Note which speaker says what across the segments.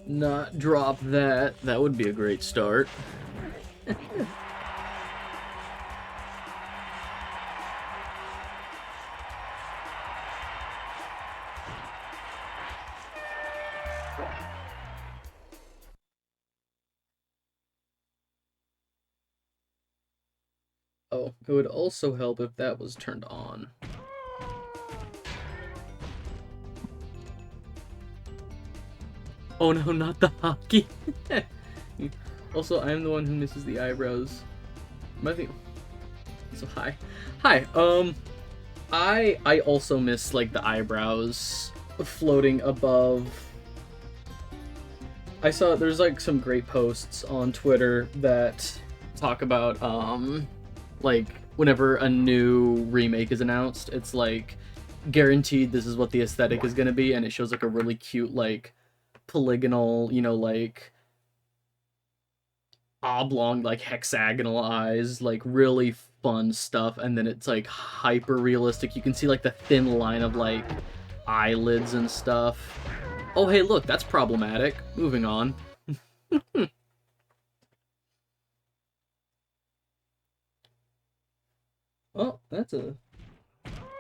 Speaker 1: not drop that. That would be a great start. Oh, it would also help if that was turned on. Oh no, not the hockey. Also, I'm the one who misses the eyebrows. My thing. So hi. Hi. I also miss like the eyebrows floating above. I saw there's like some great posts on Twitter that talk about like whenever a new remake is announced, it's like guaranteed this is what the aesthetic is going to be, and it shows like a really cute like polygonal, you know, like oblong, like hexagonal eyes, like really fun stuff, and then it's like hyper realistic. You can see like the thin line of like eyelids and stuff. Oh hey, look, that's problematic. Moving on. Oh, that's a...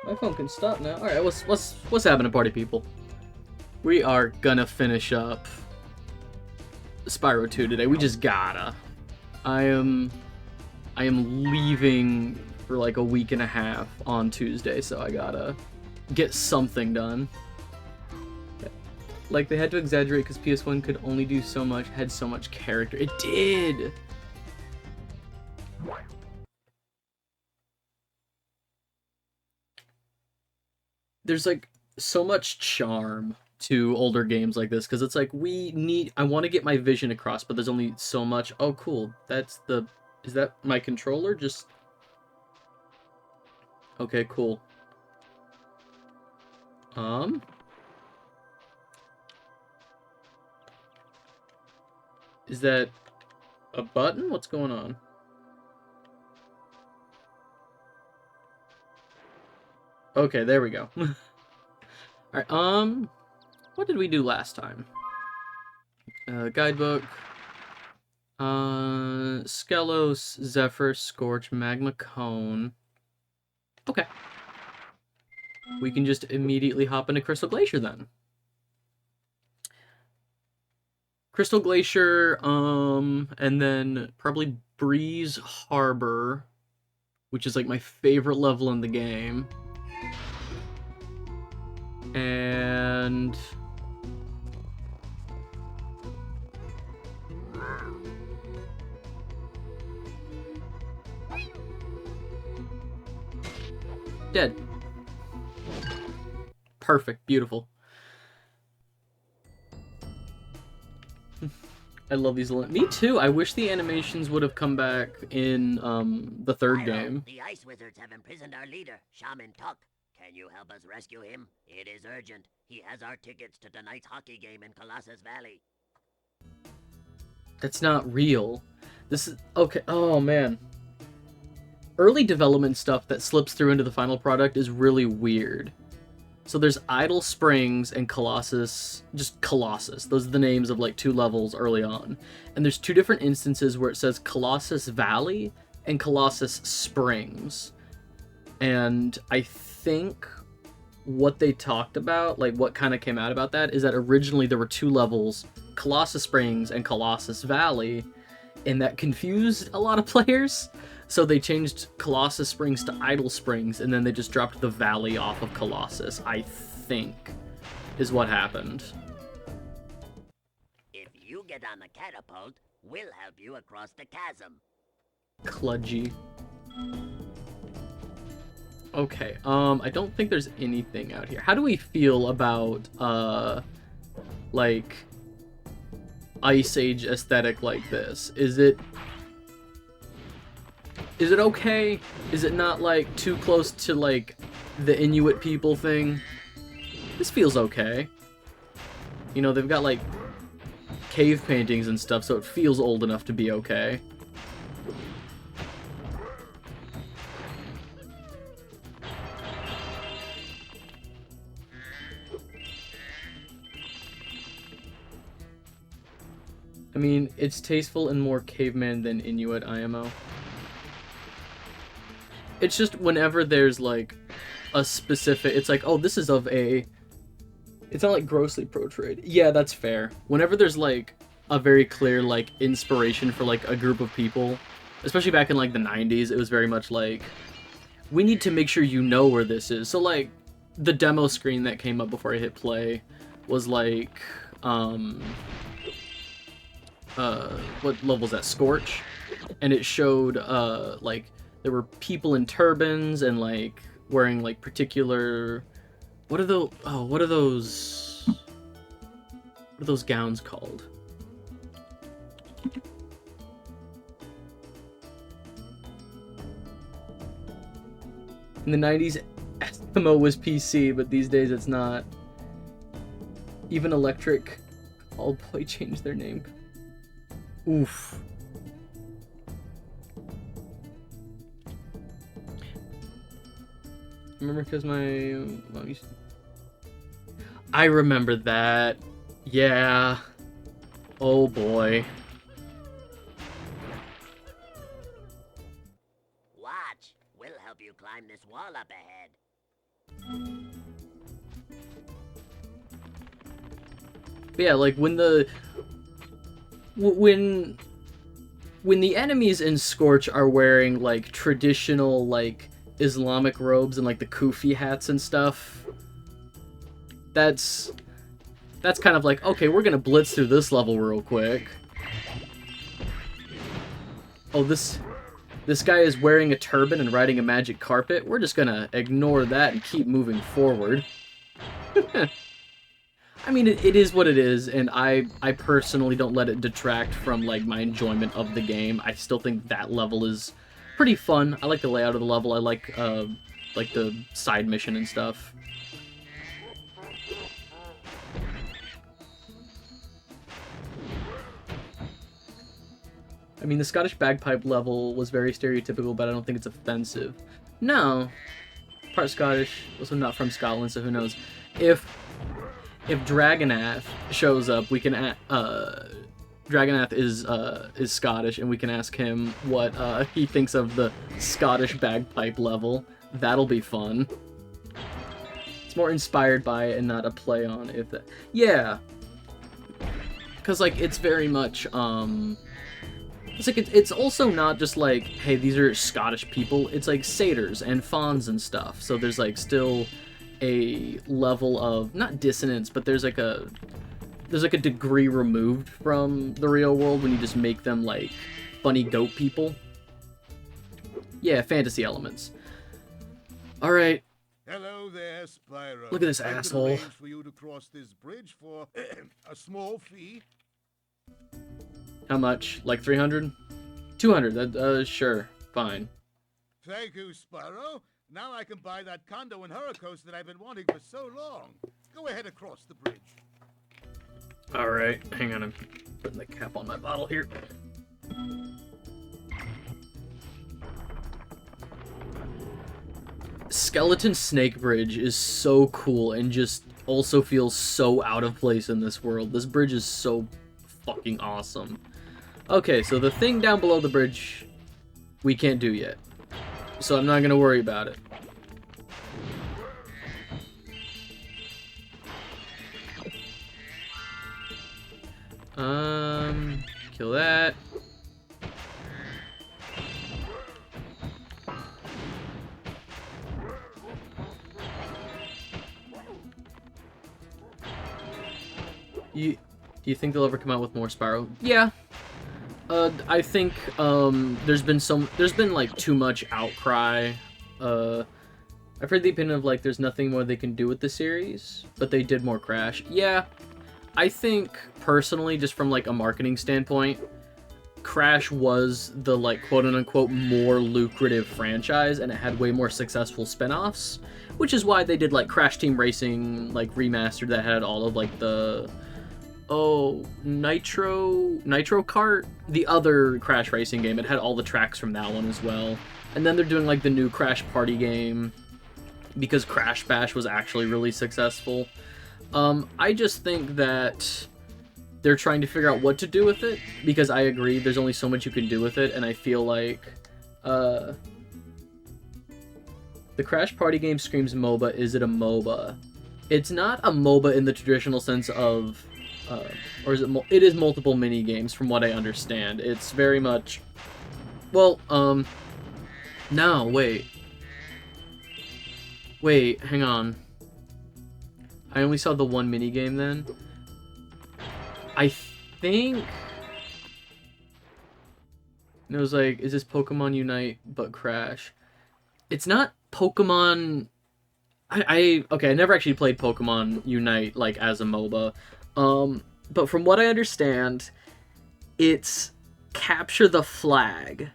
Speaker 1: My phone can stop now. Alright, what's happening, party people? We are gonna finish up Spyro 2 today. We just gotta. I am leaving for like a week and a half on Tuesday, so I gotta get something done. Like, they had to exaggerate because PS1 could only do so much, had so much character. It did! There's like so much charm to older games like this, because it's like, I want to get my vision across, but there's only so much. Oh cool, is that my controller? Just... Okay, cool. Is that a button? What's going on? Okay, there we go. Alright, what did we do last time? Guidebook. Skelos, Zephyr, Scorch, Magma Cone. Okay. We can just immediately hop into Crystal Glacier then. Crystal Glacier, and then probably Breeze Harbor, which is like my favorite level in the game. And... Dead. Perfect. Beautiful. I love these. Me too. I wish the animations would have come back in the third game.
Speaker 2: The ice wizards have imprisoned our leader, Shaman Tuck. Can you help us rescue him? It is urgent. He has our tickets to tonight's hockey game in Colossus Valley.
Speaker 1: That's not real. This is... Okay. Oh, man. Early development stuff that slips through into the final product is really weird. So there's Idle Springs and Colossus, just Colossus. Those are the names of like 2 levels early on. And there's 2 different instances where it says Colossus Valley and Colossus Springs. And I think what they talked about, like what kind of came out about that, is that originally there were 2 levels, Colossus Springs and Colossus Valley, and that confused a lot of players. So they changed Colossus Springs to Idle Springs, and then they just dropped the valley off of Colossus, I think, is what happened.
Speaker 2: If you get on the catapult, we'll help you across the chasm.
Speaker 1: Kludgy. Okay, I don't think there's anything out here. How do we feel about, like, Ice Age aesthetic like this? Is it okay? Is it not, like, too close to, like, the Inuit people thing? This feels okay. You know, they've got, like, cave paintings and stuff, so it feels old enough to be okay. I mean, it's tasteful and more caveman than Inuit IMO. It's just whenever there's, like, a specific... It's like, oh, this is of a... It's not, like, grossly pro-trade. Yeah, that's fair. Whenever there's, like, a very clear, like, inspiration for, like, a group of people, especially back in, like, the 90s, it was very much like, we need to make sure you know where this is. So, like, the demo screen that came up before I hit play was, like, what level was that? Scorch? And it showed, like, there were people in turbans and, like, wearing, like, particular... What are those... Oh, what are those... What are those gowns called? In the 90s, Eskimo was PC, but these days it's not. Even Electric Callboy changed their name. Oof. Remember, because my mom used to... I remember that. Yeah. Oh boy.
Speaker 2: Watch. We'll help you climb this wall up ahead.
Speaker 1: But yeah, like when the when the enemies in Scorch are wearing like traditional like Islamic robes and like the kufi hats and stuff, that's kind of like, okay, we're gonna blitz through this level real quick. Oh, this guy is wearing a turban and riding a magic carpet. We're just gonna ignore that and keep moving forward. I mean, it is what it is, and I personally don't let it detract from, like, my enjoyment of the game. I still think that level is pretty fun. I like the layout of the level. I like the side mission and stuff. I mean, the Scottish bagpipe level was very stereotypical, but I don't think it's offensive. No. Part Scottish, also not from Scotland, so who knows. If Dragonath shows up, we can Dragonath is Scottish, and we can ask him what he thinks of the Scottish bagpipe level. That'll be fun. It's more inspired by it and not a play on it. Yeah. Because, like, it's very much, it's like, it's also not just like, hey, these are Scottish people. It's like satyrs and fauns and stuff. So there's, like, still a level of, not dissonance, but there's like a degree removed from the real world when you just make them, like, funny goat people. Yeah, fantasy elements. Alright.
Speaker 3: Hello there, Spyro.
Speaker 1: Look at this
Speaker 3: I could
Speaker 1: asshole.
Speaker 3: arrange for you to cross this bridge for a small fee.
Speaker 1: How much? Like 300? 200. Sure. Fine.
Speaker 3: Thank you, Spyro. Now I can buy that condo in Hurricos that I've been wanting for so long. Go ahead and cross the bridge.
Speaker 1: Alright. Hang on. I'm putting the cap on my bottle here. Skeleton Snake Bridge is so cool and just also feels so out of place in this world. This bridge is so fucking awesome. Okay, so the thing down below the bridge we can't do yet. So I'm not gonna worry about it. Kill that. Do you think they'll ever come out with more Spyro? Yeah. I think there's been like too much outcry. I've heard the opinion of like there's nothing more they can do with the series, but they did more Crash. Yeah. I think personally, just from like a marketing standpoint, Crash was the like quote unquote more lucrative franchise, and it had way more successful spin-offs, which is why they did like Crash Team Racing like remastered that had all of like the Nitro Kart, the other Crash racing game. It had all the tracks from that one as well. And then they're doing like the new Crash Party game because Crash Bash was actually really successful. I just think that they're trying to figure out what to do with it, because I agree there's only so much you can do with it, and I feel like the Crash Party game screams MOBA. Is it a MOBA? It's not a MOBA in the traditional sense of or is it it is multiple mini games from what I understand. It's very much, well, no, wait, hang on, I only saw the one mini game then. I think it was like, is this Pokemon Unite but Crash? It's not Pokemon. Okay, I never actually played Pokemon Unite like as a MOBA. But from what I understand, it's capture the flag.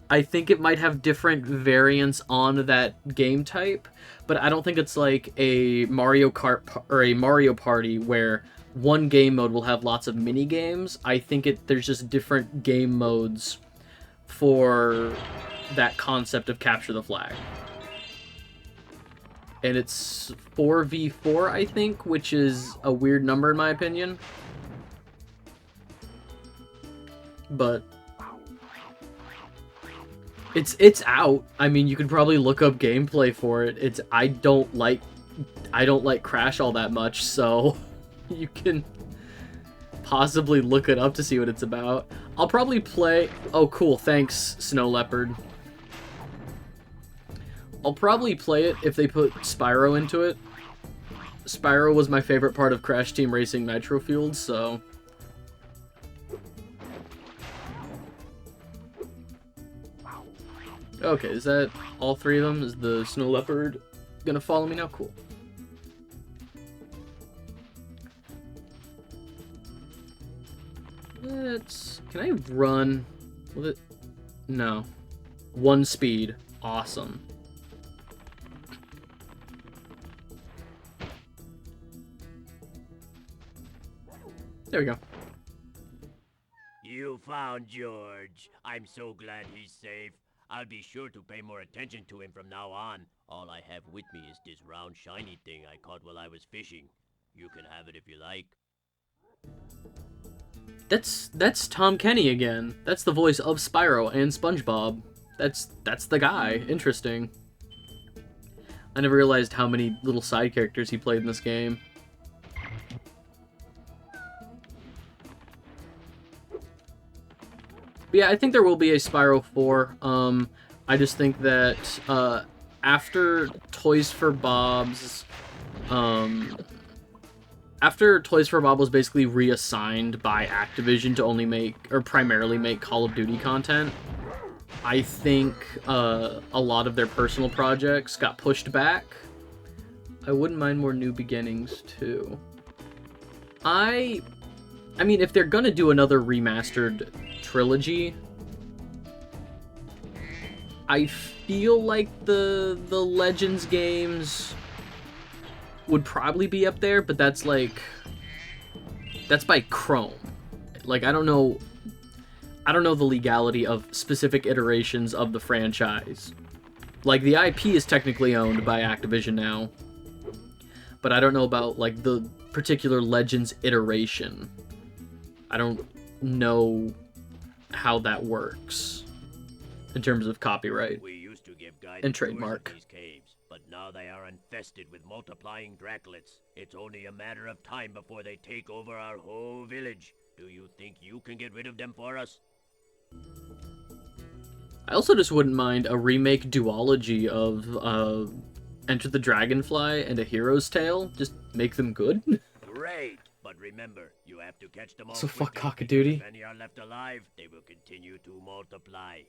Speaker 1: I think it might have different variants on that game type, but I don't think it's like a Mario Kart or a Mario Party where one game mode will have lots of mini games. I think there's just different game modes for that concept of capture the flag. And it's 4v4, I think, which is a weird number in my opinion. But it's out. I mean, you could probably look up gameplay for it. I don't like Crash all that much, so you can possibly look it up to see what it's about. I'll probably play... Oh, cool. Thanks, Snow Leopard. I'll probably play it if they put Spyro into it. Spyro was my favorite part of Crash Team Racing Nitro Fueled, so... Okay, is that all three of them? Is the Snow Leopard gonna follow me now? Cool. Can I run? Will it? No. 1 speed. Awesome. There we go.
Speaker 2: You found George. I'm so glad he's safe. I'll be sure to pay more attention to him from now on. All I have with me is this round shiny thing I caught while I was fishing. You can have it if you like.
Speaker 1: That's Tom Kenny again. That's the voice of Spyro and SpongeBob. That's the guy. Interesting. I never realized how many little side characters he played in this game. But yeah, I think there will be a Spyro 4. I just think that after Toys for Bob's after Toys for Bob was basically reassigned by Activision to only make, or primarily make, Call of Duty content, I think a lot of their personal projects got pushed back. I wouldn't mind more New Beginnings too. I mean, if they're gonna do another remastered trilogy, I feel like the Legends games would probably be up there, but that's by Chrome. Like, I don't know the legality of specific iterations of the franchise. Like, the IP is technically owned by Activision now, but I don't know about, like, the particular Legends iteration. I don't know how that works in terms of copyright
Speaker 2: We used to give guided
Speaker 1: and
Speaker 2: tours of
Speaker 1: trademark.
Speaker 2: these caves, but now they are infested with multiplying Draclets. It's only a matter of time before they take over our whole village. Do you think you can get rid of them for us?
Speaker 1: I also just wouldn't mind a remake duology of Enter the Dragonfly and A Hero's Tale. Just make them good.
Speaker 2: Great! But remember, you have to catch them all
Speaker 1: So fuck
Speaker 2: quickly,
Speaker 1: Call of
Speaker 2: because
Speaker 1: Duty.
Speaker 2: If any are left alive, they will continue to multiply.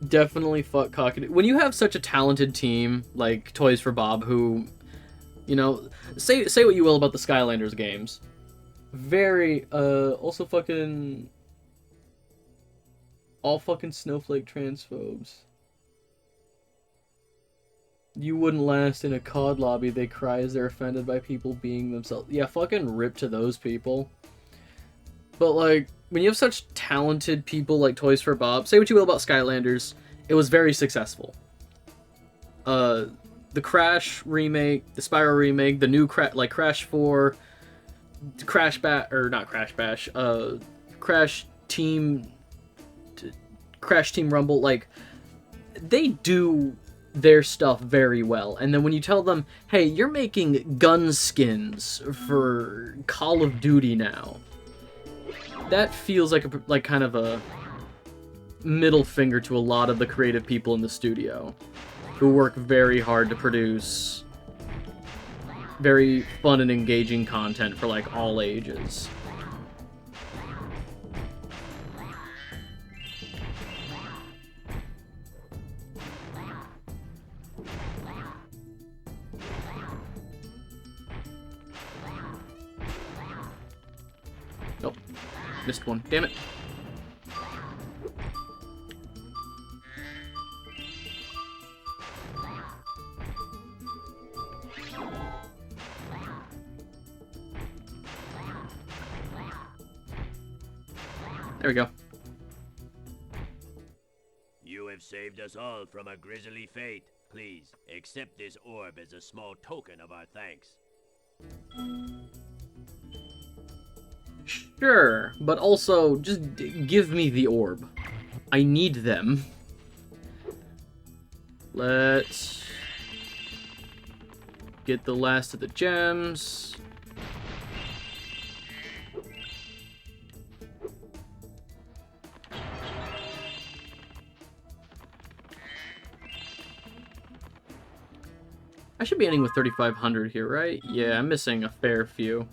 Speaker 1: Definitely fuck Cockatoo. When you have such a talented team like Toys for Bob, who, you know, say what you will about the Skylanders games, very also fucking all fucking snowflake transphobes. You wouldn't last in a COD lobby, they cry as they're offended by people being themselves. Yeah, fucking rip to those people. But, like, when you have such talented people like Toys for Bob, say what you will about Skylanders, it was very successful. The Crash remake, the Spyro remake, the new Crash 4, Crash Bash, or not Crash Bash, Crash Team, Crash Team Rumble, like, they do their stuff very well. And then when you tell them, hey, you're making gun skins for Call of Duty now, that feels like kind of a middle finger to a lot of the creative people in the studio who work very hard to produce very fun and engaging content for like all ages. Nope. Missed one. Damn it. There we go.
Speaker 2: You have saved us all from a grisly fate. Please, accept this orb as a small token of our thanks.
Speaker 1: Sure, but also, just give me the orb. I need them. Let's get the last of the gems. I should be ending with 3,500 here, right? Yeah, I'm missing a fair few.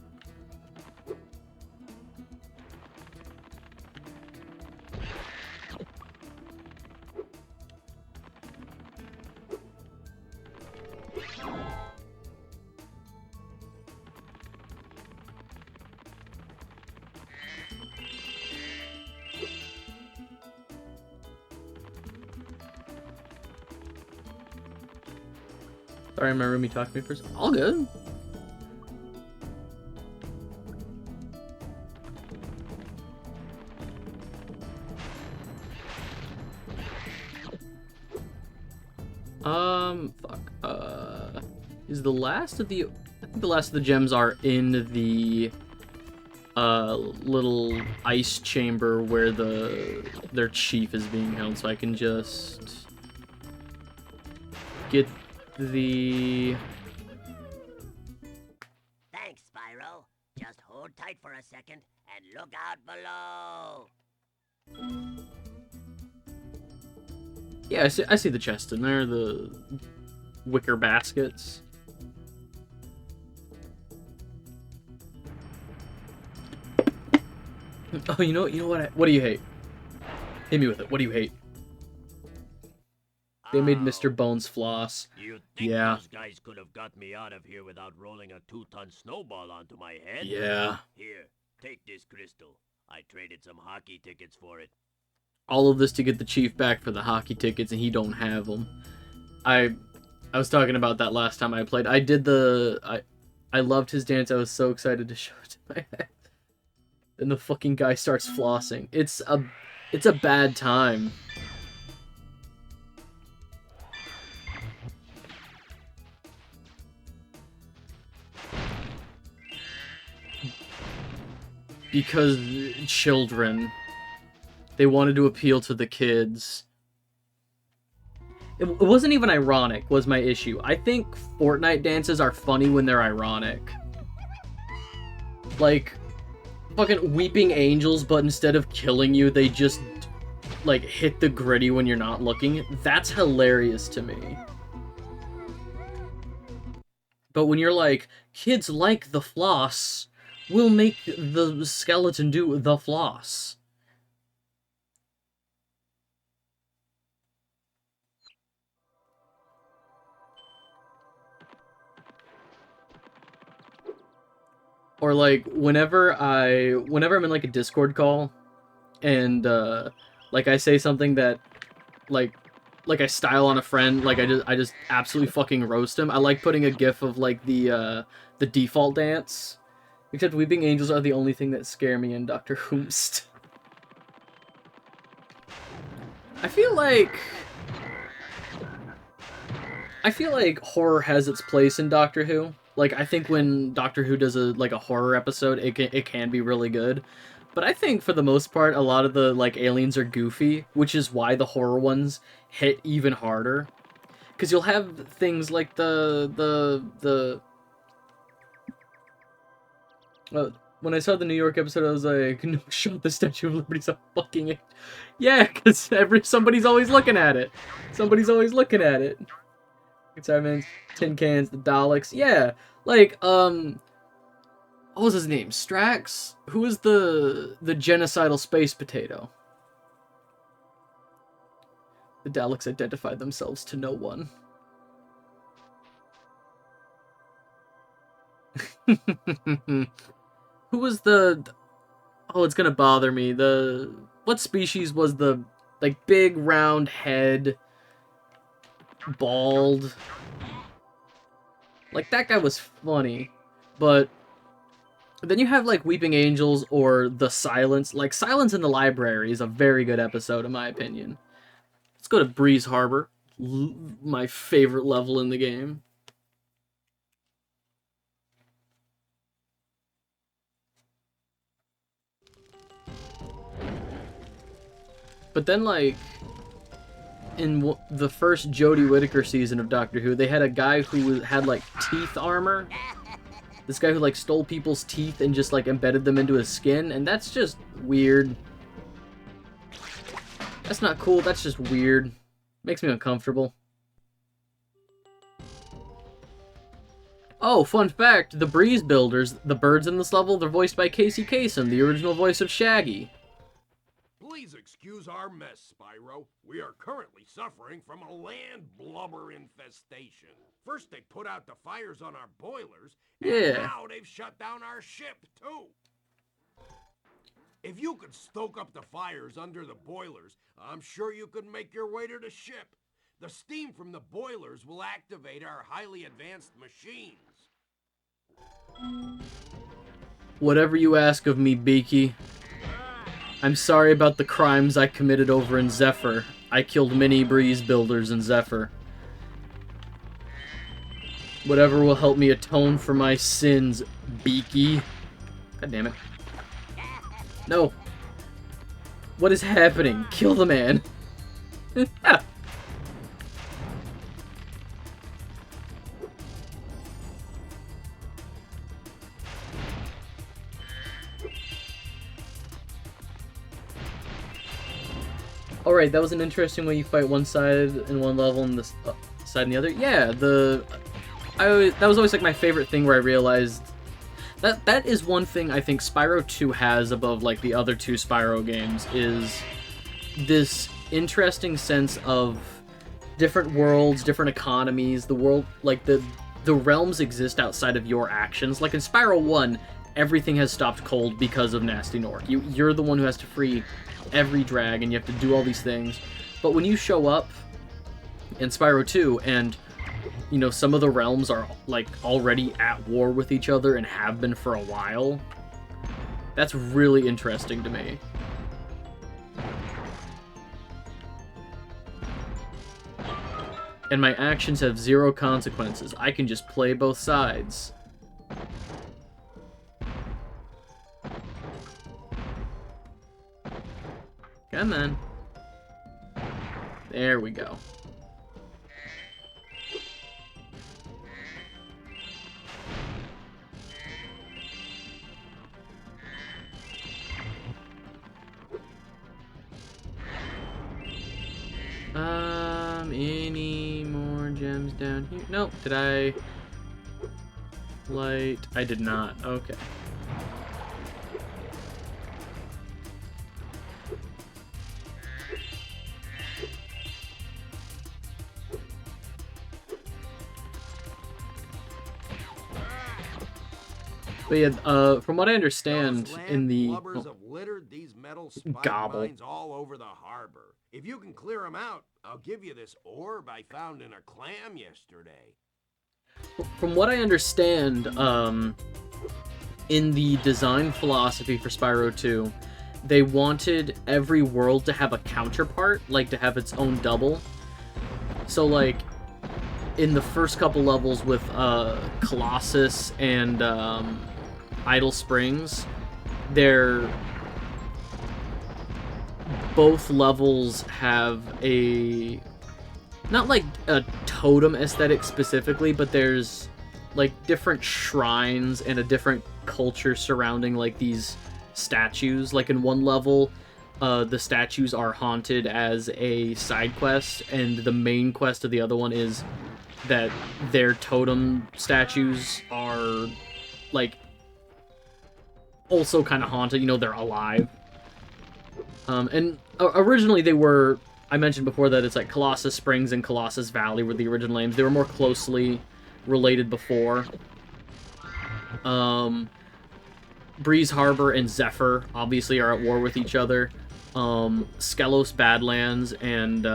Speaker 1: Sorry, my roomie talked to me first. All good. Fuck. Is the last of the... I think the last of the gems are in the, little ice chamber where their chief is being held, so I can just get the...
Speaker 2: Thanks, Spyro. Just hold tight for a second and look out below.
Speaker 1: Yeah, I see the chest in there, the wicker baskets. Oh, you know what? What do you hate? Hit me with it. What do you hate? They made Mr. Bones floss.
Speaker 2: You think
Speaker 1: Yeah.
Speaker 2: those guys could have got me out of here without rolling a 2-ton snowball onto my head?
Speaker 1: Yeah.
Speaker 2: Here, take this crystal. I traded some hockey tickets for it.
Speaker 1: All of this to get the chief back for the hockey tickets, and he don't have them. I was talking about that last time I played. I did I loved his dance. I was so excited to show it to my head. Then the fucking guy starts flossing. It's a bad time. Because children, they wanted to appeal to the kids. It wasn't even ironic, was my issue. I think Fortnite dances are funny when they're ironic. Like, fucking weeping angels, but instead of killing you, they just, like, hit the gritty when you're not looking. That's hilarious to me. But when you're like, kids like the floss, we'll make the skeleton do the floss. Or like whenever I'm in like a Discord call and like I say something that like I style on a friend, like I just absolutely fucking roast him. I like putting a gif of like the default dance. Except weeping angels are the only thing that scare me in Doctor Whomst. I feel like horror has its place in Doctor Who. Like, I think when Doctor Who does a horror episode, it can be really good. But I think for the most part, a lot of the like aliens are goofy, which is why the horror ones hit even harder. Because you'll have things like when I saw the New York episode, I was like, no shot, the Statue of Liberty's a fucking... Yeah, because somebody's always looking at it. Somebody's always looking at it. Excitement, tin cans, the Daleks. Yeah, like, what was his name? Strax? Who was the genocidal space potato? The Daleks identified themselves to no one. Who was the... Oh, it's gonna bother me. What species was the, like, big, round head, bald? Like, that guy was funny. But then you have, like, Weeping Angels or The Silence. Like, Silence in the Library is a very good episode, in my opinion. Let's go to Breeze Harbor. My favorite level in the game. But then, like, in the first Jodie Whittaker season of Doctor Who, they had a guy who had, like, teeth armor. This guy who, like, stole people's teeth and just, like, embedded them into his skin, and that's just weird. That's not cool, that's just weird. Makes me uncomfortable. Oh, fun fact, the Breeze Builders, the birds in this level, they're voiced by Casey Kasem, the original voice of Shaggy.
Speaker 4: Please excuse our mess, Spyro. We are currently suffering from a land blubber infestation. First they put out the fires on our boilers, and now they've shut down our ship, too. If you could stoke up the fires under the boilers, I'm sure you could make your way to the ship. The steam from the boilers will activate our highly advanced machines.
Speaker 1: Whatever you ask of me, Beaky. I'm sorry about the crimes I committed over in Zephyr. I killed many Breeze Builders in Zephyr. Whatever will help me atone for my sins, Beaky. God damn it. No. What is happening? Kill the man. Alright, that was an interesting way you fight one side in one level and this side in the other. Yeah, that was always like my favorite thing where I realized that is one thing I think Spyro 2 has above like the other two Spyro games, is this interesting sense of different worlds, different economies, the world, like the realms exist outside of your actions. Like in Spyro 1, everything has stopped cold because of Nasty Nork. You're the one who has to free every drag, and you have to do all these things. But when you show up in Spyro 2, and, you know, some of the realms are, like, already at war with each other and have been for a while, that's really interesting to me. And my actions have zero consequences. I can just play both sides. Come on. There we go. Any more gems down here? Nope. Did I light? I did not. Okay. But yeah, from what I understand, in the
Speaker 4: blubbers have littered these metal spike
Speaker 1: gobble
Speaker 4: mines all over the harbor. If you can clear them out, I'll give you this orb I found in a clam yesterday.
Speaker 1: From what I understand, in the design philosophy for Spyro 2, they wanted every world to have a counterpart, like to have its own double. So, like, in the first couple levels with Colossus and Idle Springs, they're both levels have a not like a totem aesthetic specifically, but there's like different shrines and a different culture surrounding like these statues. Like in one level, the statues are haunted as a side quest, and the main quest of the other one is that their totem statues are like also kind of haunted. You know, they're alive. And originally they were, I mentioned before that it's like Colossus Springs and Colossus Valley were the original names. They were more closely related before. Breeze Harbor and Zephyr obviously are at war with each other. Skelos Badlands and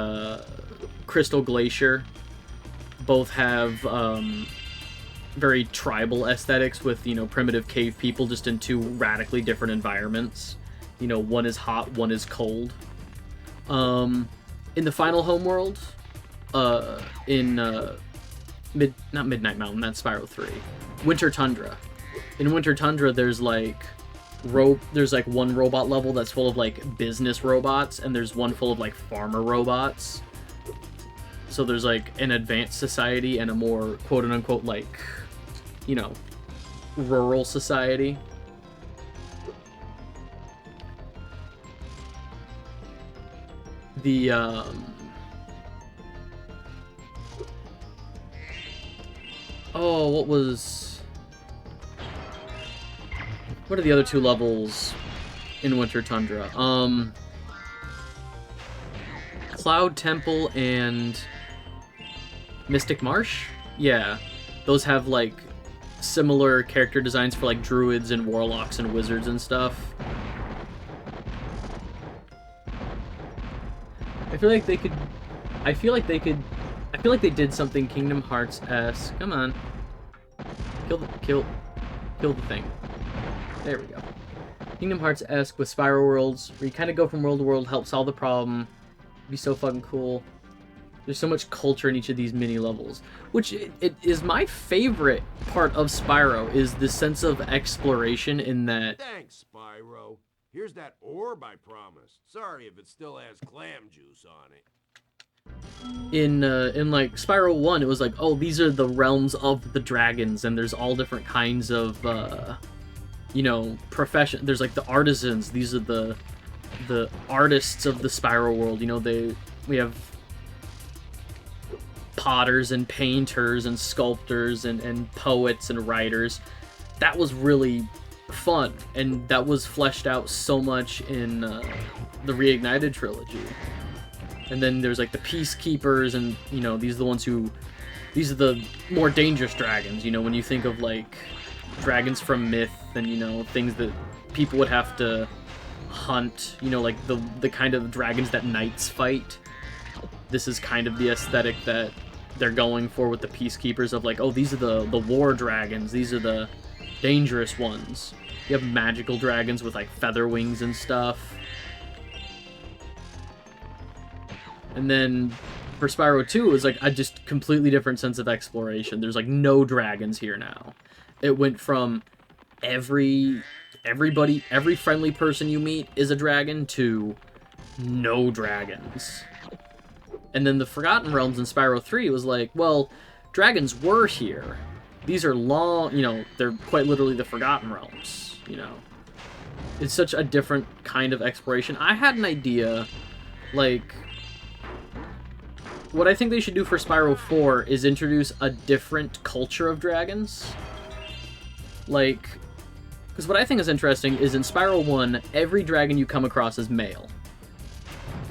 Speaker 1: Crystal Glacier both have very tribal aesthetics with, you know, primitive cave people just in two radically different environments. You know, one is hot, one is cold. In the final homeworld, in not Midnight Mountain, that's Spyro 3. Winter Tundra. In Winter Tundra, there's like one robot level that's full of like business robots, and there's one full of like farmer robots. So there's like an advanced society and a more quote unquote like, you know, rural society. The what are the other two levels in Winter Tundra? Cloud Temple and Mystic Marsh? Yeah. Those have like similar character designs for like druids and warlocks and wizards and stuff. I feel like they did something Kingdom Hearts-esque. Come on. Kill the thing. There we go. Kingdom Hearts-esque with Spyro Worlds, where you kind of go from world to world, help solve the problem. It'd be so fucking cool. There's so much culture in each of these mini levels, which it is my favorite part of Spyro, is the sense of exploration in that.
Speaker 4: Thanks, Spyro. Here's that orb I promised. Sorry if it still has clam juice on it.
Speaker 1: In like Spyro 1, it was like, oh, these are the realms of the dragons, and there's all different kinds of you know, profession. There's like the artisans. These are the artists of the Spyro world. You know, we have potters and painters and sculptors and poets and writers. That was really fun, and that was fleshed out so much in the Reignited trilogy. And then there's like the Peacekeepers, and you know, these are the more dangerous dragons. You know, when you think of like dragons from myth and, you know, things that people would have to hunt, you know, like the kind of dragons that knights fight. This is kind of the aesthetic that they're going for with the Peacekeepers, of like, oh, these are the war dragons, these are the dangerous ones. You have magical dragons with like feather wings and stuff. And then for Spyro 2, it was like a just completely different sense of exploration. There's like no dragons here now. It went from every friendly person you meet is a dragon to no dragons. And then the Forgotten Realms in Spyro 3 was like, well, dragons were here. These are long, you know, they're quite literally the Forgotten Realms, you know. It's such a different kind of exploration. I had an idea, like, what I think they should do for Spyro 4 is introduce a different culture of dragons. Like, because what I think is interesting is in Spyro 1, every dragon you come across is male.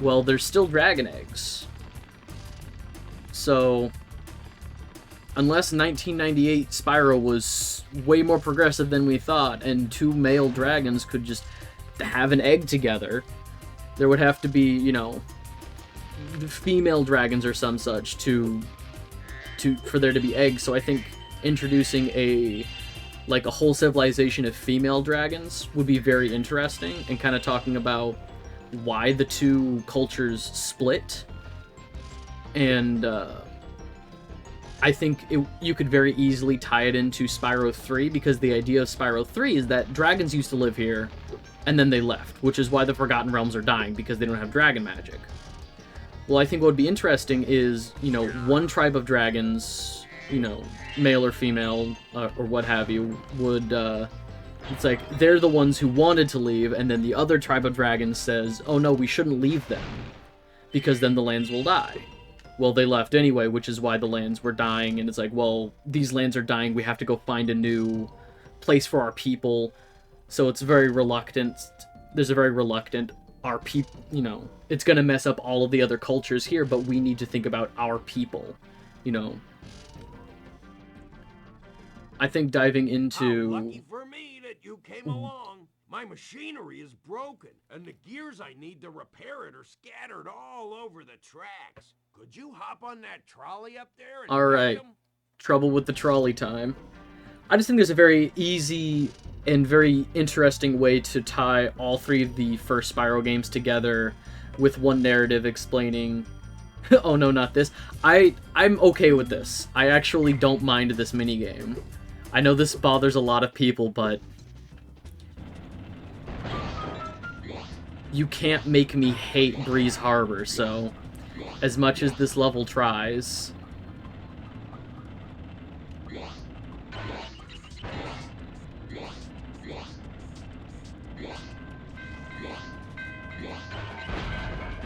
Speaker 1: Well, there's still dragon eggs. So, unless 1998 Spyro was way more progressive than we thought, and two male dragons could just have an egg together, there would have to be, you know, female dragons or some such for there to be eggs. So I think introducing a whole civilization of female dragons would be very interesting, and kind of talking about why the two cultures split, and I think you could very easily tie it into Spyro 3, because the idea of Spyro 3 is that dragons used to live here, and then they left, which is why the Forgotten Realms are dying, because they don't have dragon magic. Well, I think what would be interesting is, you know, one tribe of dragons, you know, male or female, or what have you, would, it's like, they're the ones who wanted to leave, and then the other tribe of dragons says, oh no, we shouldn't leave them, because then the lands will die. Well, they left anyway, which is why the lands were dying, and it's like, well, these lands are dying, we have to go find a new place for our people, so it's very reluctant, there's a very reluctant, our people, you know, it's gonna mess up all of the other cultures here, but we need to think about our people, you know. I think diving into...
Speaker 4: How lucky for me that you came along. My machinery is broken, and the gears I need to repair it are scattered all over the tracks. Could you hop on that trolley up there and
Speaker 1: Alright, trouble with the trolley time. I just think there's a very easy and very interesting way to tie all three of the first Spyro games together with one narrative explaining... oh no, not this. I'm okay with this. I actually don't mind this minigame. I know this bothers a lot of people, but... you can't make me hate Breeze Harbor, so... as much as this level tries...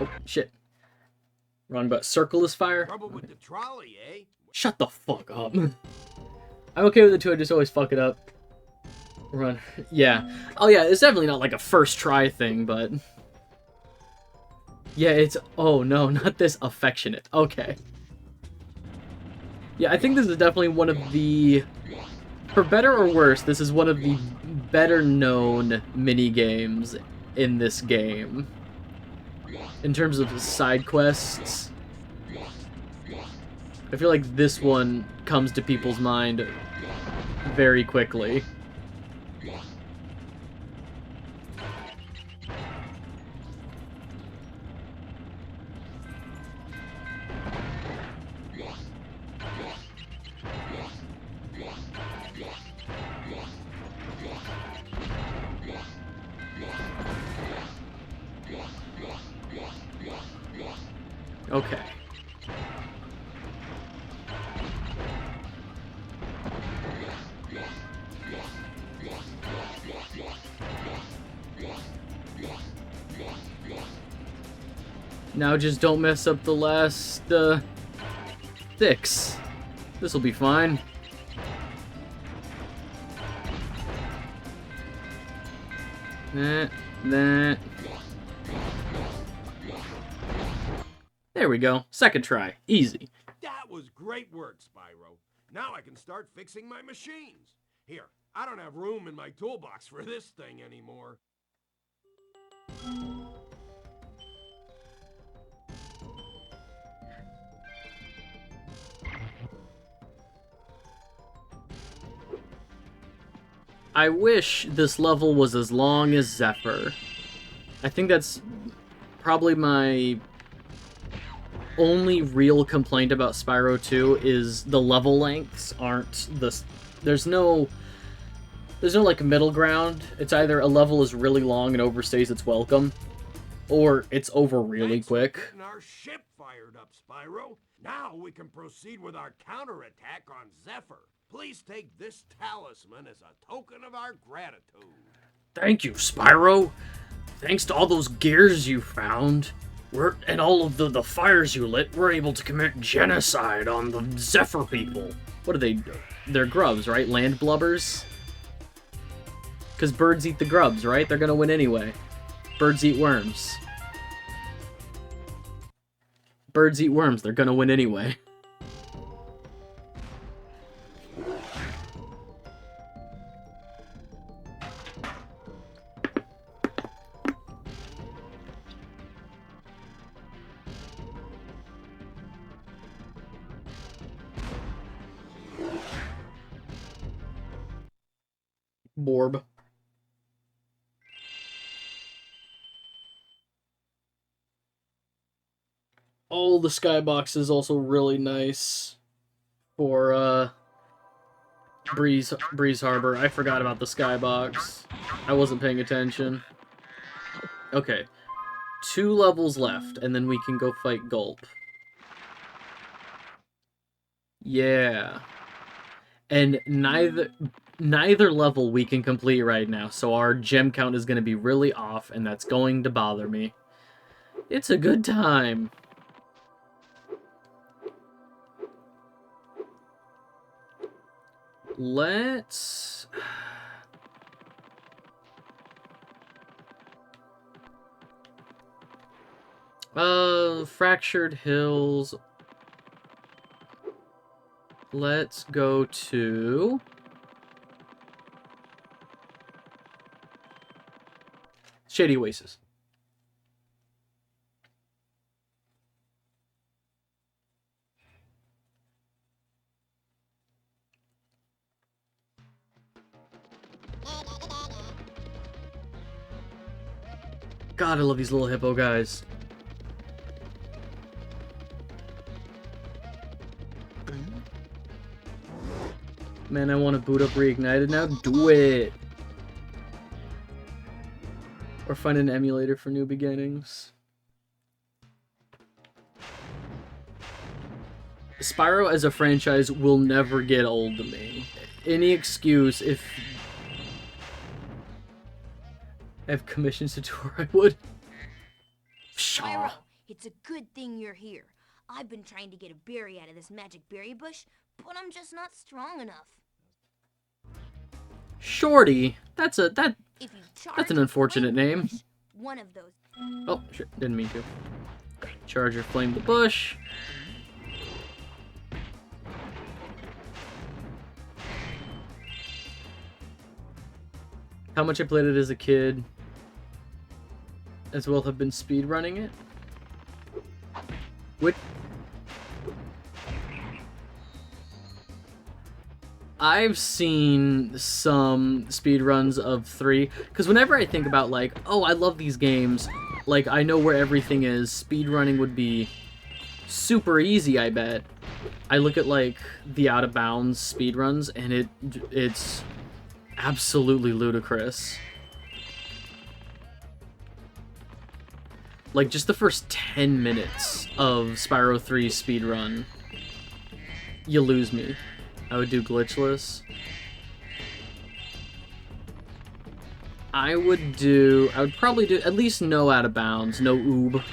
Speaker 1: oh, shit. Wrong button. Circle is fire?
Speaker 4: Trouble with the trolley, eh?
Speaker 1: Shut the fuck up. I'm okay with it too, I just always fuck it up. Run. Yeah. Oh yeah, it's definitely not like a first try thing, but... yeah, it's... oh no, not this affectionate. Okay. Yeah, I think this is definitely one of the... for better or worse, this is one of the better known mini-games in this game. In terms of side quests. I feel like this one comes to people's mind very quickly. Okay. Now just don't mess up the last, six. This'll be fine. That. There we go. Second try. Easy.
Speaker 4: That was great work, Spyro. Now I can start fixing my machines. Here, I don't have room in my toolbox for this thing anymore.
Speaker 1: I wish this level was as long as Zephyr. I think that's probably my only real complaint about Spyro 2 is the level lengths aren't the... There's no like middle ground. It's either a level is really long and overstays its welcome, or it's over really
Speaker 4: Thanks
Speaker 1: quick.
Speaker 4: for getting our ship fired up, Spyro. Now we can proceed with our counterattack on Zephyr. Please take this talisman as a token of our gratitude.
Speaker 1: Thank you, Spyro. Thanks to all those gears you found, and all of the fires you lit, we're able to commit genocide on the Zephyr people. What are they? They're grubs, right? Land blubbers? Because birds eat the grubs, right? They're gonna win anyway. Birds eat worms. Birds eat worms, they're gonna win anyway. Borb. Oh, the skybox is also really nice. for Breeze Harbor. I forgot about the skybox. I wasn't paying attention. Okay. 2 levels left, and then we can go fight Gulp. Yeah. And neither level we can complete right now, so our gem count is going to be really off, and that's going to bother me. It's a good time. Let's... Fractured Hills. Let's go to... Shady Oasis. God, I love these little hippo guys. Man, I want to boot up Reignited now. Do it! Or find an emulator for New Beginnings. Spyro as a franchise will never get old to me. Any excuse if I have commissions to tour, I would.
Speaker 5: Spyro, it's a good thing you're here. I've been trying to get a berry out of this magic berry bush, but I'm just not strong enough.
Speaker 1: Shorty, that's an
Speaker 5: If you
Speaker 1: unfortunate
Speaker 5: flame
Speaker 1: name.
Speaker 5: bush, one of those.
Speaker 1: Oh, shit, didn't mean to. Charger flame the bush. How much I played it as a kid, as well have been speedrunning it. Which I've seen some speedruns of 3, because whenever I think about, like, oh, I love these games, like, I know where everything is, speedrunning would be super easy, I bet. I look at, like, the Out of Bounds speedruns, and it's absolutely ludicrous. Like, just the first 10 minutes of Spyro 3 speedrun, you lose me. I would do glitchless. I would probably do at least no Out of Bounds, no oob.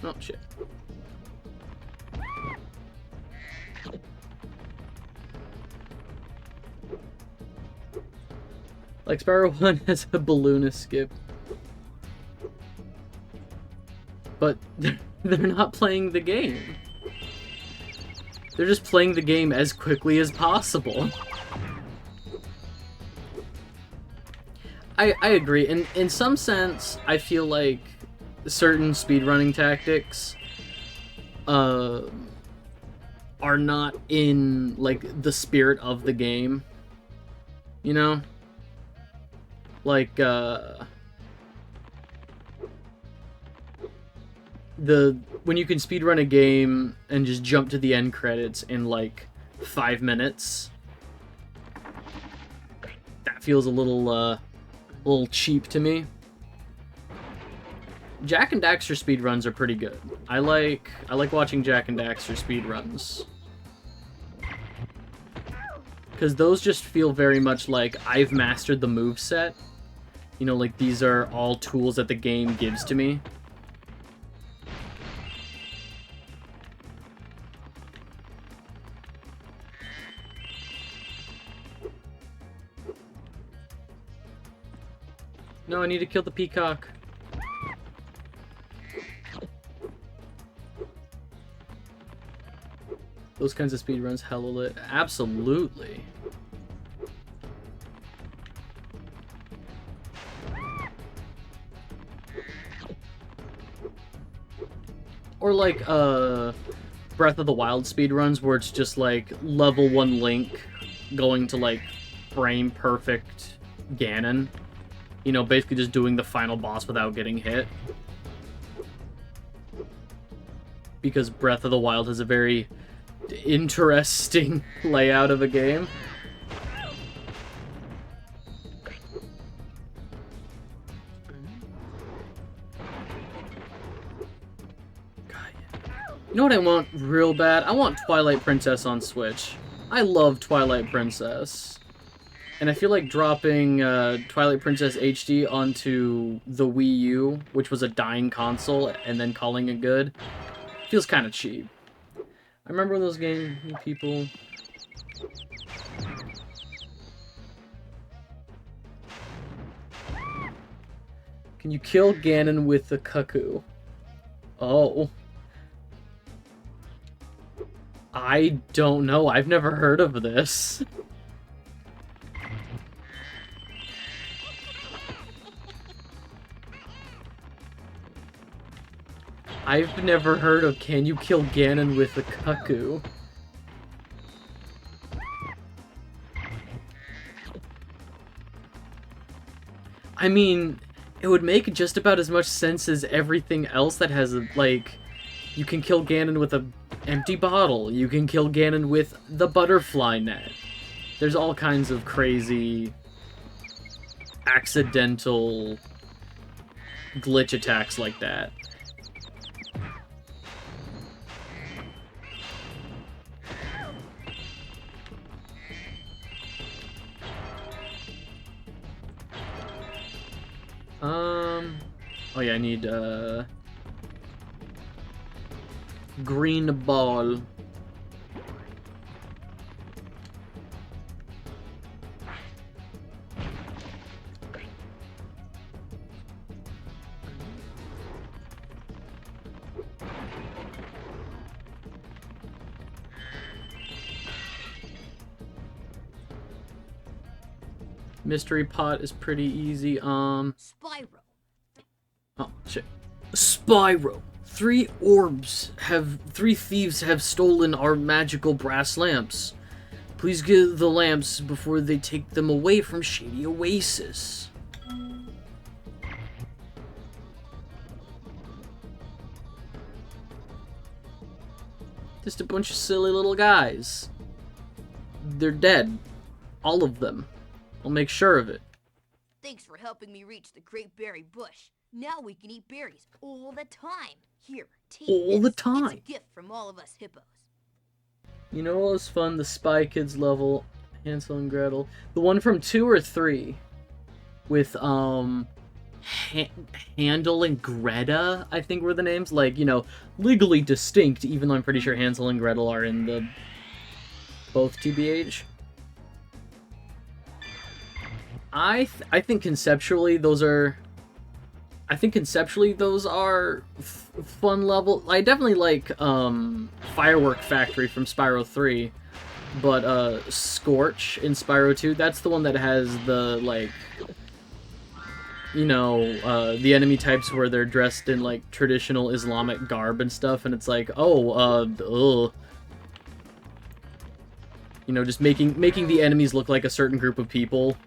Speaker 1: Oh, shit. Like, Spyro 1 has a balloon escape. But they're not playing the game. They're just playing the game as quickly as possible. I agree. In some sense, I feel like certain speedrunning tactics are not in, like, the spirit of the game. You know? Like, when you can speedrun a game and just jump to the end credits in, like, 5 minutes, that feels a little cheap to me. Jak and Daxter speedruns are pretty good. I like watching Jak and Daxter speedruns. Because those just feel very much like I've mastered the moveset. You know, like, these are all tools that the game gives to me. No, I need to kill the peacock. Those kinds of speedruns, hella lit. Absolutely. Or like, Breath of the Wild speedruns, where it's just like level 1 Link going to like frame perfect Ganon. You know, basically just doing the final boss without getting hit. Because Breath of the Wild has a very interesting layout of a game. You know what I want real bad? I want Twilight Princess on Switch. I love Twilight Princess. And I feel like dropping Twilight Princess HD onto the Wii U, which was a dying console, and then calling it good, feels kind of cheap. I remember when those game people... Can you kill Ganon with the cuckoo? Oh. I don't know. I've never heard of this. I've never heard of can you kill Ganon with a cuckoo? I mean, it would make just about as much sense as everything else that has, like, you can kill Ganon with an empty bottle. You can kill Ganon with the butterfly net. There's all kinds of crazy, accidental glitch attacks like that. Oh yeah, I need, green ball. Mystery pot is pretty easy.
Speaker 5: Spyro.
Speaker 1: Oh, shit. Spyro! Three thieves have stolen our magical brass lamps. Please get the lamps before they take them away from Shady Oasis. Just a bunch of silly little guys. They're dead. All of them. I'll make sure of it.
Speaker 5: Thanks for helping me reach the Great Berry Bush. Now we can eat berries all the time. Here, take
Speaker 1: All
Speaker 5: this.
Speaker 1: the time.
Speaker 5: It's a gift from all of us hippos.
Speaker 1: You know what was fun? The Spy Kids level, Hansel and Gretel. The one from 2 or 3 with, Handel and Greta, I think were the names. Like, you know, legally distinct, even though I'm pretty sure Hansel and Gretel are in the both TBH. I think conceptually those are... I think conceptually those are fun level. I definitely like Firework Factory from Spyro 3, but Scorch in Spyro 2, that's the one that has the, like, you know, the enemy types where they're dressed in, like, traditional Islamic garb and stuff, and it's like, oh, you know, just making the enemies look like a certain group of people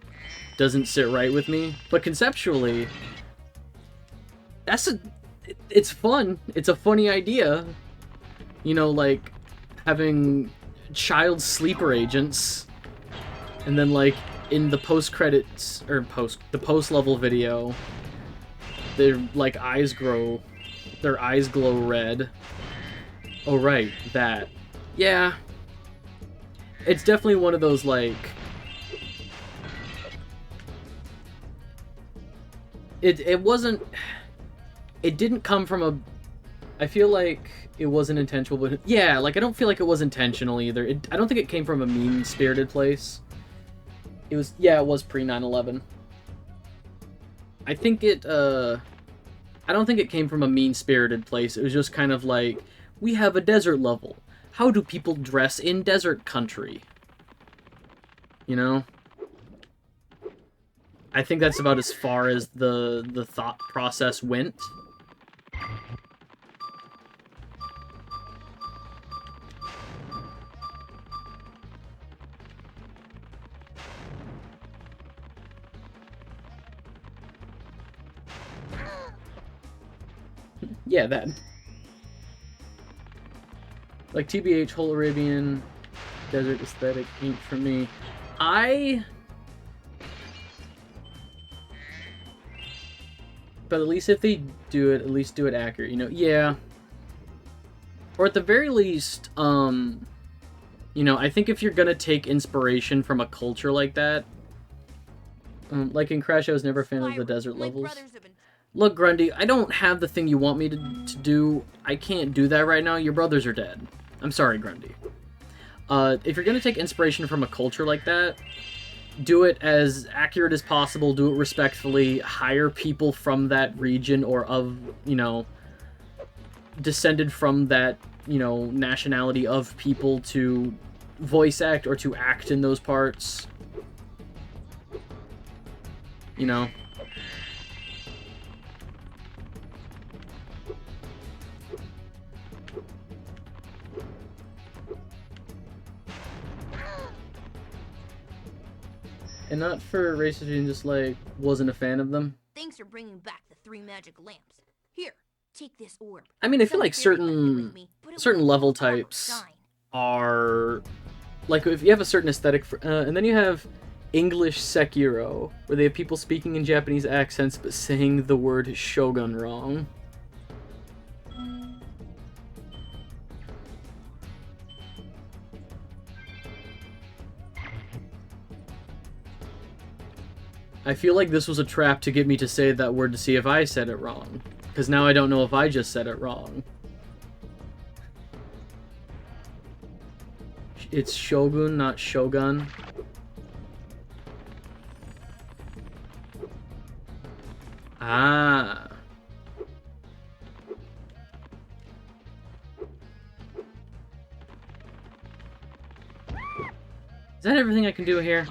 Speaker 1: doesn't sit right with me. But conceptually, it's fun. It's a funny idea. You know, like, having child sleeper agents, and then, like, in the post-credits, or the post-level video, their, like, their eyes glow red. Oh, right, that. Yeah. It's definitely one of those, like... It wasn't... It didn't come from a... I feel like it wasn't intentional, but... Yeah, like, I don't feel like it was intentional either. I don't think it came from a mean-spirited place. It was... Yeah, it was pre-9/11. I think it, I don't think it came from a mean-spirited place. It was just kind of like, we have a desert level. How do people dress in desert country? You know? I think that's about as far as the thought process went. Yeah, that. Like, TBH, whole Arabian desert aesthetic ain't for me. But at least if they do it, at least do it accurate, you know? Yeah. Or at the very least, you know, I think if you're gonna take inspiration from a culture like that, like in Crash, I was never a fan of the desert levels. Look, Grundy, I don't have the thing you want me to do. I can't do that right now. Your brothers are dead. I'm sorry, Grundy. If you're gonna take inspiration from a culture like that, do it as accurate as possible, do it respectfully, hire people from that region or of, you know, descended from that, you know, nationality of people to voice act or to act in those parts. You know? And not for racist and just like wasn't a fan of them.
Speaker 5: Thanks for bringing back the 3 magic lamps. Here, take this orb.
Speaker 1: I mean, I feel like
Speaker 5: Some fairy left it with me, but it
Speaker 1: certain
Speaker 5: won't
Speaker 1: level
Speaker 5: make the armor
Speaker 1: types
Speaker 5: shine.
Speaker 1: are like if you have a certain aesthetic for, and then you have English Sekiro, where they have people speaking in Japanese accents but saying the word shogun wrong. I feel like this was a trap to get me to say that word to see if I said it wrong. Because now I don't know if I just said it wrong. It's Shogun, not Shogun. Ah. Is that everything I can do here?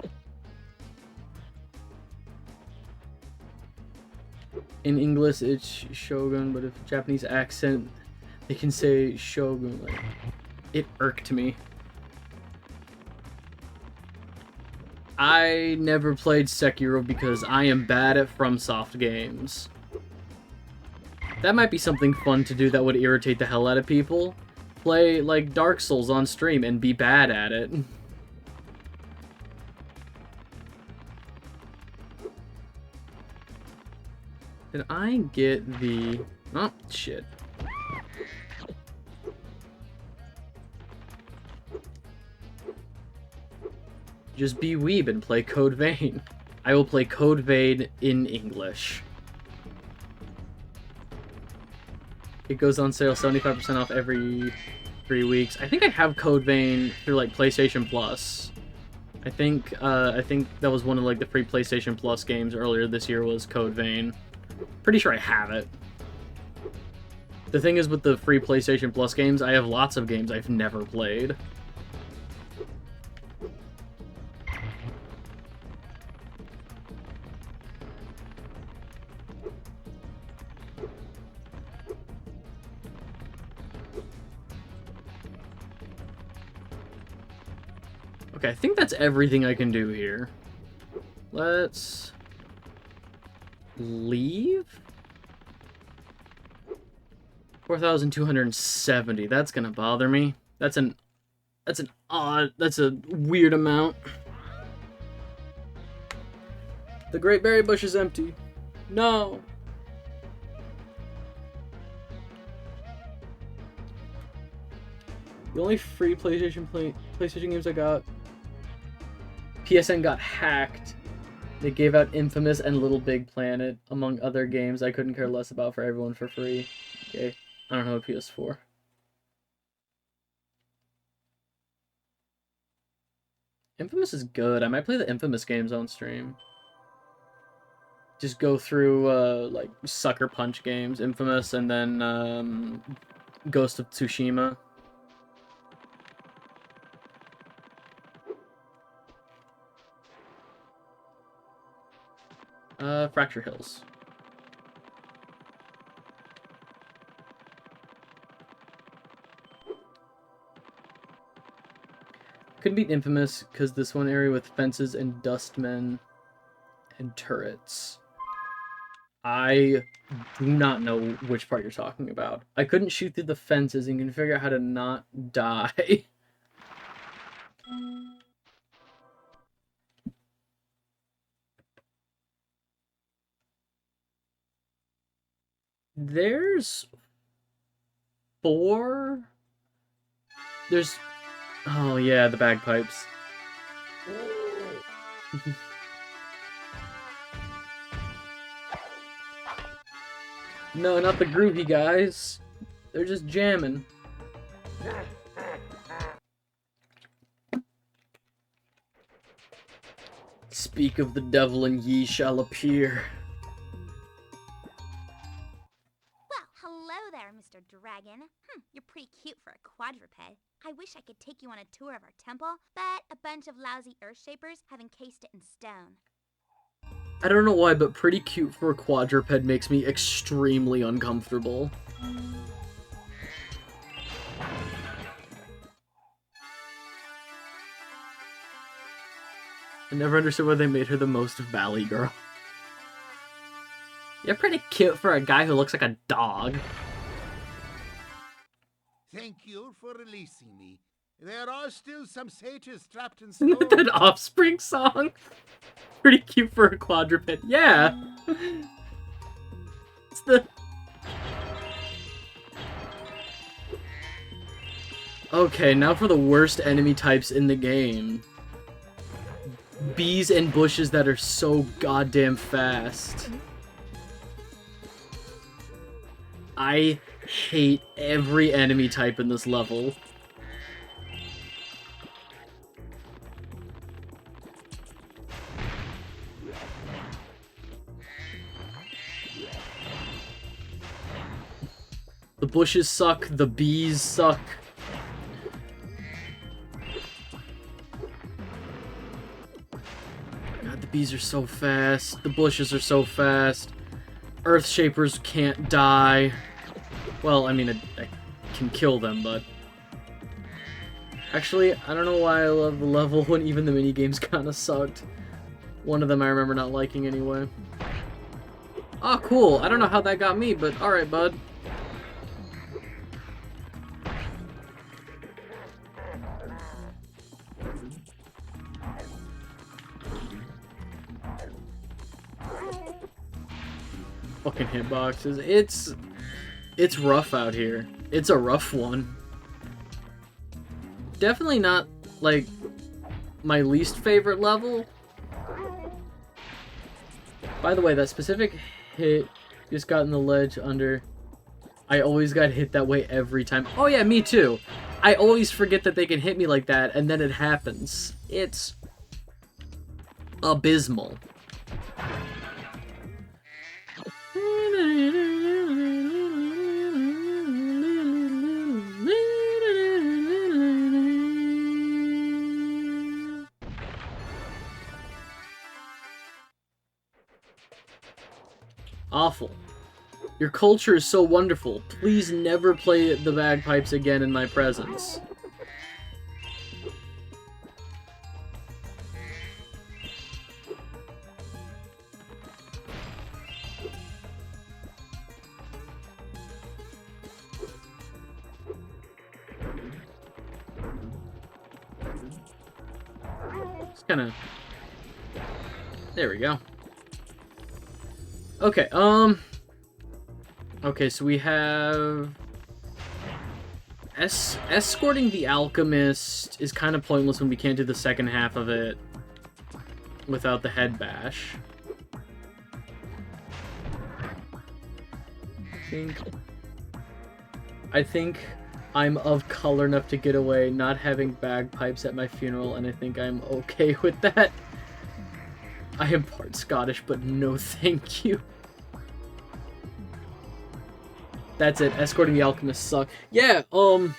Speaker 1: In English, it's Shogun, but if Japanese accent, they can say Shogun. Like, it irked me. I never played Sekiro because I am bad at FromSoft games. That might be something fun to do that would irritate the hell out of people. Play, like, Dark Souls on stream and be bad at it. Did I get the... Oh, shit. Just be weeb and play Code Vein. I will play Code Vein in English. It goes on sale 75% off every 3 weeks. I think I have Code Vein through like PlayStation Plus. I think that was one of like the free PlayStation Plus games earlier this year was Code Vein. Pretty sure I have it. The thing is with the free PlayStation Plus games, I have lots of games I've never played. Okay, I think that's everything I can do here. Let's leave? 4,270. That's gonna bother me. That's a weird amount. The Great Berry Bush is empty. No. The only free PlayStation games I got, PSN got hacked. They gave out Infamous and Little Big Planet, among other games I couldn't care less about for everyone for free. Okay, I don't have a PS4. Infamous is good. I might play the Infamous games on stream. Just go through, like, Sucker Punch games, Infamous, and then, Ghost of Tsushima. Fracture Hills. Couldn't beat Infamous because this one area with fences and dustmen and turrets. I do not know which part you're talking about. I couldn't shoot through the fences and can figure out how to not die. There's 4? There's... Oh yeah, the bagpipes. No, not the groovy guys. They're just jamming. Speak of the devil and ye shall appear.
Speaker 5: Well, hello there, Mr. Dragon. You're pretty cute for a quadruped. I wish I could take you on a tour of our temple, but a bunch of lousy earth shapers have encased it in stone.
Speaker 1: I don't know why, but pretty cute for a quadruped makes me extremely uncomfortable. I never understood why they made her the most valley girl. You're pretty cute for a guy who looks like a dog.
Speaker 3: Thank you for releasing me. There are still some sages trapped in
Speaker 1: Isn't
Speaker 3: stone.
Speaker 1: that an Offspring song? Pretty cute for a quadruped. Yeah. It's the... Okay, now for the worst enemy types in the game. Bees and bushes that are so goddamn fast. I hate every enemy type in this level. The bushes suck, the bees suck. God, the bees are so fast. The bushes are so fast. Earth Shapers can't die. Well, I mean, I can kill them, but... Actually, I don't know why I love the level when even the minigames kinda sucked. One of them I remember not liking anyway. Oh, cool. I don't know how that got me, but alright, bud. Fucking hitboxes. It's rough out here. It's a rough one. Definitely not, like, my least favorite level. By the way, that specific hit just got in the ledge under... I always got hit that way every time. Oh yeah, me too. I always forget that they can hit me like that, and then it happens. It's... abysmal. Awful. Your culture is so wonderful. Please never play the bagpipes again in my presence. It's kinda... There we go. Okay, okay, so we have... Escorting the Alchemist is kind of pointless when we can't do the second half of it without the head bash. I think I'm of color enough to get away not having bagpipes at my funeral, and I think I'm okay with that. I am part Scottish, but no thank you. That's it. Escorting the Alchemist suck. Yeah, the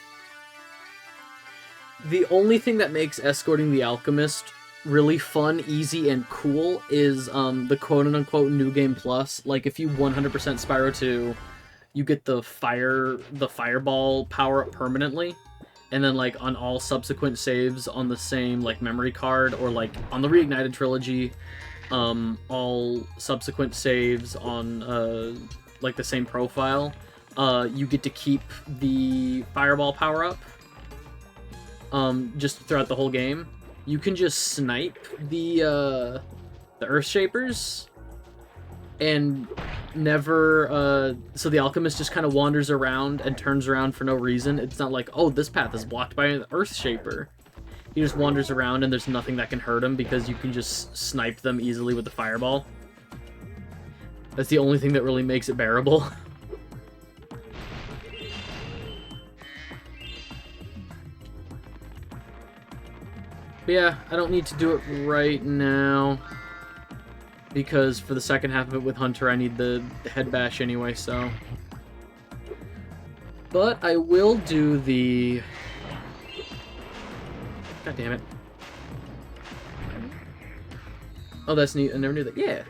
Speaker 1: only thing that makes Escorting the Alchemist really fun, easy, and cool is, the quote-unquote New Game Plus. Like, if you 100% Spyro 2, you get the fireball power-up permanently. And then, like, on all subsequent saves on the same, like, memory card, or, like, on the Reignited Trilogy, all subsequent saves on like the same profile, you get to keep the fireball power up just throughout the whole game. You can just snipe the Earth Shapers and never so the alchemist just kind of wanders around and turns around for no reason. It's not like, oh, this path is blocked by an Earth Shaper. He just wanders around and there's nothing that can hurt him because you can just snipe them easily with the fireball. That's the only thing that really makes it bearable. But yeah, I don't need to do it right now, because for the second half of it with Hunter, I need the head bash anyway, so. But I will do the... God damn it. Oh, that's neat. I never knew that. Yeah.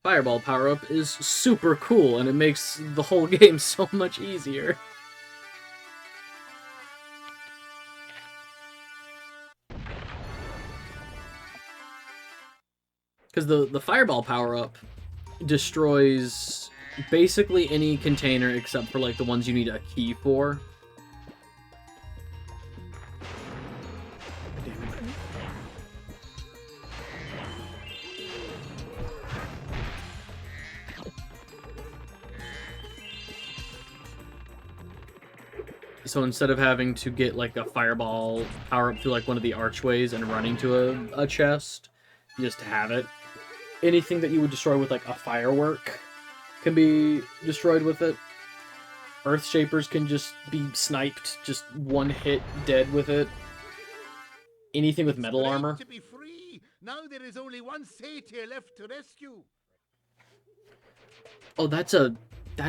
Speaker 1: Fireball power-up is super cool, and it makes the whole game so much easier. Because the fireball power-up destroys basically any container except for like the ones you need a key for. So instead of having to get like a fireball power-up through like one of the archways and running to a chest, you just have it. Anything that you would destroy with like a firework can be destroyed with it. Earth Shapers can just be sniped, just one hit dead with it. Anything with metal armor.
Speaker 3: To be free. Now there is only one satyr left to rescue.
Speaker 1: Oh, that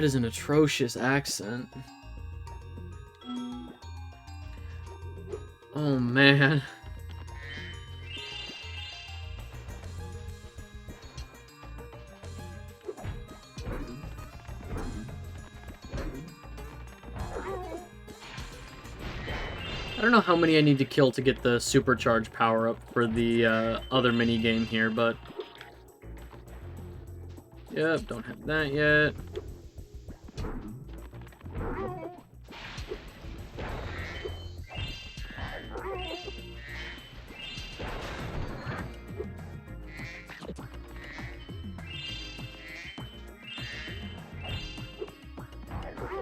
Speaker 1: is an atrocious accent. Oh man. I don't know how many I need to kill to get the supercharge power up for the other mini game here, but yep, don't have that yet.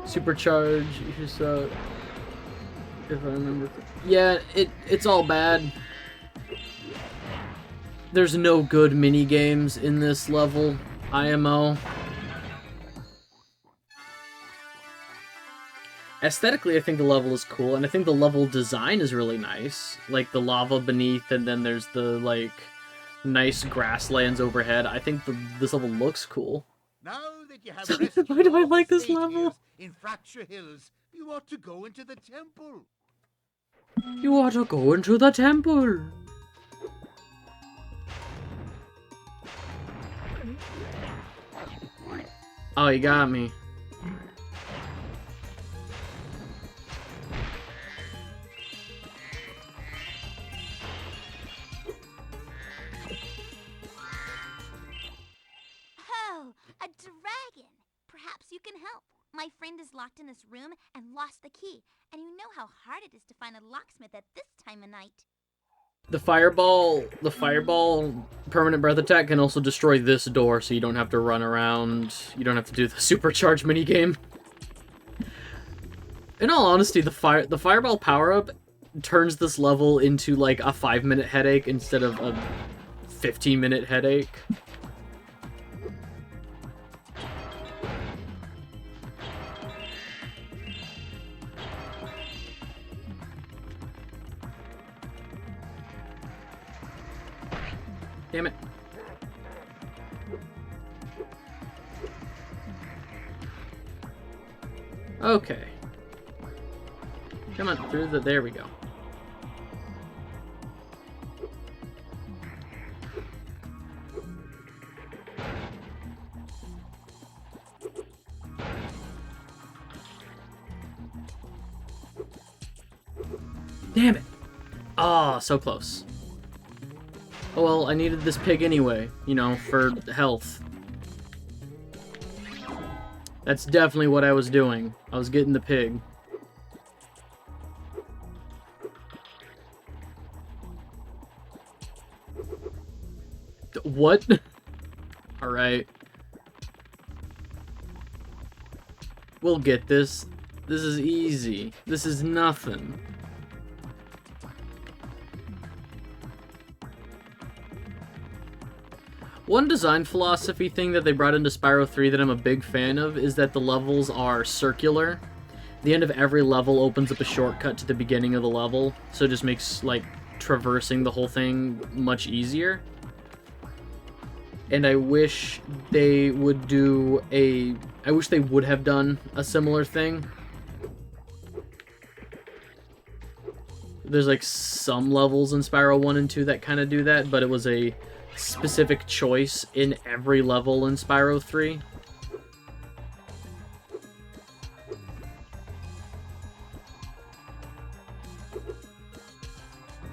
Speaker 1: Supercharge, just if I remember. Yeah, it's all bad. There's no good mini games in this level, IMO. Aesthetically, I think the level is cool, and I think the level design is really nice. Like the lava beneath, and then there's the like nice grasslands overhead. I think this level looks cool.
Speaker 3: Now that you have
Speaker 1: So
Speaker 3: rescued
Speaker 1: why do I
Speaker 3: all
Speaker 1: like
Speaker 3: the
Speaker 1: this level?
Speaker 3: satyrs in Fracture Hills, you ought to go into the temple.
Speaker 1: You ought to go into the temple. Oh, you got me.
Speaker 5: Oh, a dragon! Perhaps you can help. My friend is locked in this room and lost the key, and you know how hard it is to find a locksmith at this time of night.
Speaker 1: The fireball permanent breath attack can also destroy this door, so you don't have to run around. You don't have to do the supercharge minigame. In all honesty, the fireball power-up turns this level into like a 5-minute headache instead of a 15-minute headache. Damn it. Okay. Come on, through the... There we go. Damn it! Ah, so close. Oh well, I needed this pig anyway, you know, for health. That's definitely what I was doing. I was getting the pig. What? Alright. We'll get this. This is easy. This is nothing. One design philosophy thing that they brought into Spyro 3 that I'm a big fan of is that the levels are circular. The end of every level opens up a shortcut to the beginning of the level, so it just makes, like, traversing the whole thing much easier. And I wish they would do a... I wish they would have done a similar thing. There's, like, some levels in Spyro 1 and 2 that kind of do that, but it was a specific choice in every level in Spyro 3.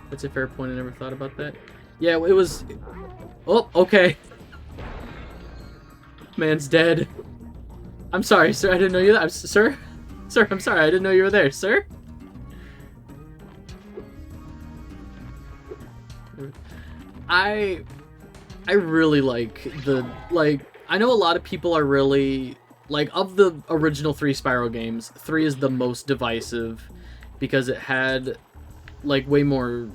Speaker 1: That's a fair point, I never thought about that. Yeah, it was... Oh, okay. Man's dead. I'm sorry, sir, I didn't know you were there. Sir? Sir, I'm sorry, I didn't know you were there, sir? I really like the, like, I know a lot of people are really, like, of the original 3 Spyro games, 3 is the most divisive because it had, like, way more,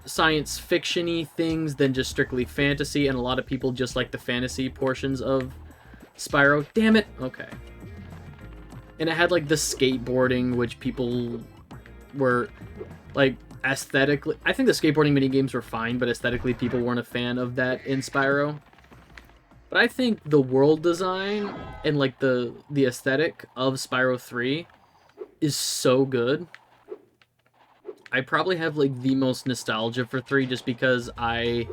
Speaker 1: science fiction-y things than just strictly fantasy, and a lot of people just like the fantasy portions of Spyro. Damn it! Okay. And it had, like, the skateboarding, which people were, like, aesthetically... I think the skateboarding minigames were fine, but aesthetically people weren't a fan of that in Spyro. But I think the world design and, like, the aesthetic of Spyro 3 is so good. I probably have, like, the most nostalgia for 3 just because I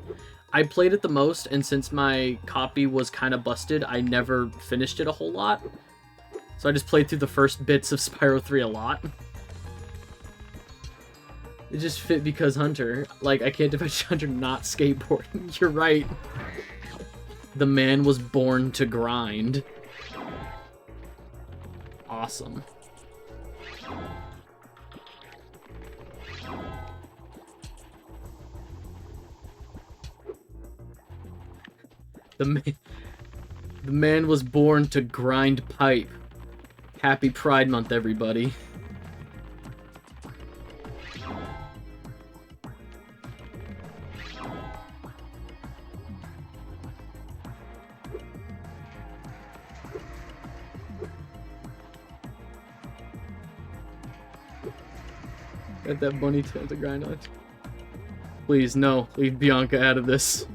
Speaker 1: played it the most, and since my copy was kind of busted, I never finished it a whole lot. So I just played through the first bits of Spyro 3 a lot. It just fit because Hunter. Like, I can't imagine Hunter not skateboarding. You're right. The man was born to grind. Awesome. The man was born to grind pipe. Happy Pride Month, everybody. Got that bunny tail to grind on. Please, no. Leave Bianca out of this.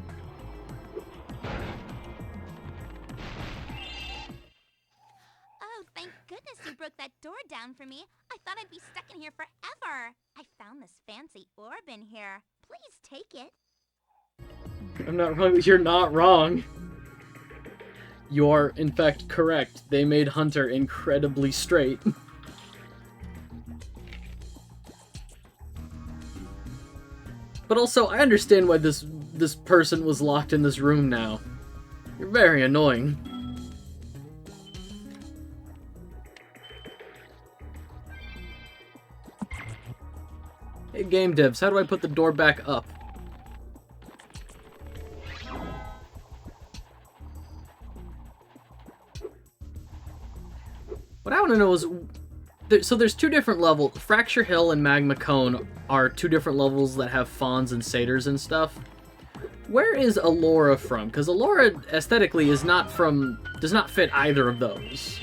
Speaker 5: Oh, thank goodness you broke that door down for me. I thought I'd be stuck in here forever. I found this fancy orb in here. Please take it.
Speaker 1: I'm not wrong. You're not wrong. You are, in fact, correct. They made Hunter incredibly straight. But also, I understand why this person was locked in this room now. You're very annoying. Hey, game devs, how do I put the door back up? What I want to know is... So there's 2 different levels. Fracture Hill and Magma Cone are 2 different levels that have fawns and satyrs and stuff. Where is Allura from? Because Allura aesthetically is not from... does not fit either of those.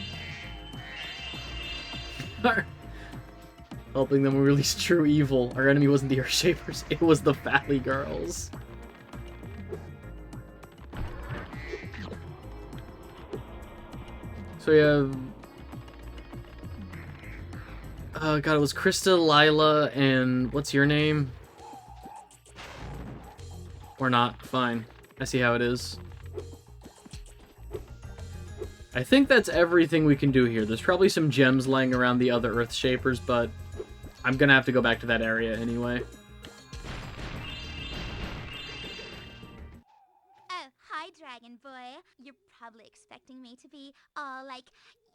Speaker 1: Helping them release true evil. Our enemy wasn't the Earthshapers, it was the Valley Girls. So we have... Oh god, it was Krista, Lila, and what's your name? Or not, fine. I see how it is. I think that's everything we can do here. There's probably some gems lying around the other Earthshapers, but I'm gonna have to go back to that area anyway.
Speaker 5: Oh, hi, Dragon Boy. You're probably expecting me to be all like,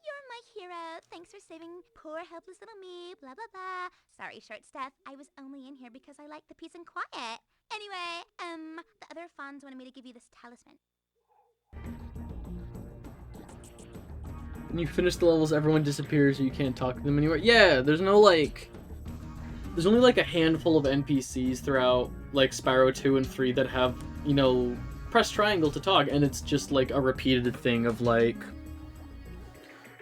Speaker 5: "You're my hero. Thanks for saving poor helpless little me, blah, blah, blah." Sorry, short stuff. I was only in here because I like the peace and quiet. Anyway, the other fawns wanted me to give you this talisman.
Speaker 1: When you finish the levels, everyone disappears, or you can't talk to them anymore. Yeah, there's no, like... There's only, like, a handful of NPCs throughout, like, Spyro 2 and 3 that have, you know, press triangle to talk, and it's just, like, a repeated thing of, like...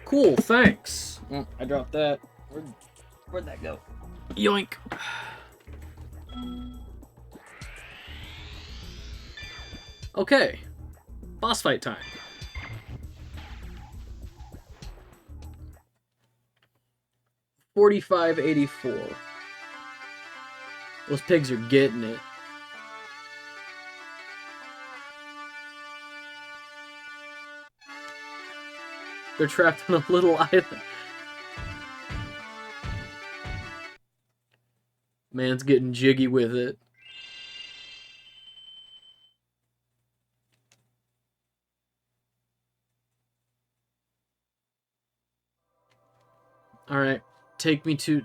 Speaker 1: Cool, thanks! Oh, I dropped that. Where'd that go? Yoink! Okay. Boss fight time. $45.84. Those pigs are getting it. They're trapped on a little island. Man's getting jiggy with it. Alright. Take me to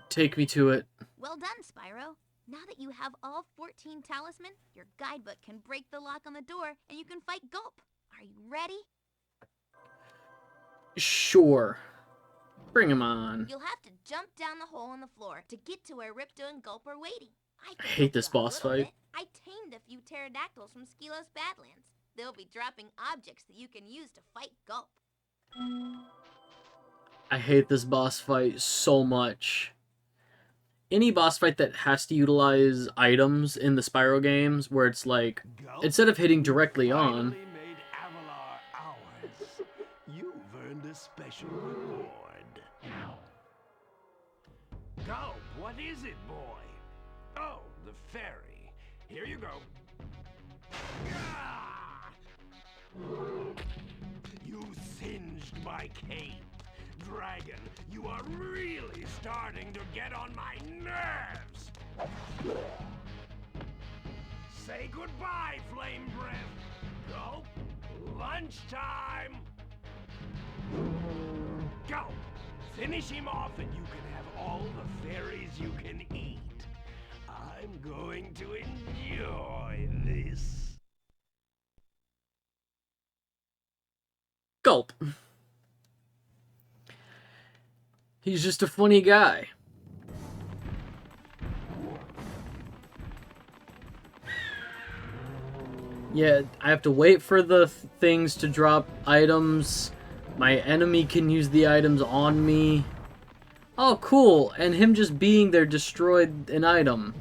Speaker 1: it.
Speaker 5: Well done, Spyro. Now that you have all 14 talisman, your guidebook can break the lock on the door and you can fight Gulp. Are you ready?
Speaker 1: Sure. Bring him on.
Speaker 5: You'll have to jump down the hole in the floor to get to where Ripto and Gulp are waiting.
Speaker 1: I hate this boss fight.
Speaker 5: Bit. I tamed a few pterodactyls from Skelos Badlands. They'll be dropping objects that you can use to fight Gulp.
Speaker 1: I hate this boss fight so much. Any boss fight that has to utilize items in the Spyro games, where it's like, instead of hitting directly on...
Speaker 4: Made Avalar ours. You've earned a special reward. Go, what is it, boy? Oh, the fairy. Here you go. Ah! You singed my cape. Dragon, you are really starting to get on my nerves! Say goodbye, Flame Breath! Go! Lunchtime! Go! Finish him off and you can have all the fairies you can eat. I'm going to enjoy this.
Speaker 1: Gulp. He's just a funny guy. Yeah, I have to wait for the things to drop items. My enemy can use the items on me. Oh, cool. And him just being there destroyed an item.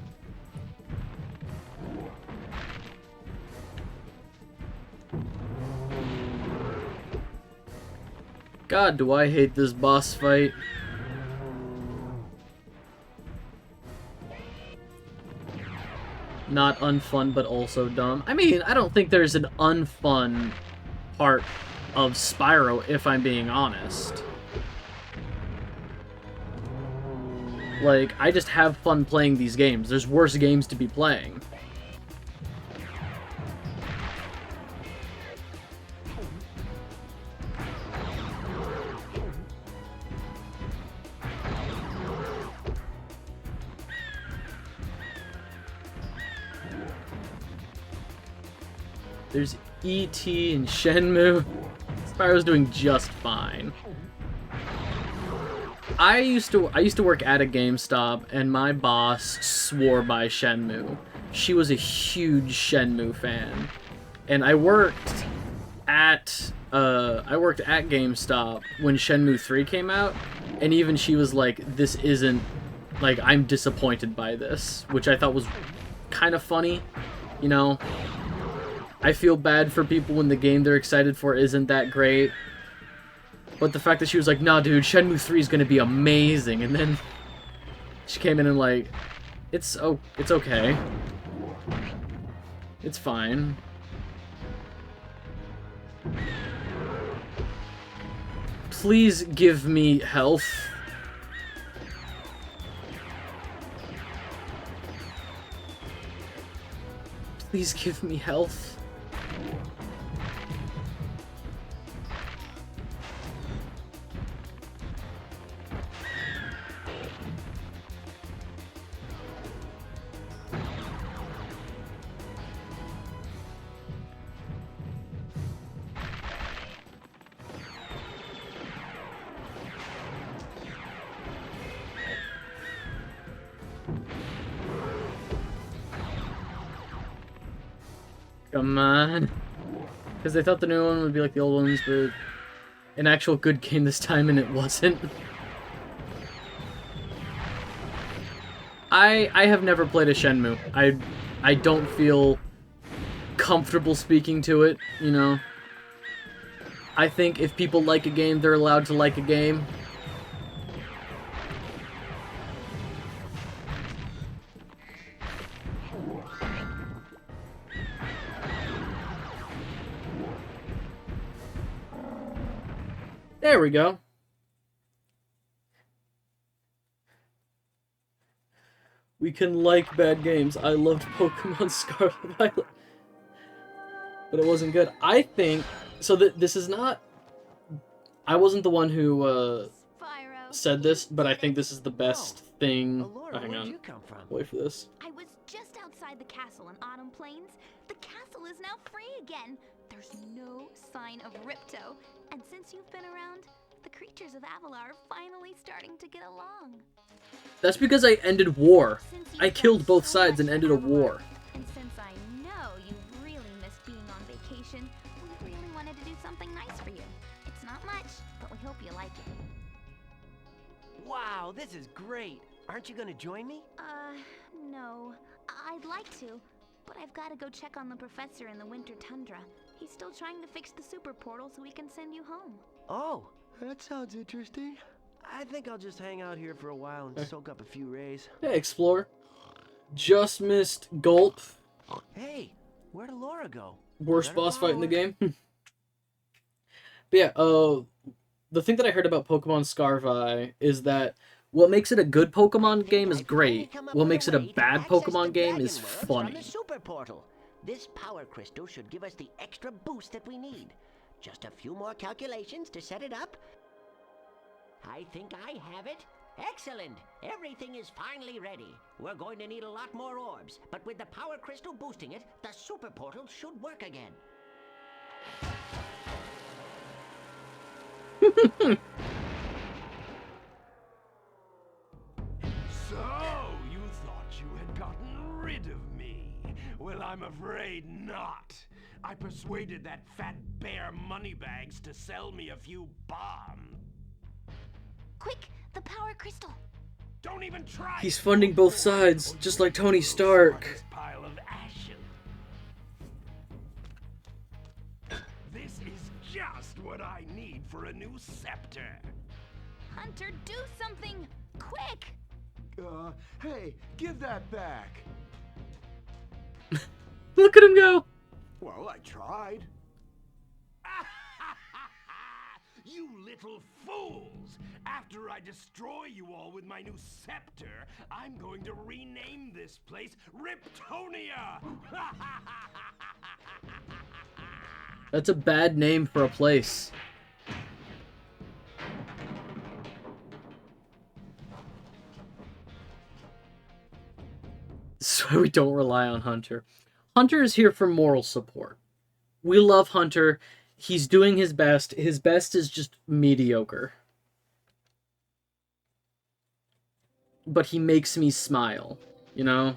Speaker 1: God, do I hate this boss fight. Not unfun, but also dumb. I mean, I don't think there's an unfun part of Spyro, if I'm being honest. Like, I just have fun playing these games. There's worse games to be playing. There's E.T. and Shenmue. Spyro's doing just fine. I used to work at a GameStop, and my boss swore by Shenmue. She was a huge Shenmue fan, and I worked at GameStop when Shenmue 3 came out, and even she was like, "This isn't like I'm disappointed by this," which I thought was kind of funny, you know. I feel bad for people when the game they're excited for isn't that great. But the fact that she was like, "Nah, dude, Shenmue 3 is gonna be amazing," and then she came in and like, it's okay. It's fine. Please give me health. Please give me health. Come on. Because they thought the new one would be like the old ones, but an actual good game this time, and it wasn't. I have never played a Shenmue. I don't feel comfortable speaking to it, you know? I think if people like a game, they're allowed to like a game. There we go. We can like bad games. I loved Pokemon Scarlet Violet. But it wasn't good. I think... So this is not... I wasn't the one who
Speaker 6: Spyro,
Speaker 1: said this, but I think this is the best thing...
Speaker 6: Allura,
Speaker 1: Oh, hang
Speaker 6: where'd
Speaker 1: on.
Speaker 6: you come from?
Speaker 1: Wait for this.
Speaker 5: I was just outside the castle in Autumn Plains. The castle is now free again. There's no sign of Ripto. And since you've been around, the creatures of Avalar are finally starting to get along.
Speaker 1: That's because I ended war.
Speaker 5: Since you've
Speaker 1: I
Speaker 5: done
Speaker 1: killed both
Speaker 5: so
Speaker 1: sides and
Speaker 5: much
Speaker 1: ended a
Speaker 5: for
Speaker 1: war.
Speaker 5: Avalar, and since I know you really missed being on vacation, we really wanted to do something nice for you. It's not much, but we hope you like it.
Speaker 6: Wow, this is great. Aren't you gonna join me?
Speaker 5: No. I'd like to, but I've got to go check on the professor in the winter tundra. He's still trying to fix the super portal so we can send you home.
Speaker 6: Oh, that sounds interesting. I think I'll just hang out here for a while and soak up a few rays.
Speaker 1: Hey, Explorer. Just missed Gulp.
Speaker 6: Hey, where'd Allura go?
Speaker 1: Worst
Speaker 6: Better
Speaker 1: boss fight in the
Speaker 6: follow
Speaker 1: game. But yeah, the thing that I heard about Pokemon Scarvi is that what makes it a good Pokemon game is great. What makes it a bad Pokemon game is funny.
Speaker 6: From the super portal. This power crystal should give us the extra boost that we need. Just a few more calculations to set it up. I think I have it. Excellent! Everything is finally ready. We're going to need a lot more orbs, but with the power crystal boosting it, the super portal should work again.
Speaker 4: So, you thought you had gotten rid of me? Well, I'm afraid not. I persuaded that fat bear Moneybags to sell me a few bombs.
Speaker 5: Quick, the power crystal.
Speaker 4: Don't even try.
Speaker 1: He's funding both sides, just like Tony Stark.
Speaker 4: Pile of ashes. This is just what I need for a new scepter.
Speaker 5: Hunter, do something! Quick!
Speaker 4: Hey, give that back.
Speaker 1: Look at him go!
Speaker 4: Well, I tried. You little fools! After I destroy you all with my new scepter, I'm going to rename this place Riptonia!
Speaker 1: That's a bad name for a place. So we don't rely on Hunter. Hunter is here for moral support. We love Hunter. He's doing his best. His best is just mediocre. But he makes me smile, you know?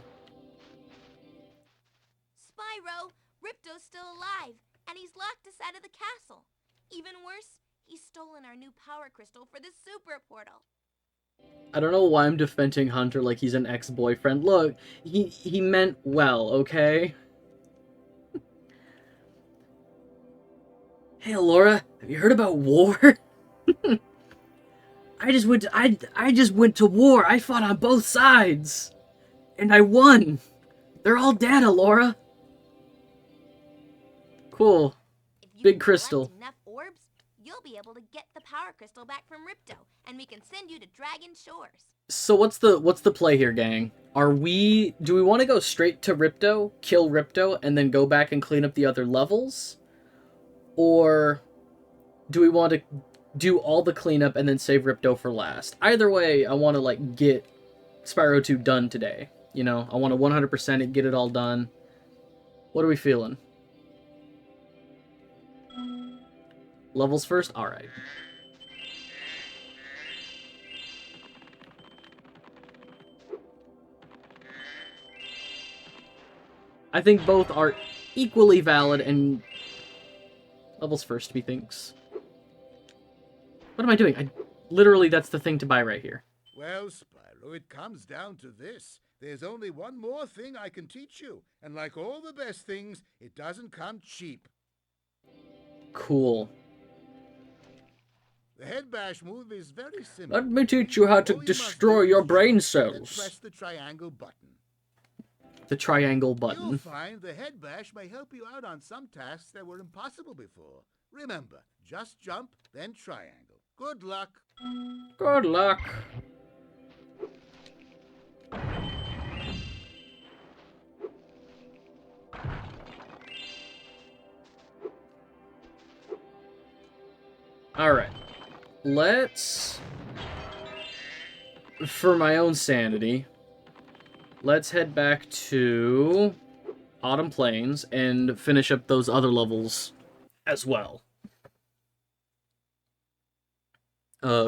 Speaker 5: Spyro, Ripto's still alive, and he's locked us out of the castle. Even worse, he's stolen our new power crystal for the super portal.
Speaker 1: I don't know why I'm defending Hunter like he's an ex-boyfriend. Look, he meant well, okay? Hey, Laura, have you heard about war? I just went to war. I fought on both sides. And I won. They're all dead, Laura. Cool.
Speaker 5: If you
Speaker 1: Big
Speaker 5: can
Speaker 1: crystal.
Speaker 5: collect enough orbs, you'll be able to get the power crystal back from Ripto, and we can send you to Dragon Shores.
Speaker 1: So what's the play here, gang? Do we want to go straight to Ripto, kill Ripto, and then go back and clean up the other levels? Or do we want to do all the cleanup and then save Ripto for last? Either way, I want to, like, get Spyro 2 done today. You know, I want to 100% it, get it all done. What are we feeling? Levels first? Alright. I think both are equally valid, and levels first, methinks. What am I doing? Literally, that's the thing to buy right here.
Speaker 3: Well, Spyro, it comes down to this. There's only one more thing I can teach you, and like all the best things, it doesn't come cheap.
Speaker 1: Cool.
Speaker 3: The head bash move is very simple.
Speaker 1: Let me teach you how to
Speaker 3: All you must
Speaker 1: destroy
Speaker 3: do
Speaker 1: your
Speaker 3: is
Speaker 1: brain
Speaker 3: jump and
Speaker 1: cells.
Speaker 3: press the triangle button.
Speaker 1: The triangle
Speaker 3: You'll
Speaker 1: button.
Speaker 3: find the head bash may help you out on some tasks that were impossible before. Remember, just jump, then triangle. Good luck.
Speaker 1: Good luck. Alright. Let's... For my own sanity, let's head back to Autumn Plains and finish up those other levels as well.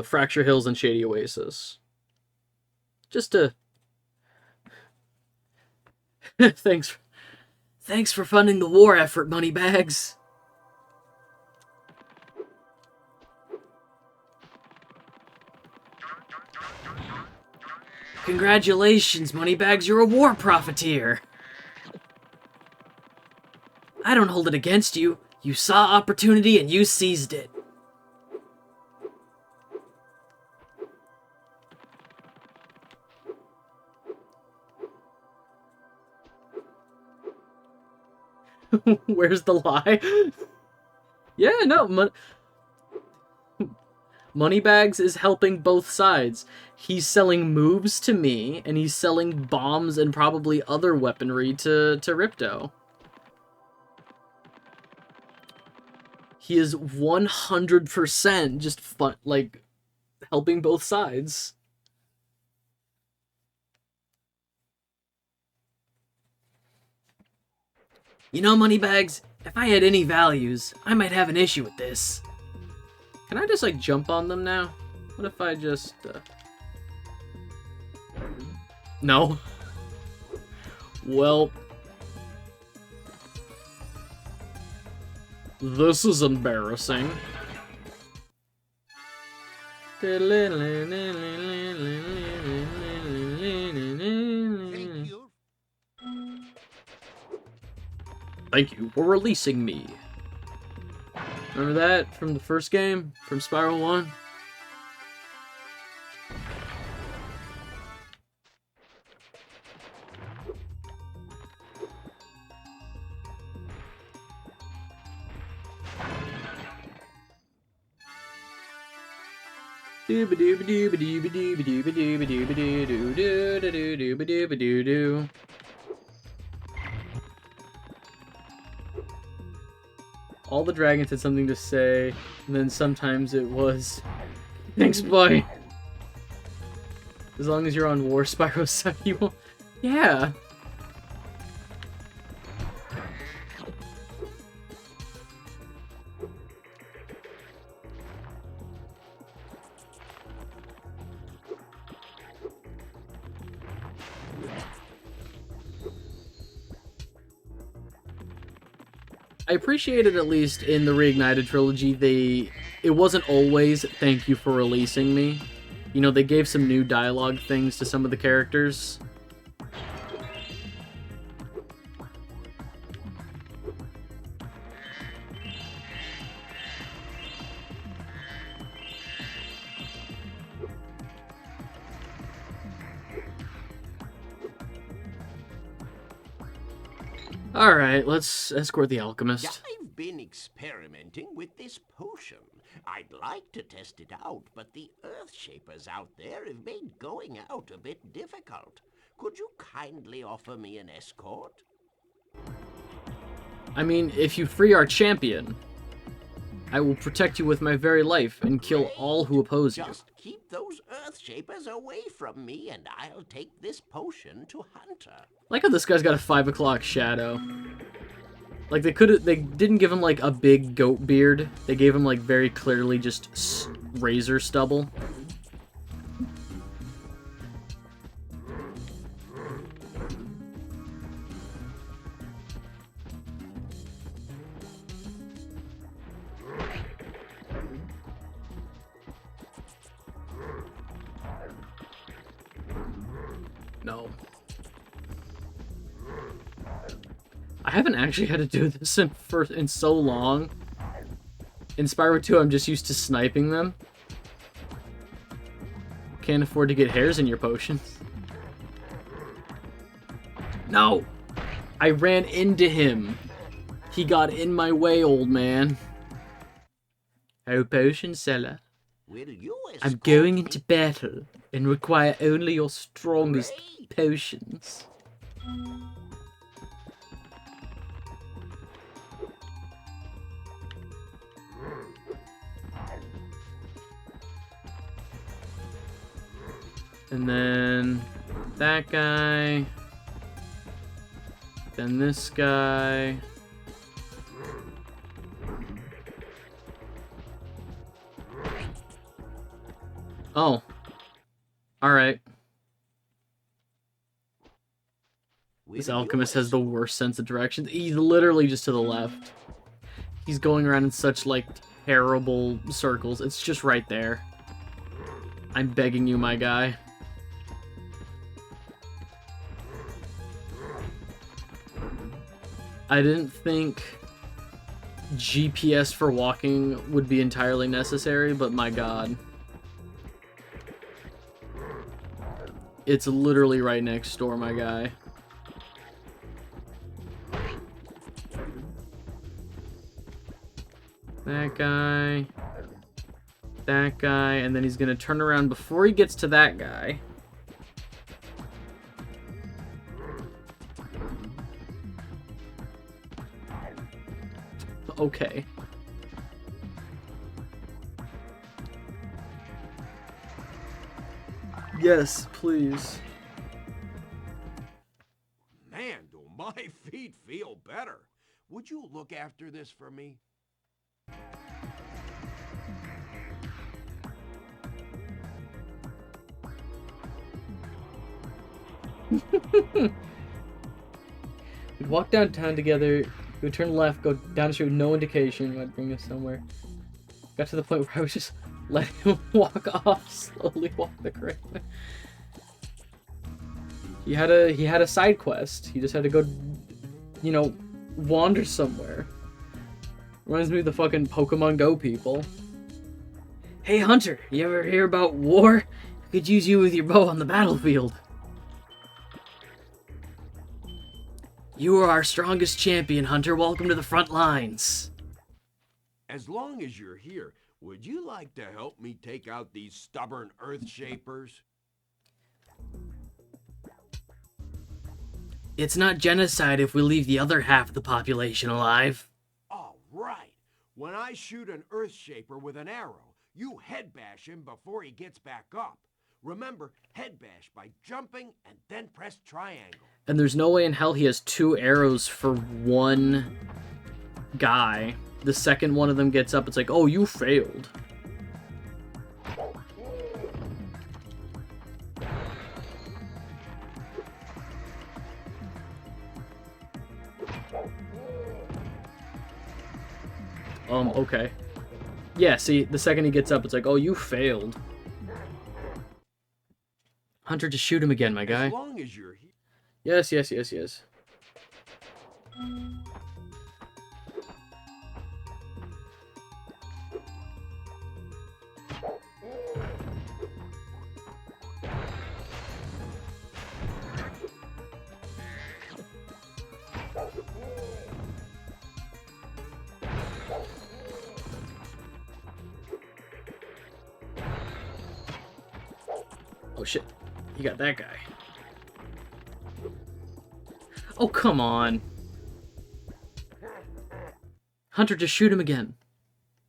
Speaker 1: Fracture Hills and Shady Oasis. Just to... Thanks for funding the war effort, Moneybags. Congratulations, Moneybags, you're a war profiteer. I don't hold it against you. You saw opportunity and you seized it. Where's the lie? Yeah, no, Moneybags is helping both sides. He's selling moves to me, and he's selling bombs and probably other weaponry to Ripto. He is 100% just fun, like, helping both sides. You know, Moneybags, if I had any values, I might have an issue with this. Can I just, like, jump on them now? What if I just, No. Well... This is embarrassing.
Speaker 3: Thank you.
Speaker 1: Thank you for releasing me. Remember that from the first game? From Spyro 1? All the dragons had something to say, and then sometimes it was, thanks, boy. As long as you're on War Spyro side, you won't. Yeah. I appreciated, at least in the Reignited trilogy, it wasn't always thank you for releasing me. You know, they gave some new dialogue things to some of the characters. Alright, let's escort the alchemist.
Speaker 6: I've been experimenting with this potion. I'd like to test it out, but the Earth Shapers out there have made going out a bit difficult. Could you kindly offer me an escort?
Speaker 1: I mean, if you free our champion, I will protect you with my very life and kill all who oppose you.
Speaker 6: Just keep those Earthshapers away from me, and I'll take this potion to Hunter.
Speaker 1: Like how this guy's got a 5 o'clock shadow. Like they didn't give him like a big goat beard. They gave him like very clearly just razor stubble. No. I haven't actually had to do this in so long. In Spyro 2, I'm just used to sniping them. Can't afford to get hairs in your potions. No! I ran into him. He got in my way, old man. Oh, potion seller.
Speaker 6: Will you
Speaker 1: I'm
Speaker 6: escort
Speaker 1: going
Speaker 6: me?
Speaker 1: into battle and require only your strongest potions. And then that guy. Then this guy. Oh. Alright. This
Speaker 6: Will you
Speaker 1: alchemist has the worst sense of direction. He's literally just to the left. He's going around in such, like, terrible circles. It's just right there. I'm begging you, my guy. I didn't think GPS for walking would be entirely necessary, but my god. It's literally right next door, my guy. That guy. That guy. And then he's gonna turn around before he gets to that guy. Okay. Yes, please.
Speaker 4: Man, do my feet feel better. Would you look after this for me?
Speaker 1: We'd walk downtown together, we would turn left, go down the street with no indication, might bring us somewhere. Got to the point where I would just let him walk off, slowly walk the correct way. He had a side quest. He just had to go, you know, wander somewhere. Reminds me of the fucking Pokemon Go people. Hey Hunter, you ever hear about war? I could use you with your bow on the battlefield. You are our strongest champion, Hunter. Welcome to the front lines.
Speaker 4: As long as you're here, would you like to help me take out these stubborn Earthshapers?
Speaker 1: It's not genocide if we leave the other half of the population alive.
Speaker 4: All right. When I shoot an Earthshaper with an arrow, you head bash him before he gets back up. Remember, head bash by jumping and then press triangle.
Speaker 1: And there's no way in hell he has 2 arrows for one guy. The second one of them gets up, it's like, oh, you failed. Okay. Yeah, see, the second he gets up, it's like, oh, you failed. Hunter, just shoot him again, my guy.
Speaker 4: As long as you're here.
Speaker 1: Yes, yes, yes, yes. Oh shit, he got that guy. Oh, come on. Hunter, just shoot him again.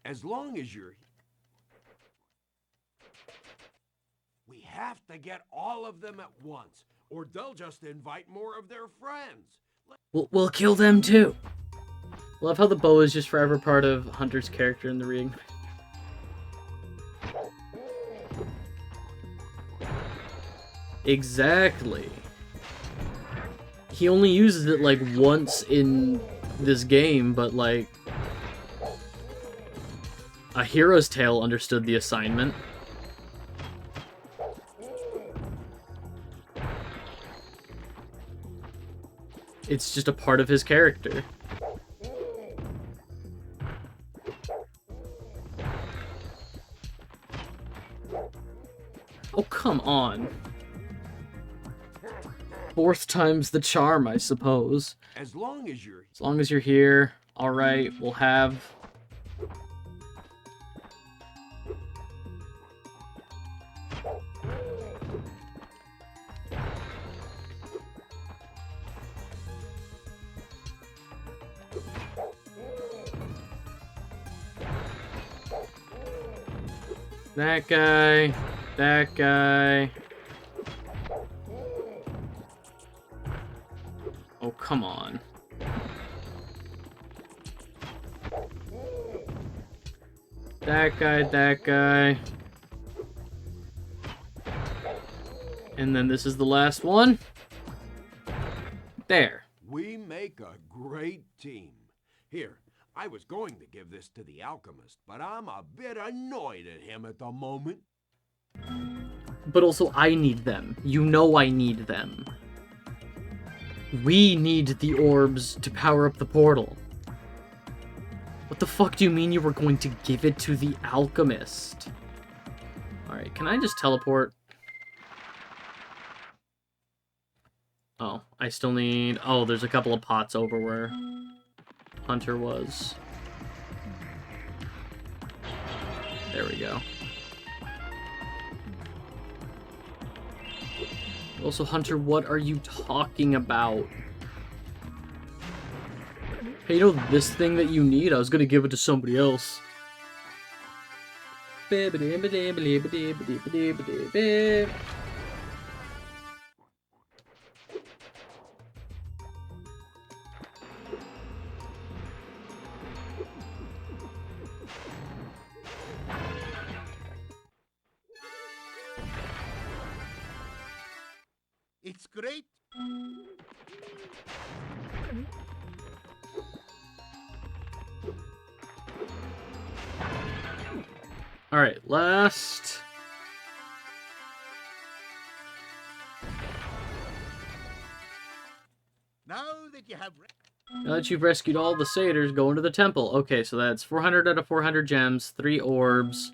Speaker 4: As long as you're... We have to get all of them at once, or they'll just invite more of their friends.
Speaker 1: We'll kill them too. Love how the bow is just forever part of Hunter's character in the ring. Exactly. He only uses it like once in this game, but like A Hero's Tale understood the assignment. It's just a part of his character. Oh, come on. Fourth time's the charm, I suppose.
Speaker 4: As long as you're...
Speaker 1: As long as you're here, alright, we'll have... that guy, that guy. Oh, come on. That guy, that guy. And then this is the last one. There.
Speaker 4: We make a great team. Here, I was going to give this to the alchemist, but I'm a bit annoyed at him at the moment.
Speaker 1: But also, I need them. You know I need them. We need the orbs to power up the portal. What the fuck do you mean you were going to give it to the alchemist? Alright, can I just teleport? Oh, I still need... Oh, there's a couple of pots over where Hunter was. There we go. Also, Hunter, what are you talking about? Hey, you know this thing that you need? I was gonna give it to somebody else.
Speaker 3: It's great.
Speaker 1: Alright, last...
Speaker 3: Now that you have...
Speaker 1: Now that you've rescued all the satyrs, go into the temple. Okay, so that's 400 out of 400 gems, 3 orbs,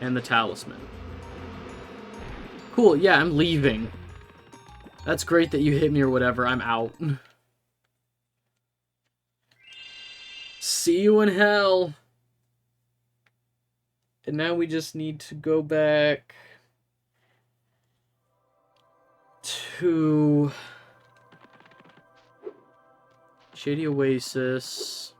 Speaker 1: and the talisman. Cool, yeah, I'm leaving. That's great that you hit me or whatever, I'm out. See you in hell. And now we just need to go back to Shady Oasis.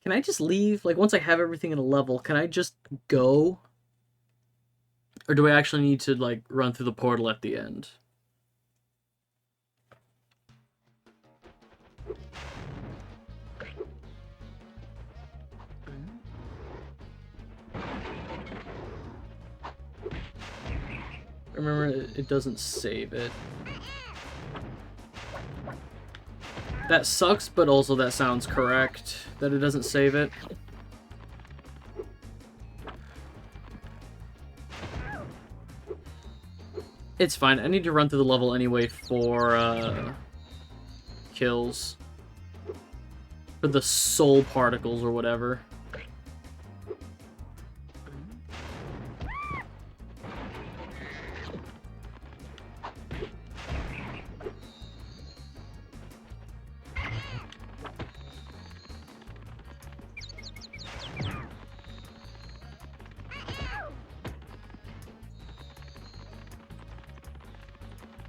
Speaker 1: Can I just leave? Like, once I have everything in a level, can I just go? Or do I actually need to, like, run through the portal at the end? Remember, it doesn't save it. That sucks, but also that sounds correct, that it doesn't save it. It's fine, I need to run through the level anyway for, kills. For the soul particles or whatever.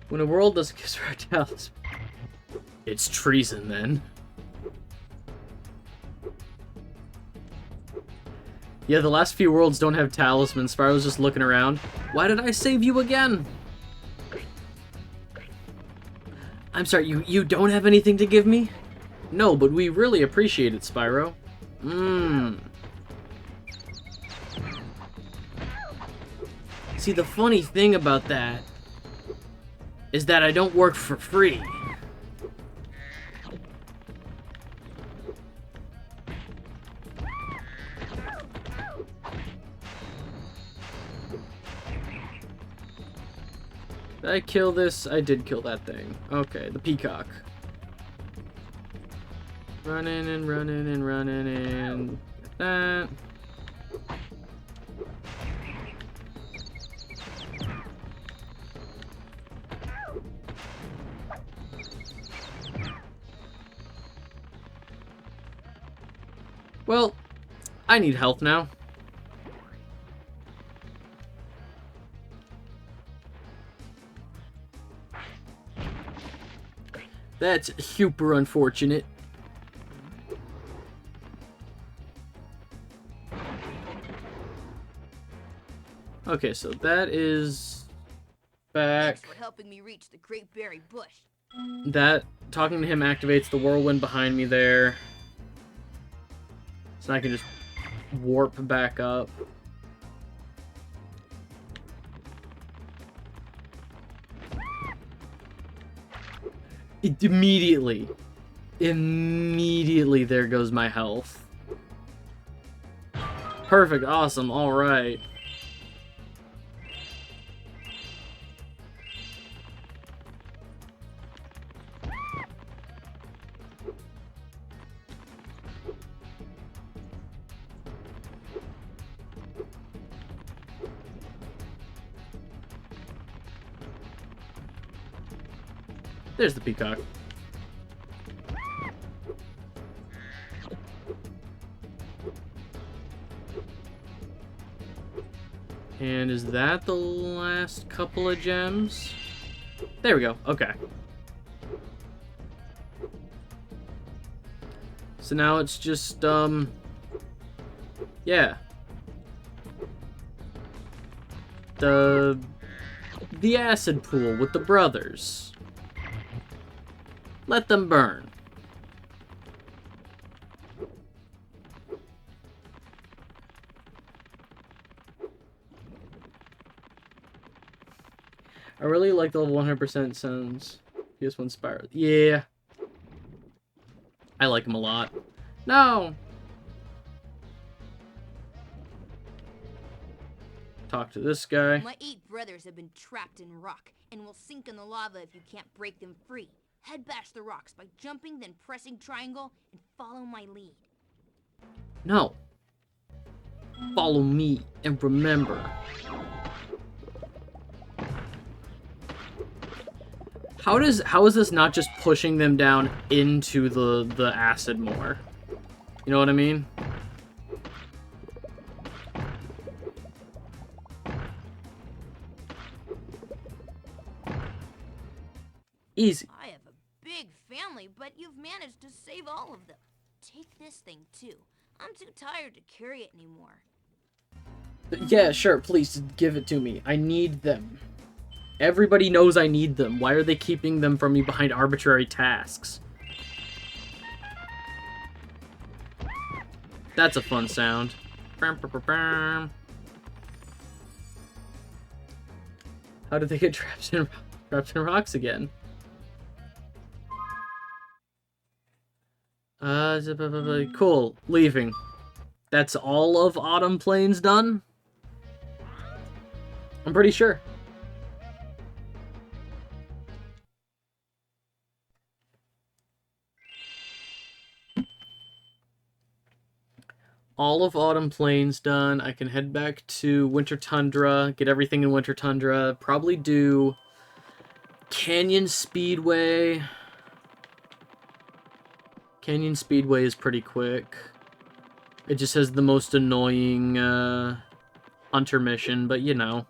Speaker 1: When a world doesn't give her a talisman, it's treason then. Yeah, the last few worlds don't have talismans. Spyro's just looking around. Why did I save you again? I'm sorry, you don't have anything to give me? No, but we really appreciate it, Spyro. See, the funny thing about that is that I don't work for free. Did I kill this? I did kill that thing. Okay, the peacock. Running and running and running and that. Well, I need health now. That's super unfortunate. Okay, so that is back.
Speaker 7: Thanks for helping me reach the Great Berry Bush.
Speaker 1: That, talking to him activates the whirlwind behind me there. So I can just warp back up. Immediately there goes my health. Perfect, awesome, alright. There's the peacock. And is that the last couple of gems? There we go, okay. So now it's just, yeah. The acid pool with the brothers. Let them burn. I really like the level 100% sounds. PS1 Spyro. Yeah. I like him a lot. No! Talk to this guy.
Speaker 7: My 8 brothers have been trapped in rock and will sink in the lava if you can't break them free. Head bash the rocks by jumping, then pressing triangle, and follow my lead.
Speaker 1: No. Follow me and remember. How is this not just pushing them down into the acid more? You know what I mean? Easy.
Speaker 7: I have a big family, but you've managed to save all of them. Take this thing, too. I'm too tired to carry it anymore.
Speaker 1: Yeah, sure, please, give it to me. I need them. Everybody knows I need them. Why are they keeping them from me behind arbitrary tasks? That's a fun sound. How did they get trapped in rocks again? Cool. Leaving. That's all of Autumn Plains done? I'm pretty sure. All of Autumn Plains done. I can head back to Winter Tundra, get everything in Winter Tundra, probably do Canyon Speedway. Canyon Speedway is pretty quick. It just has the most annoying hunter mission, but you know.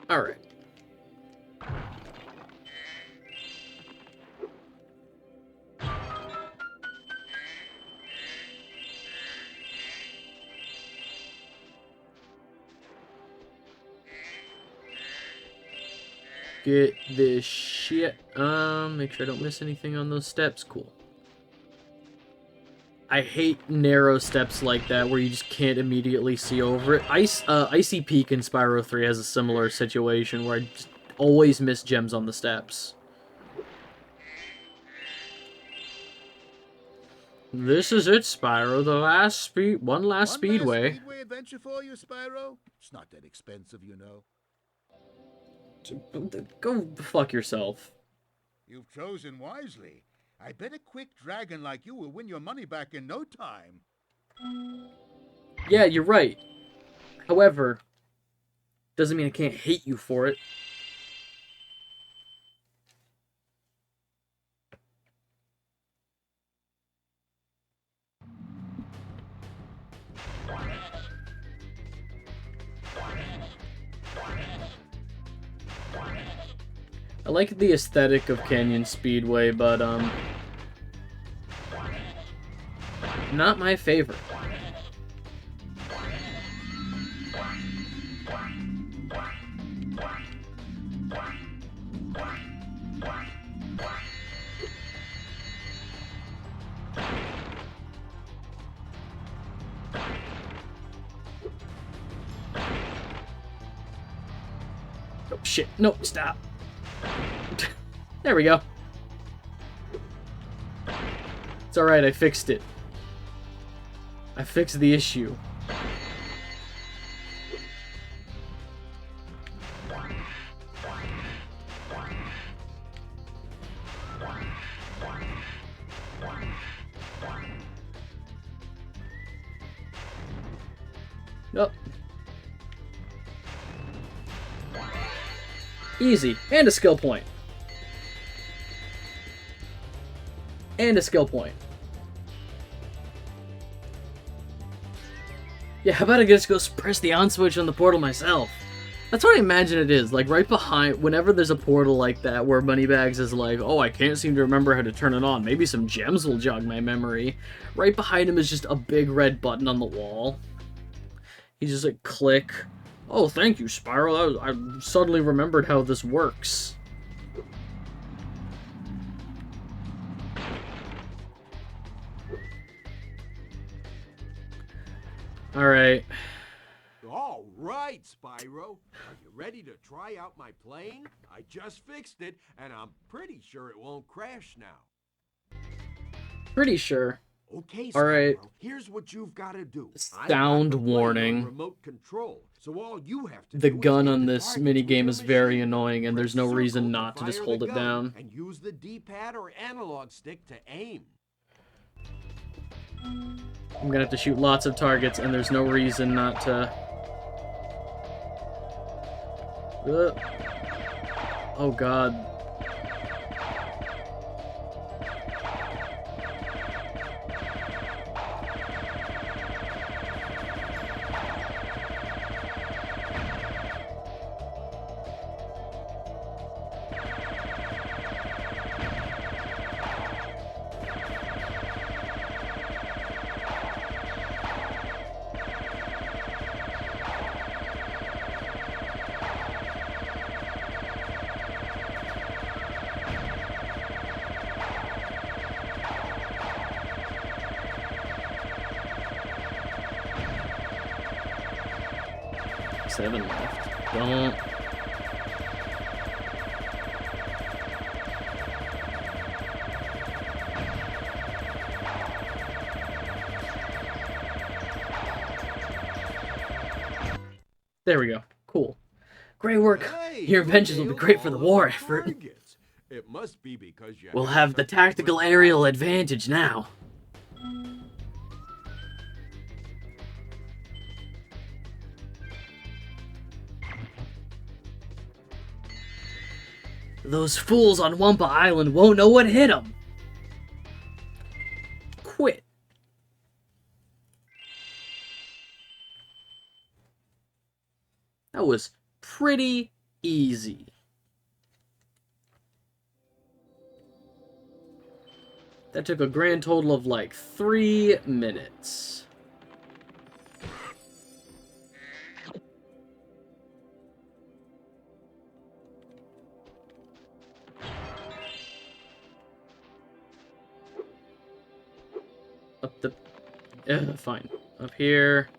Speaker 1: Alright. Get this shit. Make sure I don't miss anything on those steps. Cool. I hate narrow steps like that where you just can't immediately see over it. Icy Peak in Spyro 3 has a similar situation where I just always miss gems on the steps. This is it, Spyro. The last one last speedway.
Speaker 3: Speedway adventure for you, Spyro? It's not that expensive, you know.
Speaker 1: Go fuck yourself.
Speaker 3: You've chosen wisely. I bet a quick dragon like you will win your money back in no time.
Speaker 1: Yeah, you're right. However, doesn't mean I can't hate you for it. I like the aesthetic of Canyon Speedway, but, not my favorite. Oh, shit. No, stop. There we go. It's alright, I fixed it. I fixed the issue. Nope. Easy. And a skill point. And a skill point. Yeah, how about I just go press the on switch on the portal myself? That's what I imagine it is. Like, right behind, whenever there's a portal like that where Moneybags is like, oh, I can't seem to remember how to turn it on. Maybe some gems will jog my memory. Right behind him is just a big red button on the wall. He's just like, click. Oh, thank you, Spyro. I suddenly remembered how this works. Alright.
Speaker 4: All right, Spyro. Are you ready to try out my plane? I just fixed it, and I'm pretty sure it won't crash now.
Speaker 1: Pretty sure.
Speaker 4: Okay, Spyro,
Speaker 1: Alright.
Speaker 4: here's what you've got to do.
Speaker 1: Sound warning.
Speaker 4: Remote control. So all you have to
Speaker 1: The
Speaker 4: do is
Speaker 1: gun
Speaker 4: hit
Speaker 1: on
Speaker 4: the
Speaker 1: this
Speaker 4: targets with
Speaker 1: minigame
Speaker 4: your
Speaker 1: is very
Speaker 4: machine.
Speaker 1: annoying, and there's no
Speaker 4: Press
Speaker 1: reason
Speaker 4: circle
Speaker 1: not to just
Speaker 4: fire
Speaker 1: hold
Speaker 4: the
Speaker 1: it
Speaker 4: gun,
Speaker 1: down.
Speaker 4: And use the D-pad or analog stick to aim.
Speaker 1: I'm gonna have to shoot lots of targets, and there's no reason not to... Oh god. Seven left. Don't. There we go. Cool. Great work.
Speaker 4: Hey,
Speaker 1: Your
Speaker 4: you
Speaker 1: inventions will be
Speaker 4: nailed
Speaker 1: great for the
Speaker 4: all
Speaker 1: war
Speaker 4: of
Speaker 1: effort.
Speaker 4: targets. It must be because you
Speaker 1: We'll
Speaker 4: have
Speaker 1: have the
Speaker 4: such a
Speaker 1: tactical
Speaker 4: good
Speaker 1: aerial
Speaker 4: eye.
Speaker 1: advantage now. Those fools on Wumpa Island won't know what hit them. Quit. That was pretty Easy. That took a grand total of like 3 minutes. Up the... fine. Up here,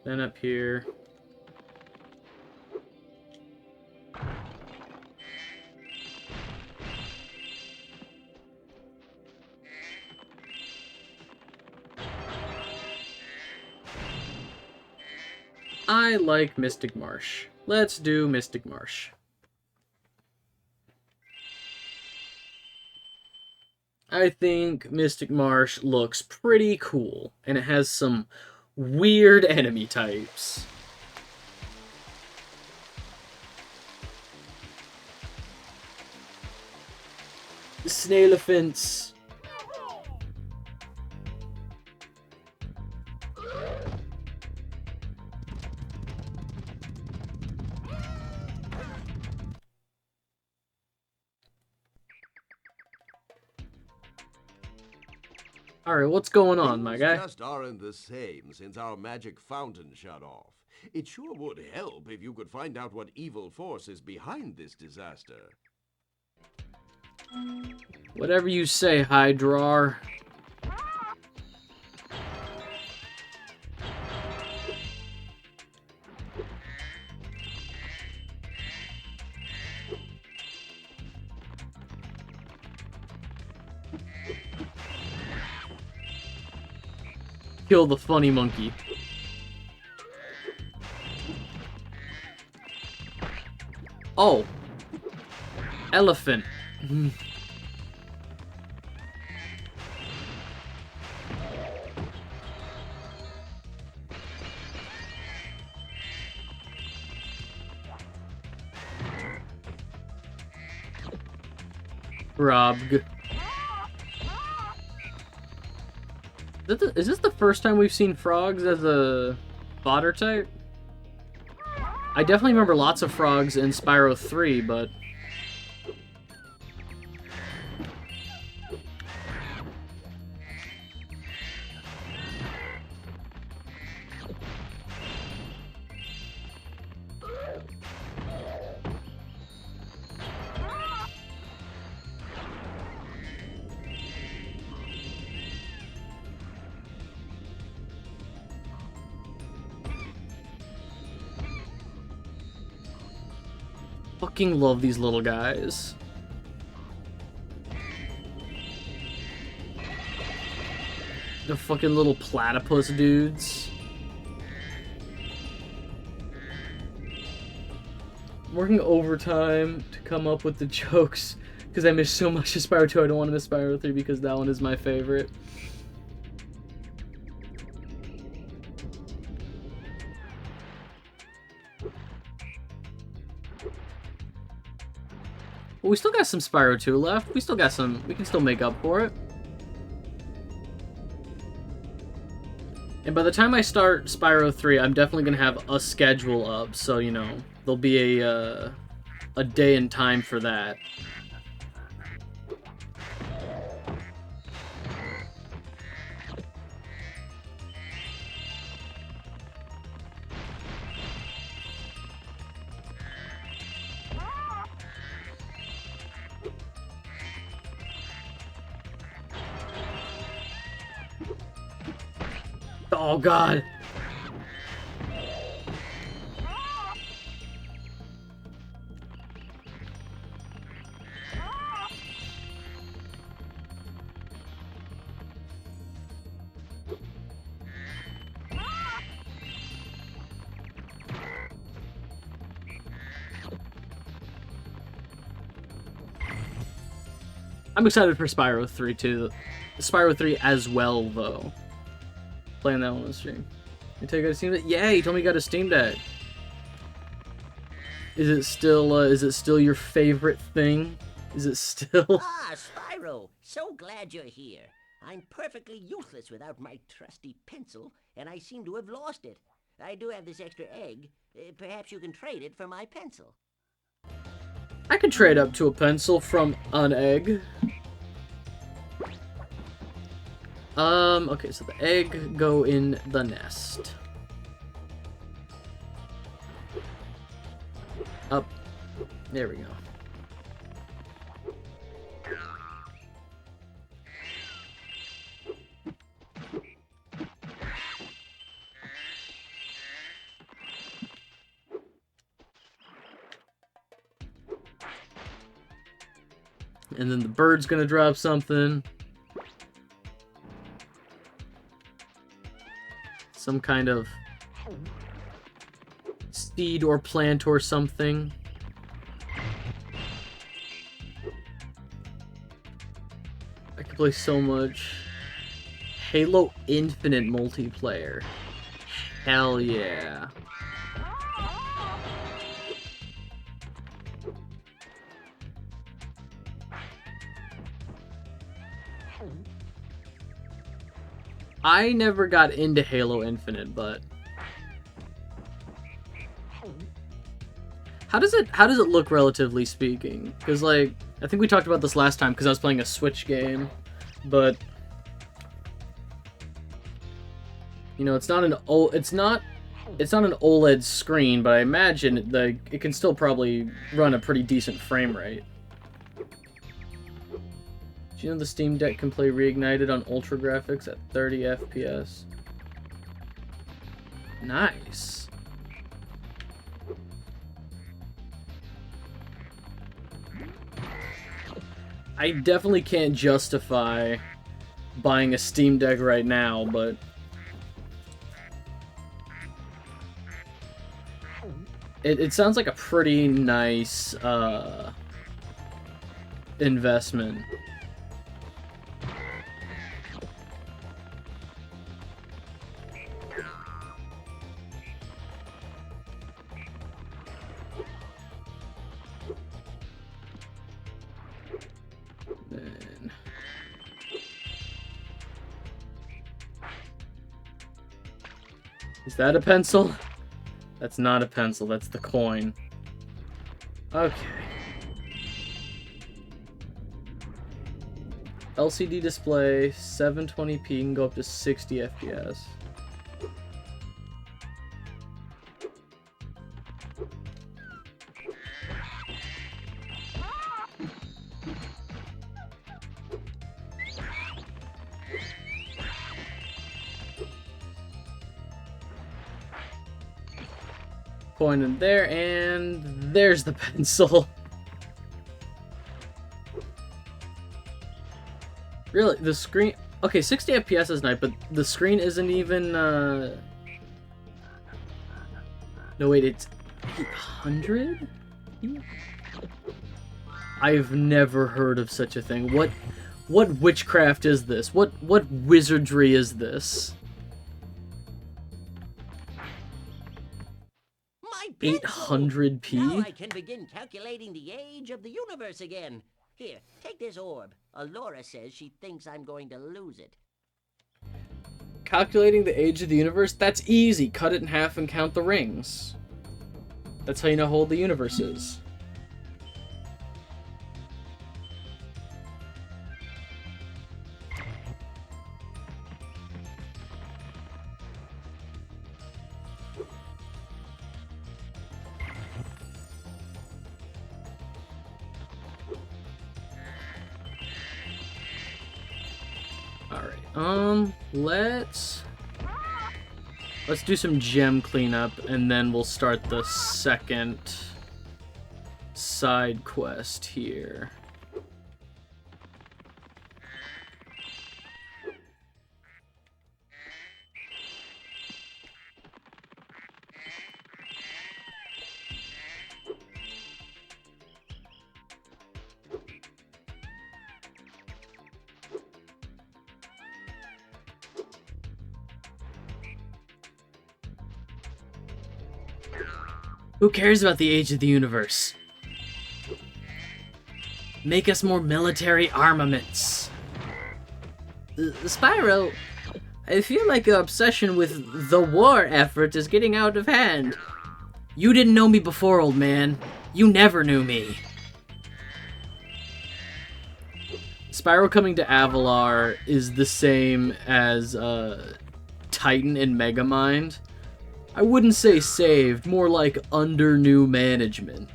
Speaker 1: then up here. I like Mystic Marsh. Let's do Mystic Marsh. I think Mystic Marsh looks pretty cool, and it has some weird enemy types. Snailifants. Alright, what's going on, my guy?
Speaker 4: Just aren't the same since our magic fountain shut off. It sure would help if you could find out what evil force is behind this disaster.
Speaker 1: Whatever you say, Hydrar. Kill the funny monkey. Oh. Elephant. Grobg. Is this the first time we've seen frogs as a fodder type? I definitely remember lots of frogs in Spyro 3, but... fucking love these little guys. The fucking little platypus dudes. I'm working overtime to come up with the jokes because I miss so much of Spyro 2. I don't want to miss Spyro 3 because that one is my favorite. Well, we still got some Spyro 2 left. We still got some... We can still make up for it. And by the time I start Spyro 3, I'm definitely going to have a schedule up. So, you know, there'll be a day and time for that. Oh, God. I'm excited for Spyro 3 too. Spyro 3 as well, though. Playing that one on the stream. You take out a Steam Deck? Yeah, you told me you got a Steam Deck. Is it still your favorite thing? Is it still?
Speaker 6: Ah, Spyro, so glad you're here. I'm perfectly useless without my trusty pencil, and I seem to have lost it. I do have this extra egg. Perhaps you can trade it for my pencil.
Speaker 1: I could trade up to a pencil from an egg. Okay, so the egg go in the nest. Up. There we go. And then the bird's gonna drop something. Some kind of seed or plant or something. I could play so much. Halo Infinite multiplayer. Hell yeah. I never got into Halo Infinite, but how does it look, relatively speaking? Because, like, I think we talked about this last time because I was playing a Switch game, but you know, it's not an OLED screen, but I imagine it can still probably run a pretty decent frame rate. Do you know the Steam Deck can play Reignited on Ultra Graphics at 30 FPS? Nice. I definitely can't justify buying a Steam Deck right now, but it sounds like a pretty nice investment. Is that a pencil? That's not a pencil, that's the coin. Okay. LCD display, 720p, can go up to 60 FPS. Pointed there, and there's the pencil. Really, the screen... Okay, 60 FPS is nice, but the screen isn't even, No, wait, it's 800? I've never heard of such a thing. What witchcraft is this? What wizardry is this? 800p?
Speaker 6: Now I can begin calculating the age of the universe again. Here, take this orb. Alora says she thinks I'm going to lose it.
Speaker 1: Calculating the age of the universe? That's easy. Cut it in half and count the rings. That's how you know how old the universe is. Let's do some gem cleanup, and then we'll start the second side quest here. Who cares about the age of the universe? Make us more military armaments. Spyro, I feel like your obsession with the war effort is getting out of hand. You didn't know me before, old man. You never knew me. Spyro coming to Avalar is the same as Titan and Megamind. I wouldn't say saved, more like under new management.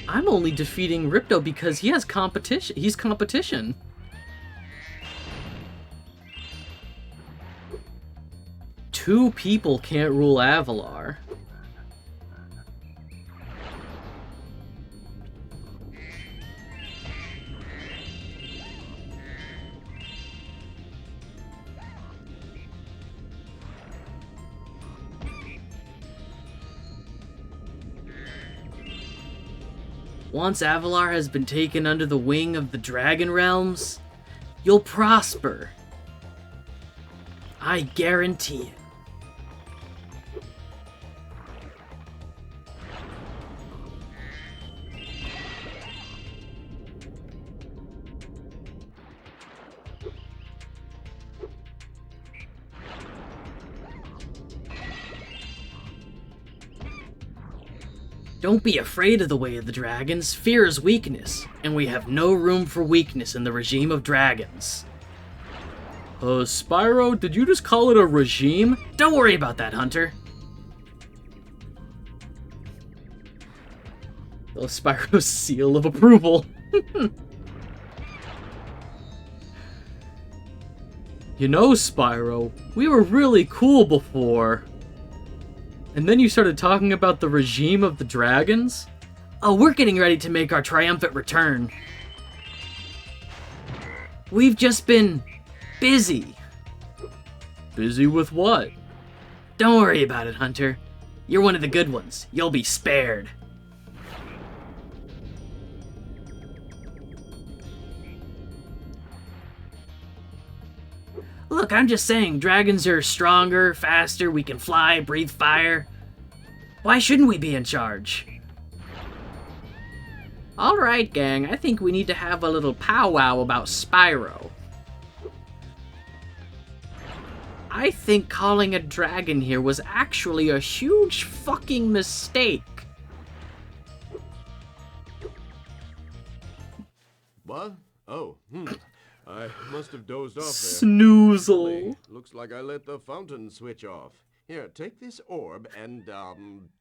Speaker 1: I'm only defeating Ripto because he has competition. He's competition. Two people can't rule Avalar. Once Avalar has been taken under the wing of the Dragon Realms, you'll prosper. I guarantee it. Don't be afraid of the way of the dragons. Fear is weakness, and we have no room for weakness in the regime of dragons. Spyro, did you just call it a regime? Don't worry about that, Hunter. Oh, Spyro's seal of approval. You know, Spyro, we were really cool before. And then you started talking about the regime of the dragons? Oh, we're getting ready to make our triumphant return. We've just been busy. Busy with what? Don't worry about it, Hunter. You're one of the good ones. You'll be spared. Look, I'm just saying, dragons are stronger, faster, we can fly, breathe fire. Why shouldn't we be in charge? Alright, gang, I think we need to have a little powwow about Spyro. I think calling a dragon here was actually a huge fucking mistake.
Speaker 4: What? Oh, I must have dozed off there.
Speaker 1: Snoozle.
Speaker 4: Looks like I let the fountain switch off. Here, take this orb and,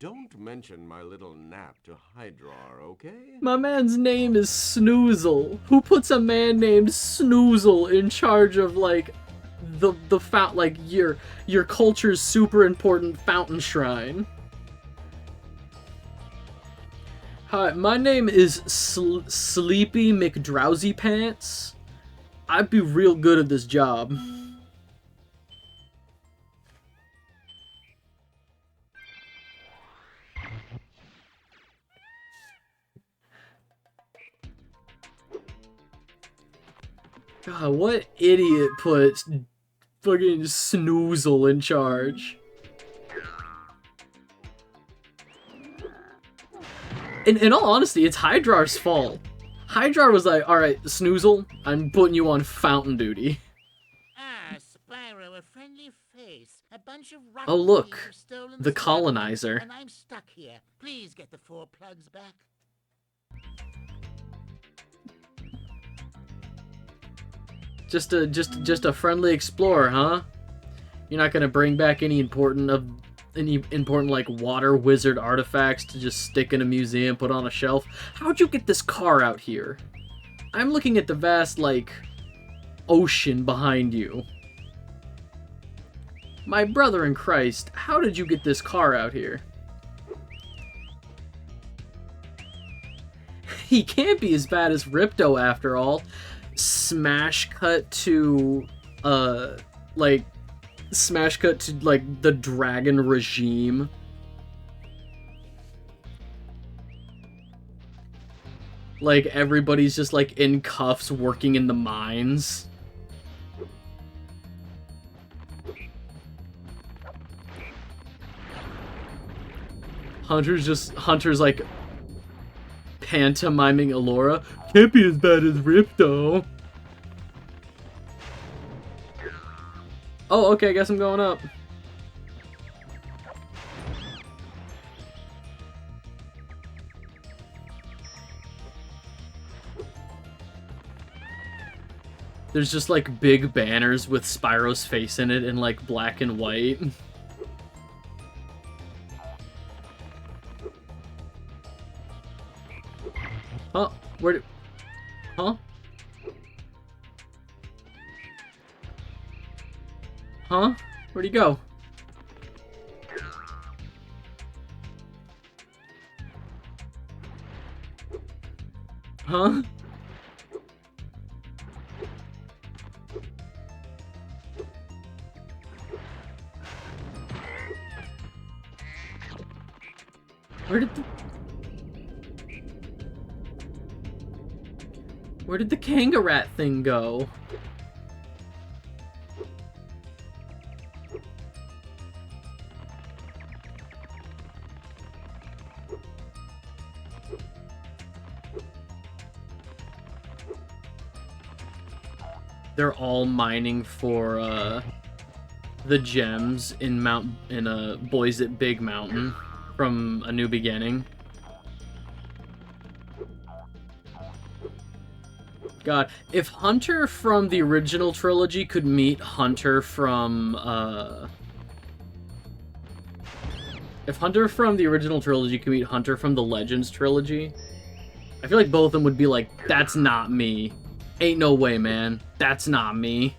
Speaker 4: don't mention my little nap to Hydrar, okay?
Speaker 1: My man's name is Snoozle. Who puts a man named Snoozle in charge of, like, the fount, like, your culture's super important fountain shrine? Hi, my name is Sleepy McDrowsy Pants. I'd be real good at this job. God, what idiot puts fucking Snoozle in charge? In all honesty, it's Hydrar's fault. Hydrar was like, alright, Snoozle, I'm putting you on fountain duty.
Speaker 8: Ah, Spyro, a friendly face. A bunch of rock
Speaker 1: Oh, look,
Speaker 8: thieves have stolen
Speaker 1: the
Speaker 8: spotlight,
Speaker 1: colonizer.
Speaker 8: And I'm stuck here. Please get the 4 plugs back.
Speaker 1: Just a friendly explorer, huh? You're not gonna bring back any important like water wizard artifacts to just stick in a museum, put on a shelf? How'd you get this car out here? I'm looking at the vast, like, ocean behind you. My brother in Christ, how did you get this car out here? He can't be as bad as Ripto after all. Smash cut to the dragon regime. Like, everybody's just, like, in cuffs working in the mines. Hunter's, like, pantomiming Allura. Can't be as bad as Ripto. Oh, okay, I guess I'm going up. There's just like big banners with Spyro's face in it in like black and white. Huh? Where did... Huh? Huh? Where'd he go? Huh? Where did the Kangarat thing go? They're all mining for the gems in Boys at Big Mountain from A New Beginning. God, if Hunter from the original trilogy could meet Hunter from if Hunter from the original trilogy could meet Hunter from the Legends trilogy, I feel like both of them would be like, that's not me. Ain't no way, man. That's not me.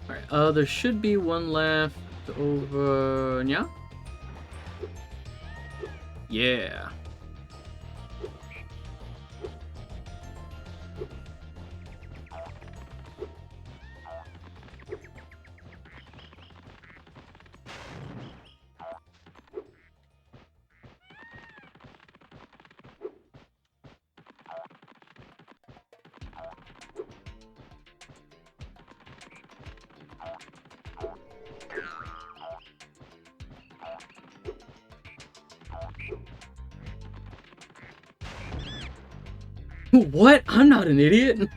Speaker 1: Alright, there should be one left over... Yeah? Yeah. What? I'm not an idiot.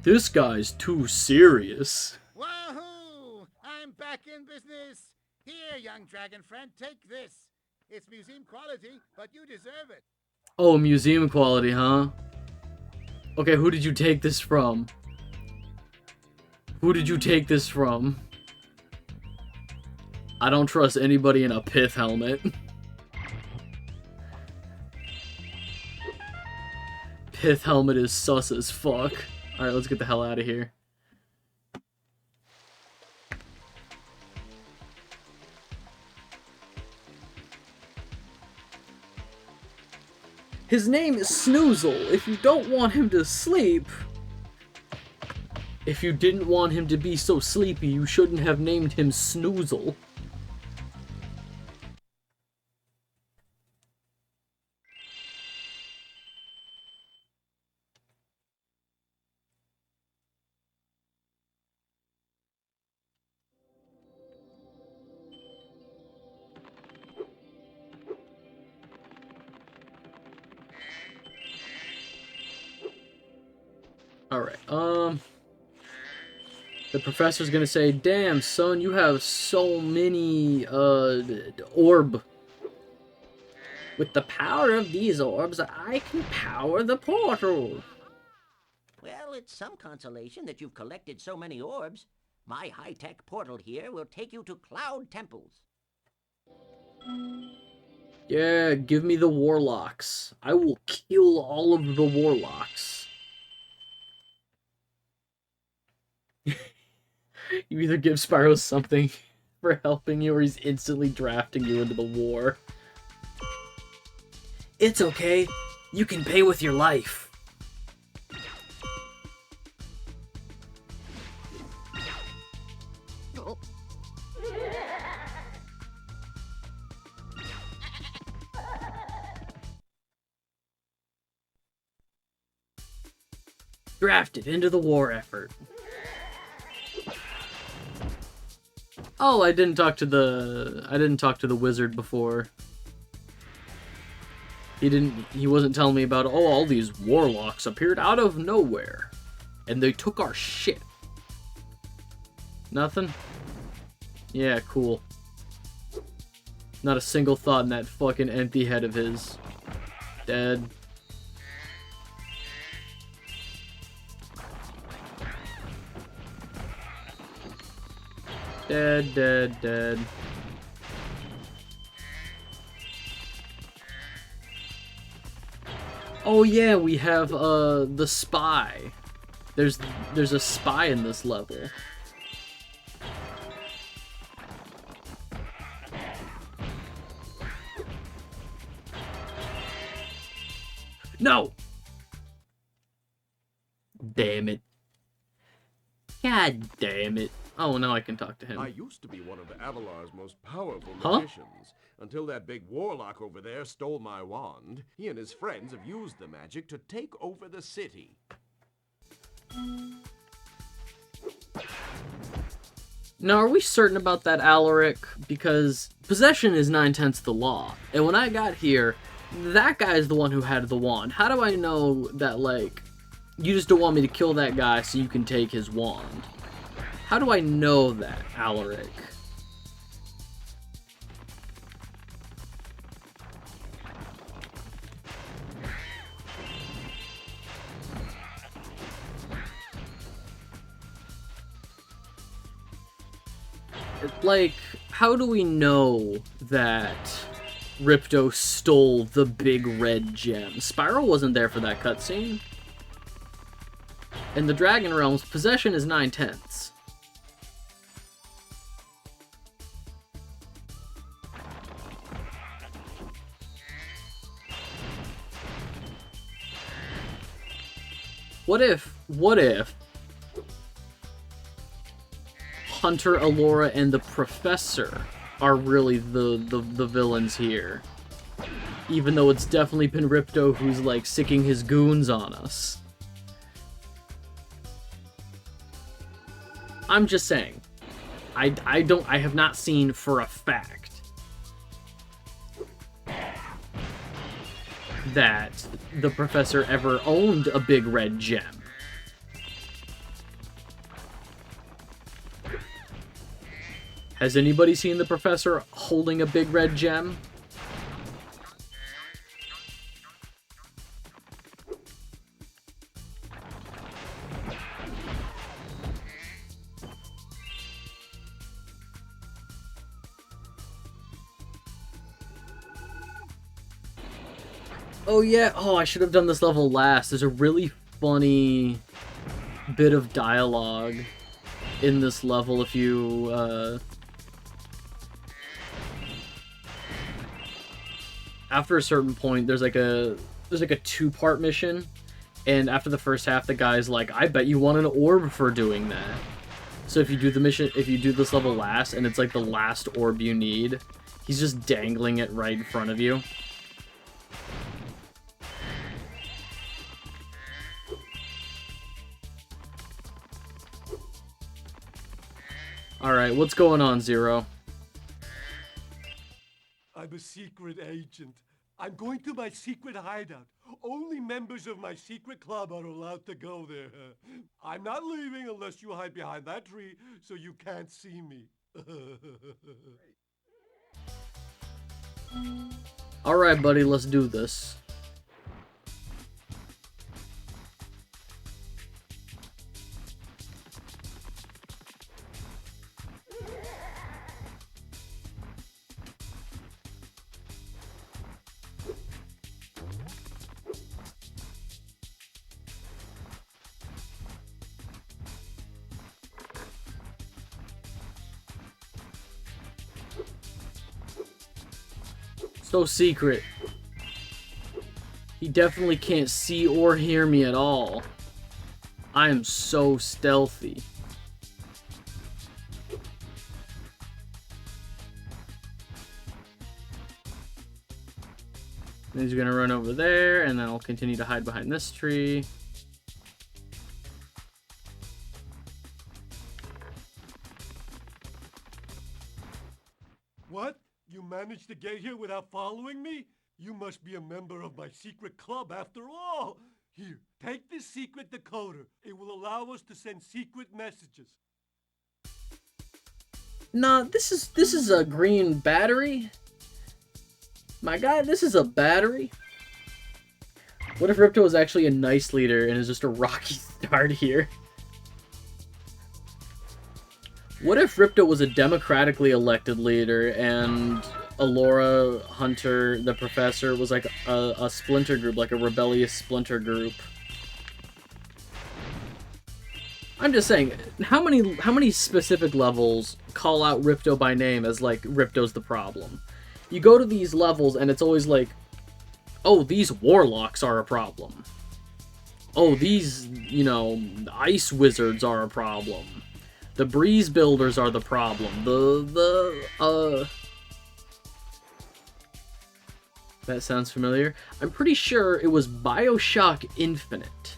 Speaker 1: This guy's too serious.
Speaker 3: Wahoo! I'm back in business. Here, young dragon friend, take this. It's museum quality, but you deserve it.
Speaker 1: Oh, museum quality, huh? Okay, who did you take this from? Who did you take this from? I don't trust anybody in a pith helmet. Pith helmet is sus as fuck. Alright, let's get the hell out of here. His name is Snoozle. If you don't want him to sleep... If you didn't want him to be so sleepy, you shouldn't have named him Snoozle. Alright, the professor's gonna say, damn, son, you have so many, orb. With the power of these orbs, I can power the portal.
Speaker 6: Well, it's some consolation that you've collected so many orbs. My high-tech portal here will take you to Cloud Temples.
Speaker 1: Yeah, give me the warlocks. I will kill all of the warlocks. You either give Spyro something for helping you, or he's instantly drafting you into the war. It's okay. You can pay with your life. Drafted into the war effort. Oh, I didn't talk to the wizard before. He wasn't telling me about, oh, all these warlocks appeared out of nowhere. And they took our shit. Nothing? Yeah, cool. Not a single thought in that fucking empty head of his. Dead. Dead, dead, dead. Oh yeah, we have the spy. There's a spy in this level. No! Damn it. God damn it. Oh, now I can talk to him.
Speaker 4: I used to be one of Avalar's most powerful
Speaker 1: Huh?
Speaker 4: magicians, until that big warlock over there stole my wand. He and his friends have used the magic to take over the city.
Speaker 1: Now, are we certain about that, Alaric? Because possession is 9/10 the law. And when I got here, that guy is the one who had the wand. How do I know that, like, you just don't want me to kill that guy so you can take his wand? How do I know that, Alaric? Like, how do we know that Ripto stole the big red gem? Spyro wasn't there for that cutscene. In the Dragon Realms, possession is 9/10. What if Hunter, Alora, and the Professor are really the villains here? Even though it's definitely been Ripto who's, like, sicking his goons on us. I'm just saying. I have not seen for a fact that the Professor ever owned a big red gem. Has anybody seen the Professor holding a big red gem? Oh yeah, oh, I should have done this level last. There's a really funny bit of dialogue in this level if you, after a certain point, there's like a two-part mission, and after the first half, the guy's like, I bet you won an orb for doing that. So if you do the mission, if you do this level last, and it's like the last orb you need, he's just dangling it right in front of you. Alright, what's going on, Zero?
Speaker 9: I'm a secret agent. I'm going to my secret hideout. Only members of my secret club are allowed to go there. I'm not leaving unless you hide behind that tree so you can't see me.
Speaker 1: Alright, buddy, let's do this. So secret. He definitely can't see or hear me at all. I am so stealthy. Then he's gonna run over there, and then I'll continue to hide behind this tree.
Speaker 9: What? You managed to get here without following me? You must be a member of my secret club after all. Here, take this secret decoder. It will allow us to send secret messages.
Speaker 1: Nah, this is a green battery. My guy, this is a battery. What if Ripto is actually a nice leader and is just a rocky start here? What if Ripto was a democratically elected leader and Alora, Hunter, the professor was like a splinter group, like a rebellious splinter group? I'm just saying, how many specific levels call out Ripto by name as like Ripto's the problem? You go to these levels and it's always like, oh, these warlocks are a problem. Oh, these, you know, ice wizards are a problem. The breeze builders are the problem. That sounds familiar. I'm pretty sure it was BioShock Infinite.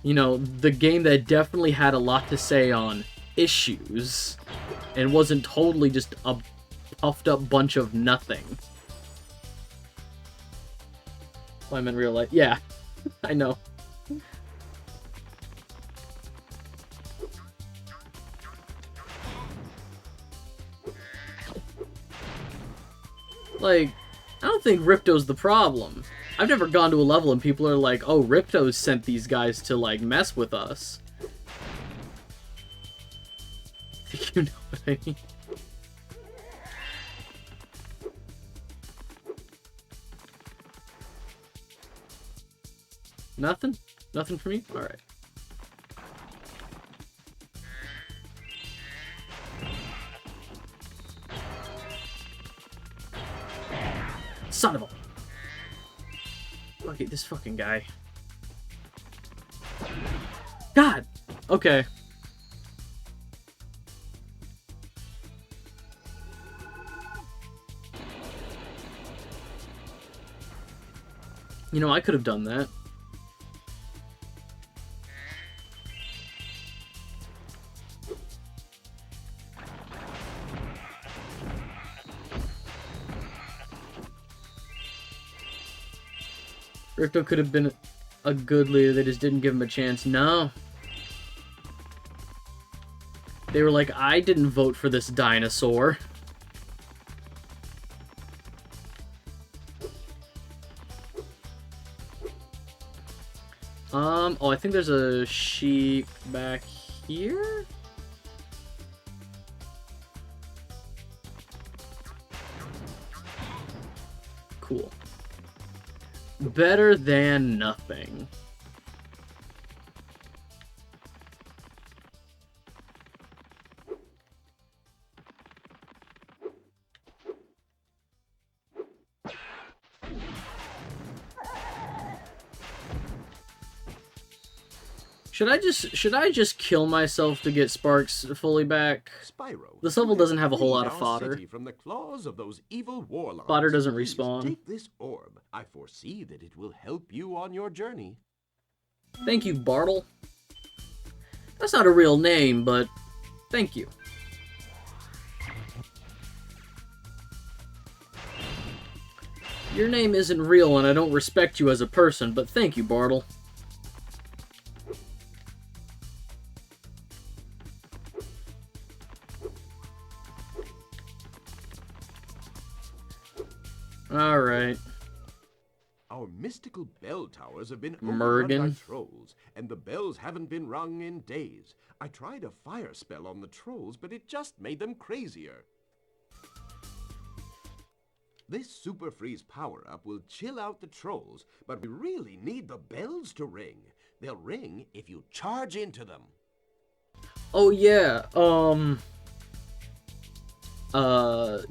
Speaker 1: You know, the game that definitely had a lot to say on issues and wasn't totally just a puffed up bunch of nothing. Well, I meant real life. Yeah, I know. Like, I don't think Ripto's the problem. I've never gone to a level and people are like, oh, Ripto sent these guys to, like, mess with us. You know what I mean? Nothing? Nothing for me? Alright. Son of a... Okay, this fucking guy. God! Okay. You know, I could have done that. Ripto could have been a good leader, they just didn't give him a chance. No. They were like, I didn't vote for this dinosaur. Oh, I think there's a sheep back here? Cool. Better than nothing. Should I just kill myself to get Sparks fully back?
Speaker 4: Spyro,
Speaker 1: This level doesn't have a whole lot of
Speaker 4: freed our
Speaker 1: fodder.
Speaker 4: city from the claws of those evil warlocks.
Speaker 1: Fodder doesn't
Speaker 4: Please
Speaker 1: respawn.
Speaker 4: Take this orb. I foresee that it will help you on your journey.
Speaker 1: Thank you, Bartle. That's not a real name, but thank you. Your name isn't real and I don't respect you as a person, but thank you, Bartle. Alright.
Speaker 4: Our mystical bell towers have been
Speaker 1: Mergen.
Speaker 4: overrun by trolls, and the bells haven't been rung in days. I tried a fire spell on the trolls, but it just made them crazier. This Super Freeze power-up will chill out the trolls, but we really need the bells to ring. They'll ring if you charge into them.
Speaker 1: Oh yeah,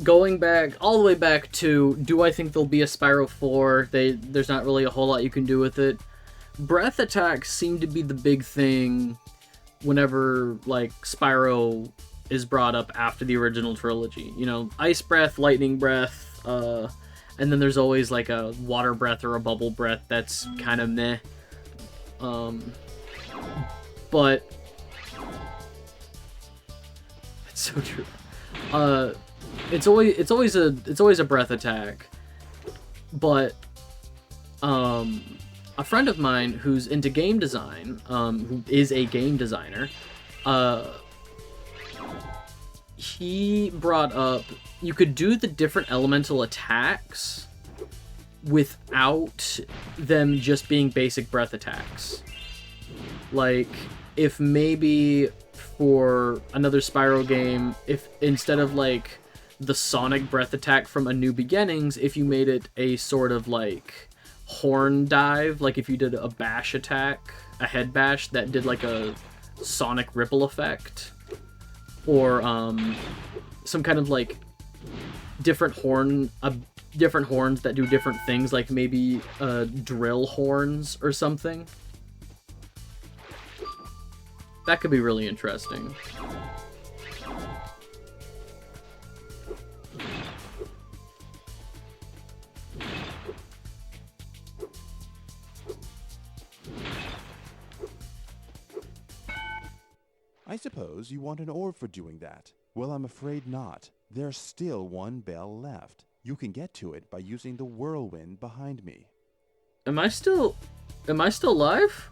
Speaker 1: going back, all the way back to, do I think there'll be a Spyro 4? There's not really a whole lot you can do with it. Breath attacks seem to be the big thing whenever, like, Spyro is brought up after the original trilogy. You know, Ice Breath, Lightning Breath, and then there's always, like, a Water Breath or a Bubble Breath that's kind of meh. But... It's so true. It's always a breath attack, but a friend of mine who's into game design, who is a game designer, he brought up you could do the different elemental attacks without them just being basic breath attacks. Like, if maybe for another Spyro game, if instead of like the sonic breath attack from A New Beginnings, if you made it a sort of like horn dive, like if you did a bash attack, a head bash that did like a sonic ripple effect, or some kind of like different horns that do different things, like maybe drill horns or something. That could be really interesting.
Speaker 10: I suppose you want an orb for doing that. Well, I'm afraid not. There's still one bell left. You can get to it by using the whirlwind behind me.
Speaker 1: Am I still live?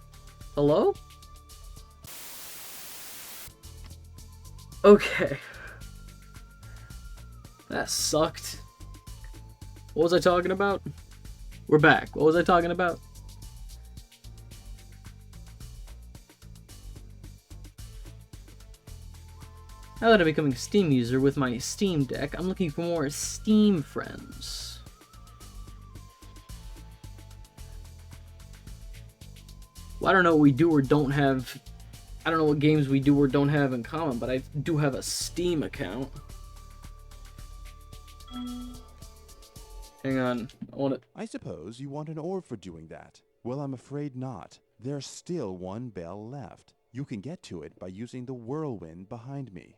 Speaker 1: Hello? Okay. That sucked. What was I talking about? We're back. What was I talking about? Now that I'm becoming a Steam user with my Steam Deck, I'm looking for more Steam friends. Well, I don't know what we do or don't have. I don't know what games we do or don't have in common, but I do have a Steam account. Hang on,
Speaker 10: I suppose you want an orb for doing that. Well, I'm afraid not. There's still one bell left. You can get to it by using the whirlwind behind me.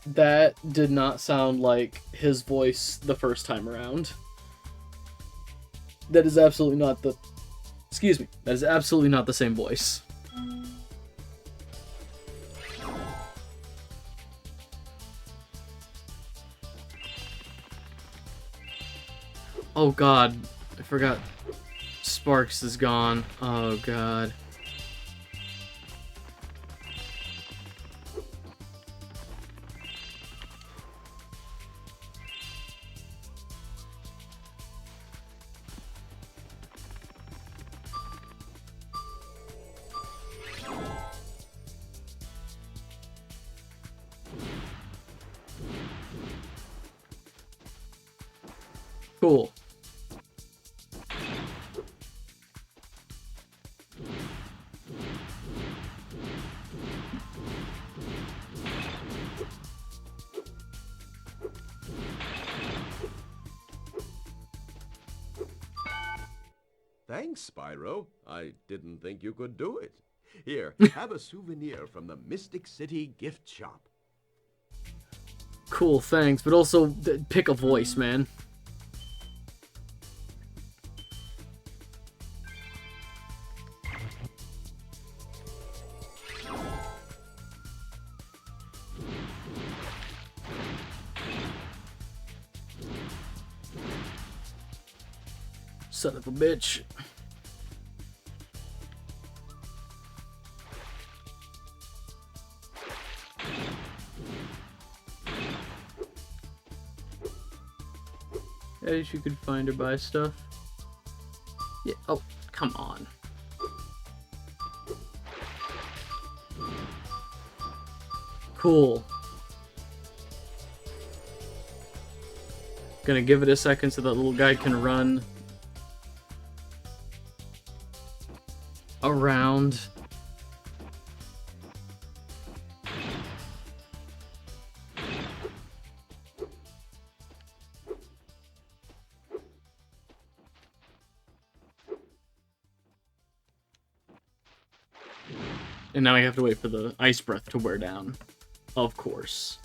Speaker 1: That did not sound like his voice the first time around. That is absolutely not the... Excuse me. That is absolutely not the same voice. Oh god. I forgot. Sparks is gone. Oh god. Cool.
Speaker 4: Thanks, Spyro. I didn't think you could do it. Here, have a souvenir from the Mystic City gift shop.
Speaker 1: Cool, thanks, but also pick a voice, man. Son of a bitch. At least you could find or buy stuff. Yeah, oh, come on. Cool. Gonna give it a second so that little guy can run around. And now I have to wait for the ice breath to wear down. Of course.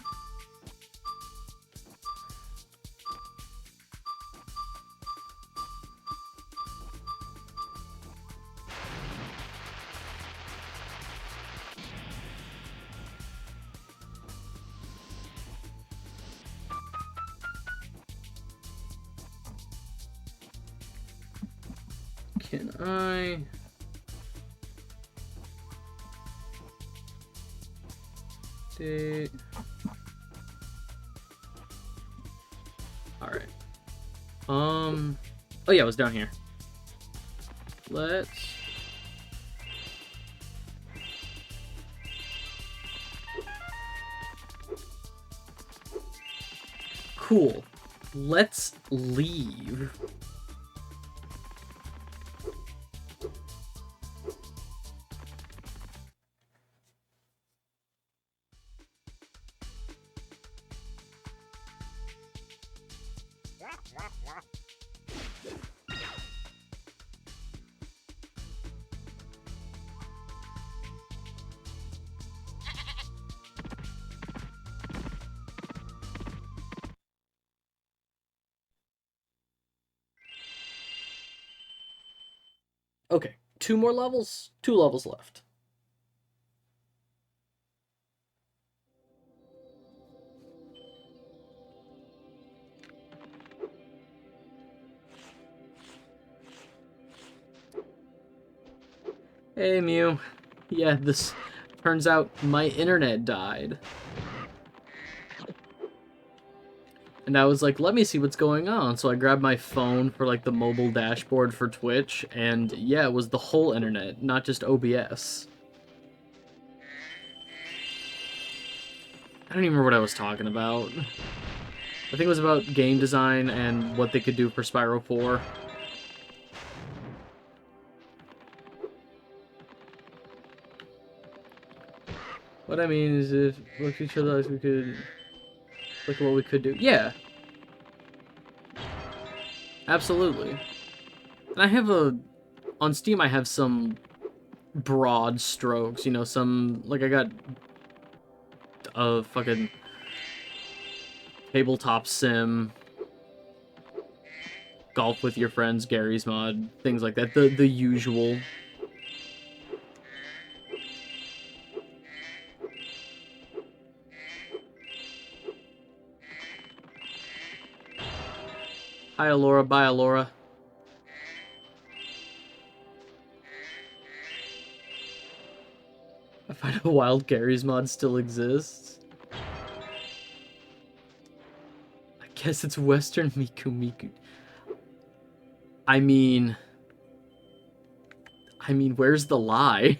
Speaker 1: Can I... Date... Alright. Oh yeah, it was down here. Let's... Cool. Let's leave. Okay, 2 more levels? 2 levels left. Hey, Mew. Yeah, this turns out my internet died. And I was like, let me see what's going on. So I grabbed my phone for like the mobile dashboard for Twitch, and yeah, it was the whole internet, not just OBS. I don't even remember what I was talking about. I think it was about game design and what they could do for Spyro 4. What I mean is, if we look at each other, we could look at what we could do. Yeah. Absolutely. And I have on Steam I have some broad strokes, you know, some, like I got a fucking tabletop sim, golf with your friends, Gary's mod, things like that, the usual. Hi, Alora. Bye, Alora. I find a wild Gary's mod still exists. I guess it's Western Miku Miku. I mean, where's the lie?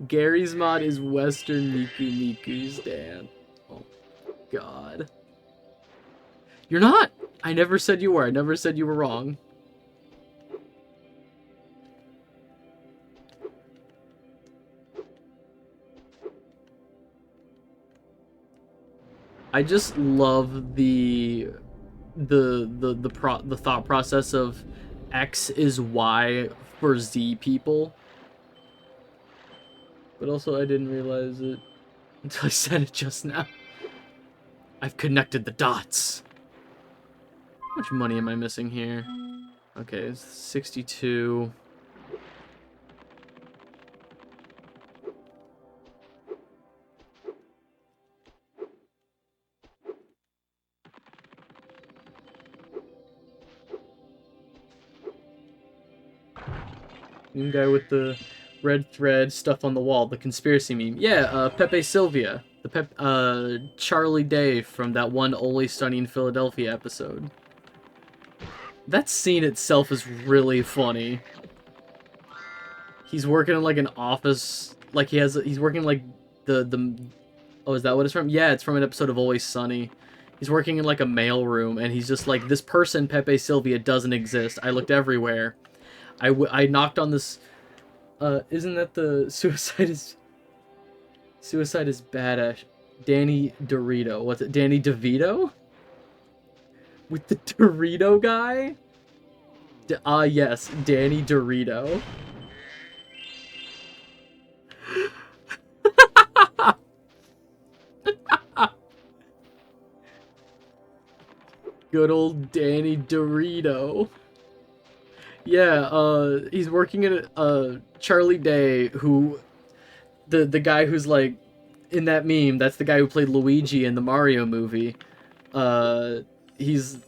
Speaker 1: Gary's mod is Western Miku Miku's, Dan. Oh, God. You're not! I never said you were. I never said you were wrong. I just love the thought process of X is Y for Z people. But also I didn't realize it until I said it just now. I've connected the dots. How much money am I missing here? Okay, it's 62. New guy with the red thread stuff on the wall, the conspiracy meme. Yeah, Pepe Sylvia. The Charlie Day from that one Always Sunny in Philadelphia episode. That scene itself is really funny. He's working in like an office, like he's working like oh, is that what it's from? Yeah, it's from an episode of Always Sunny. He's working in like a mailroom, and he's just like, this person, Pepe Sylvia, doesn't exist. I looked everywhere. I knocked on this, isn't that the Suicide is Badass? Danny Dorito. What's it? Danny DeVito? With the Dorito guy? Yes, Danny Dorito. Good old Danny Dorito. Yeah, he's working at Charlie Day, who the guy who's like in that meme, that's the guy who played Luigi in the Mario movie. He's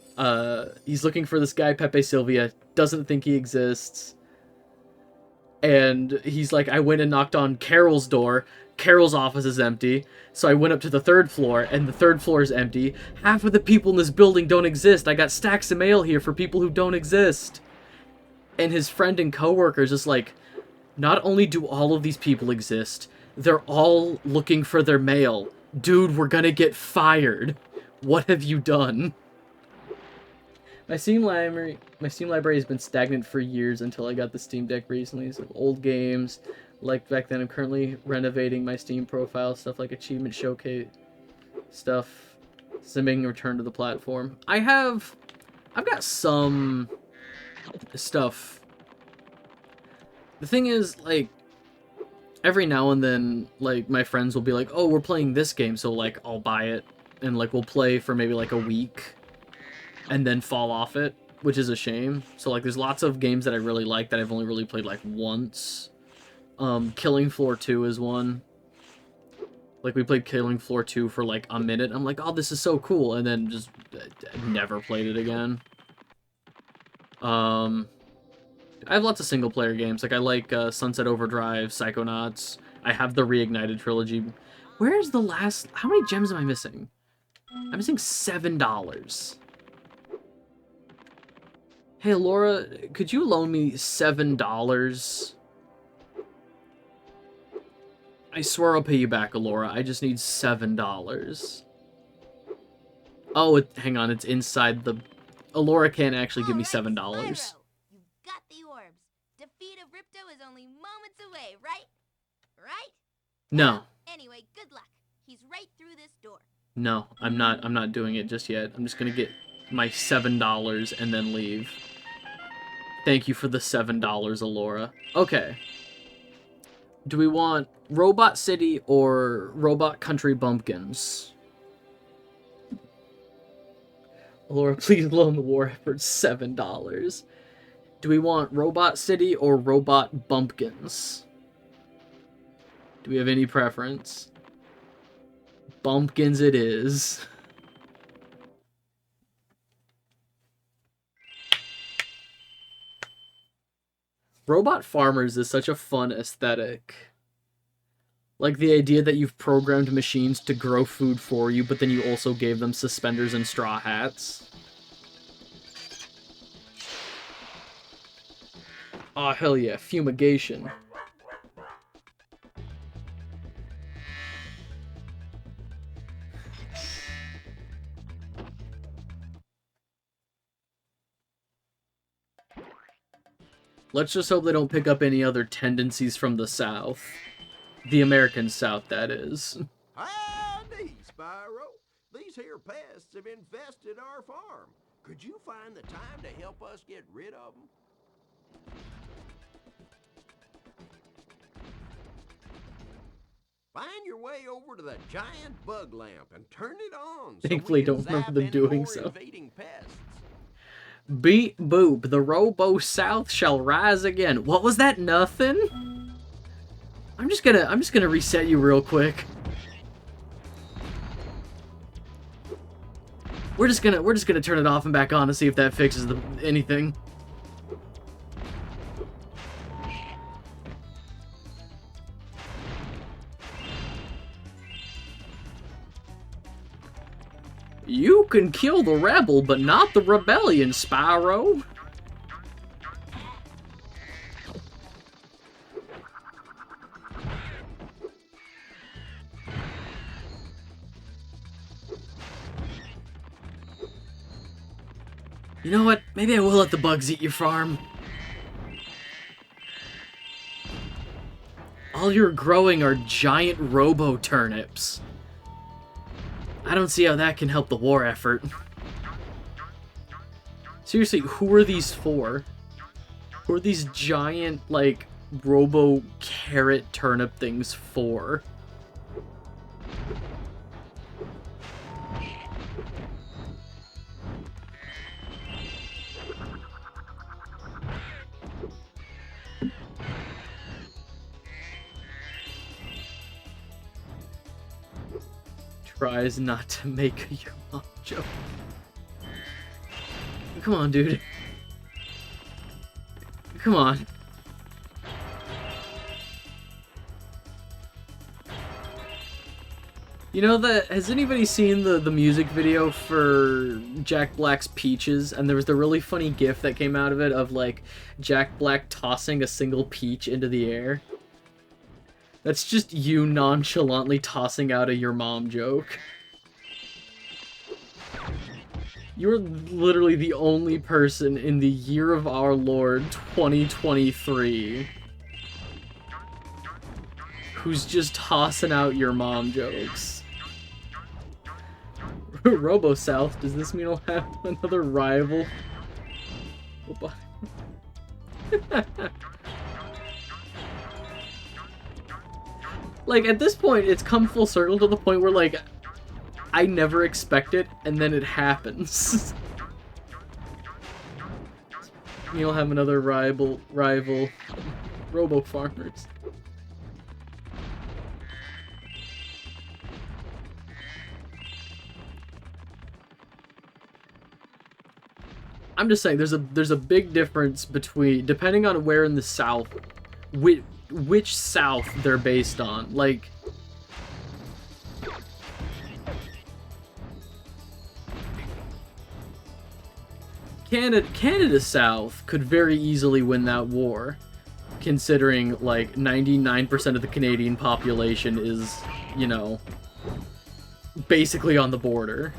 Speaker 1: He's looking for this guy, Pepe Sylvia, doesn't think he exists. And he's like, I went and knocked on Carol's door. Carol's office is empty. So I went up to the 3rd floor, and the 3rd floor is empty. Half of the people in this building don't exist. I got stacks of mail here for people who don't exist. And his friend and coworker is just like, not only do all of these people exist, they're all looking for their mail. Dude, we're gonna get fired. What have you done? My Steam library has been stagnant for years until I got the Steam Deck recently. So old games, like back then. I'm currently renovating my Steam profile, stuff like achievement showcase stuff, simming return to the platform. I've got some stuff. The thing is, like, every now and then, like, my friends will be like, oh, we're playing this game, so, like, I'll buy it, and, like, we'll play for maybe, like, a week, and then fall off it, which is a shame. So, like, there's lots of games that I really like that I've only really played, like, once. Killing Floor 2 is one. Like, we played Killing Floor 2 for, like, a minute. I'm like, oh, this is so cool, and then just never played it again. I have lots of single-player games. Like, I like Sunset Overdrive, Psychonauts. I have the Reignited trilogy. Where's the last... How many gems am I missing? I'm missing $7. Hey, Laura, could you loan me $7? I swear I'll pay you back, Laura. I just need $7. Oh, hang on. It's inside the... Alora can't actually give me $7.
Speaker 5: Spyro, you've got the orbs. Defeat of Ripto is only moments away, right? Right?
Speaker 1: No.
Speaker 5: Well, anyway, good luck. He's right through this door.
Speaker 1: No, I'm not doing it just yet. I'm just gonna get my $7 and then leave. Thank you for the $7, Alora. Okay. Do we want Robot City or Robot Country Bumpkins? Alora, please loan the war effort $7. Do we want Robot City or Robot Bumpkins? Do we have any preference? Bumpkins it is. Robot Farmers is such a fun aesthetic. Like the idea that you've programmed machines to grow food for you, but then you also gave them suspenders and straw hats. Aw, hell yeah, fumigation. Let's just hope they don't pick up any other tendencies from the South. The American South, that is.
Speaker 4: Howdy, Spyro. These here pests have infested our farm. Could you find the time to help us get rid of them? Find your way over to the giant bug lamp and turn it on.
Speaker 1: Thankfully,
Speaker 4: so we
Speaker 1: don't
Speaker 4: can
Speaker 1: remember
Speaker 4: zap
Speaker 1: them
Speaker 4: any
Speaker 1: doing
Speaker 4: more
Speaker 1: so.
Speaker 4: invading pests.
Speaker 1: Beep boop, the Robo South shall rise again. What was that? Nothing? I'm just gonna reset you real quick. We're just gonna turn it off and back on to see if that fixes anything. You can kill the rebel, but not the rebellion, Spyro. You know what? Maybe I will let the bugs eat your farm. All you're growing are giant robo-turnips. I don't see how that can help the war effort. Seriously, who are these for? Who are these giant, like, robo-carrot turnip things for? Tries not to make a your mom joke. Come on, dude. Come on. You know that, has anybody seen the music video for Jack Black's Peaches? And there was the really funny gif that came out of it of, like, Jack Black tossing a single peach into the air. That's just you nonchalantly tossing out a your mom joke. You're literally the only person in the year of our Lord 2023 who's just tossing out your mom jokes. Robo South, does this mean I'll have another rival? Like, at this point, it's come full circle to the point where, like, I never expect it, and then it happens. You'll have another rival Robo Farmers. I'm just saying, there's a big difference between, depending on where in the South, which South they're based on. Like, Canada South could very easily win that war, considering, like, 99% of the Canadian population is, you know, basically on the border.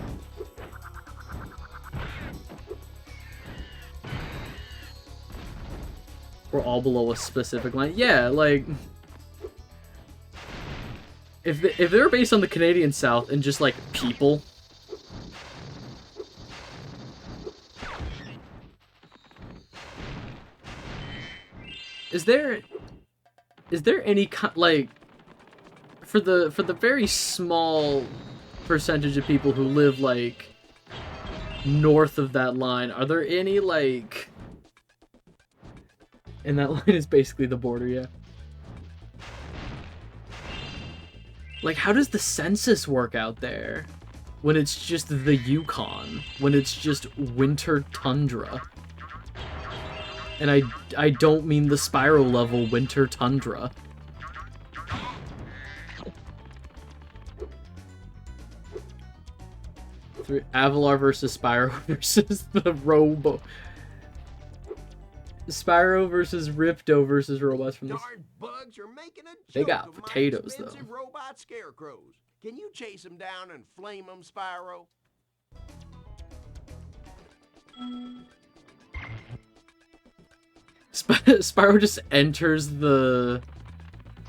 Speaker 1: We're all below a specific line. Yeah, like, if they're based on the Canadian South and just, like, people, is there any like, for the very small percentage of people who live, like, north of that line, are there any, like, and that line is basically the border, yeah. Like, how does the census work out there when it's just the Yukon, when it's just winter tundra? And I don't mean the Spyro level winter tundra. Avalar versus Spyro versus the Robo. Spyro versus Ripto versus robots from this.
Speaker 4: Darn bugs are making a joke
Speaker 1: They got
Speaker 4: of
Speaker 1: potatoes,
Speaker 4: my
Speaker 1: though.
Speaker 4: expensive robot scarecrows. Can you chase them down and flame them, Spyro?
Speaker 1: Spyro just enters the...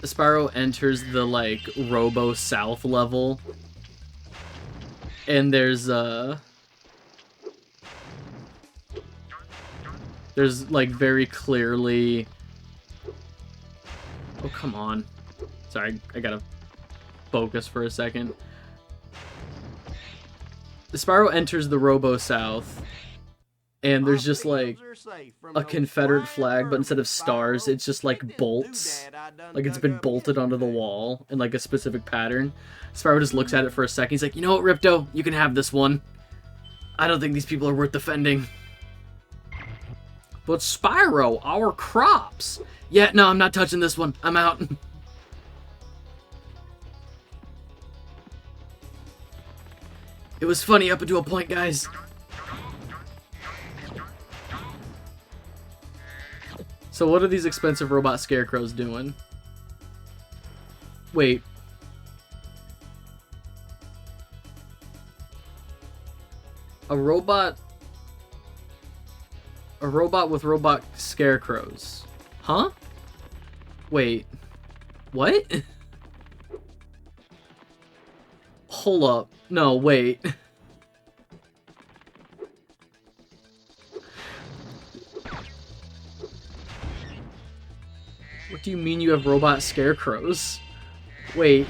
Speaker 1: Spyro enters the, like, Robo South level. And there's, like, very clearly... Oh, come on. Sorry, I gotta focus for a second. Spyro enters the Robo South, and there's just, like, a Confederate flag, but instead of stars, it's just, like, bolts. Like, it's been bolted onto the wall in, like, a specific pattern. Spyro just looks at it for a second. He's like, you know what, Ripto? You can have this one. I don't think these people are worth defending. But Spyro, our crops! Yeah, no, I'm not touching this one. I'm out. It was funny up until a point, guys. So what are these expensive robot scarecrows doing? Wait. A robot with robot scarecrows. Huh? Wait. What? Hold up. No, wait. What do you mean you have robot scarecrows? Wait.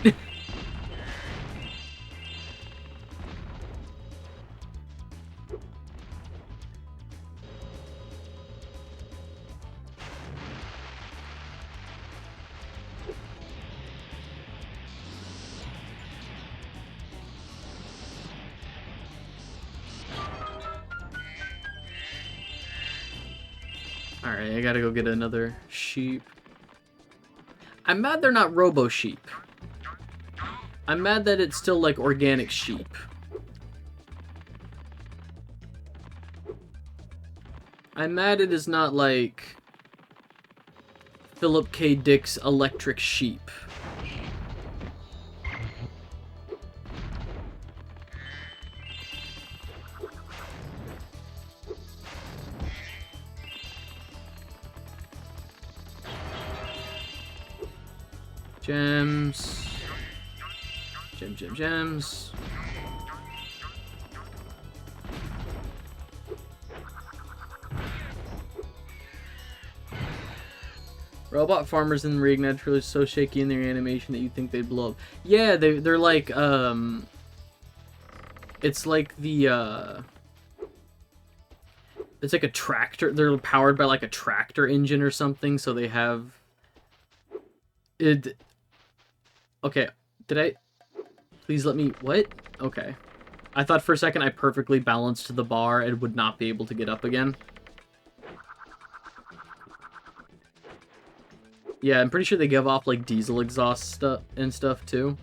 Speaker 1: Alright, I gotta go get another sheep. I'm mad they're not robo sheep. I'm mad that it's still like organic sheep. I'm mad it is not like Philip K. Dick's electric sheep. Gems. Gems. Robot farmers in the rig naturally are so shaky in their animation that you think they'd blow up. Yeah, they're like, it's like the, it's like a tractor. They're powered by like a tractor engine or something, so they have... Okay, did I... Please let me... What? Okay. I thought for a second I perfectly balanced the bar and would not be able to get up again. Yeah, I'm pretty sure they give off, like, diesel exhaust stuff and stuff, too.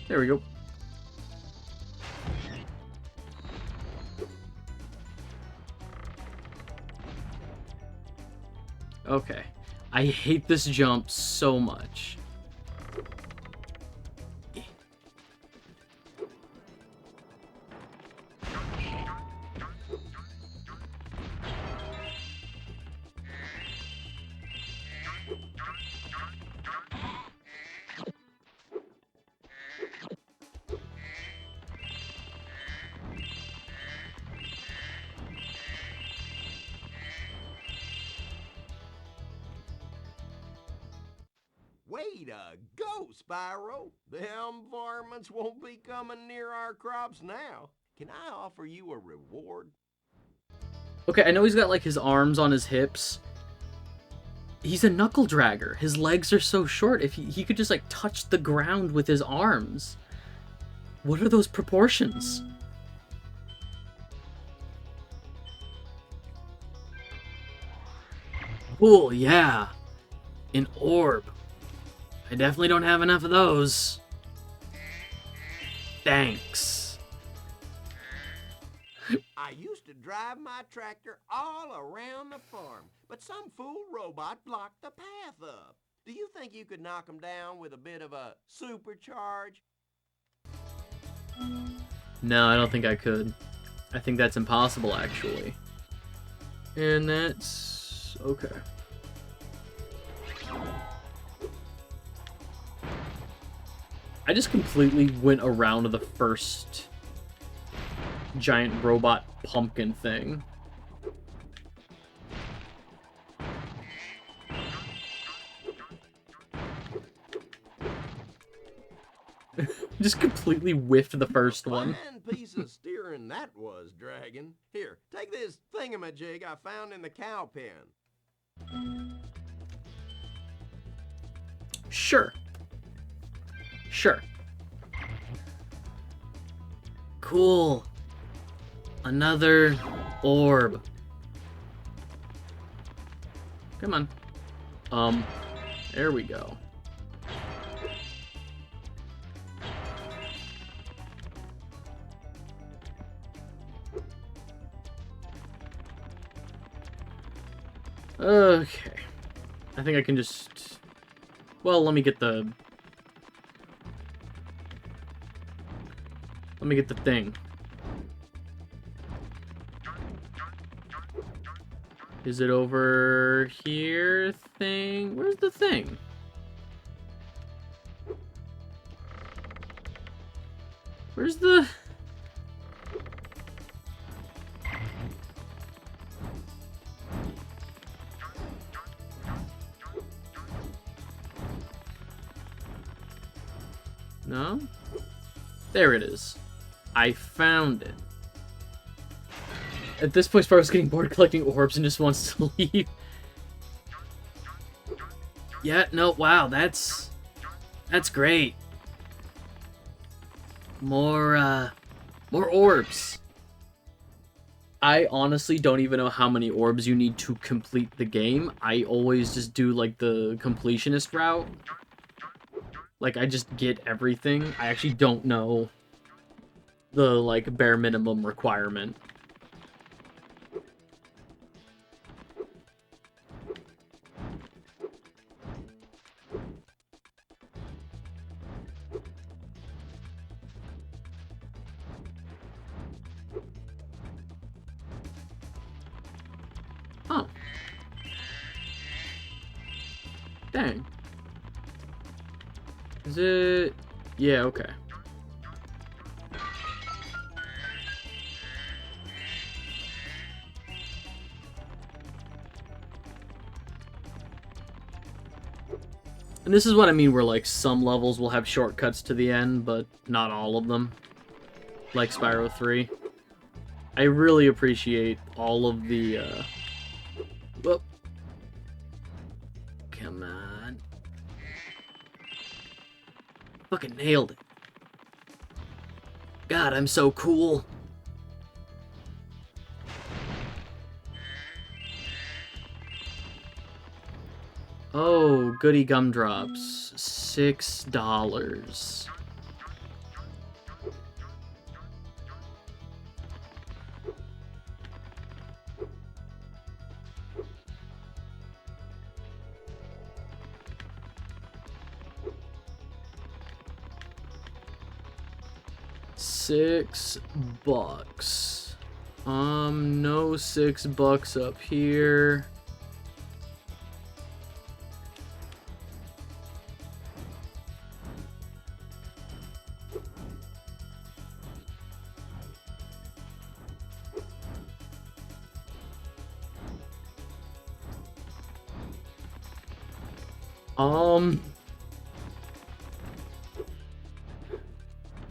Speaker 1: There we go. Okay. I hate this jump so much.
Speaker 2: Way to go, Spyro. Them varmints won't be coming near our crops now. Can I offer you a reward?
Speaker 1: Okay, I know he's got, like, his arms on his hips. He's a knuckle dragger. His legs are so short. If he could just, like, touch the ground with his arms. What are those proportions? Cool, yeah. An orb. I definitely don't have enough of those. Thanks.
Speaker 2: I used to drive my tractor all around the farm, but some fool robot blocked the path up. Do you think you could knock him down with a bit of a supercharge?
Speaker 1: No, I don't think I could. I think that's impossible, actually. And that's... okay. I just completely went around the first giant robot pumpkin thing. Just completely whiffed the first one.
Speaker 2: Fine piece of steering that was, Dragon. Here, take this thingamajig I found in the cow pen.
Speaker 1: Sure. Sure. Cool. Another orb. Come on. There we go. Okay. I think I can just... Well, let me get the... Let me get the thing. Is it over here? Thing? Where's the thing? Where's the... No? There it is. I found it. At this point, Spyro's getting bored collecting orbs and just wants to leave. Yeah, no, wow, that's great. More orbs. I honestly don't even know how many orbs you need to complete the game. I always just do, like, the completionist route. Like, I just get everything. I actually don't know the, like, bare minimum requirement. Oh. Dang. Is it... Yeah, okay. And this is what I mean where, like, some levels will have shortcuts to the end, but not all of them. Like Spyro 3. I really appreciate all of the, Whoop. Come on. Fucking nailed it. God, I'm so cool. Oh, goody gumdrops. $6. $6. No $6 up here.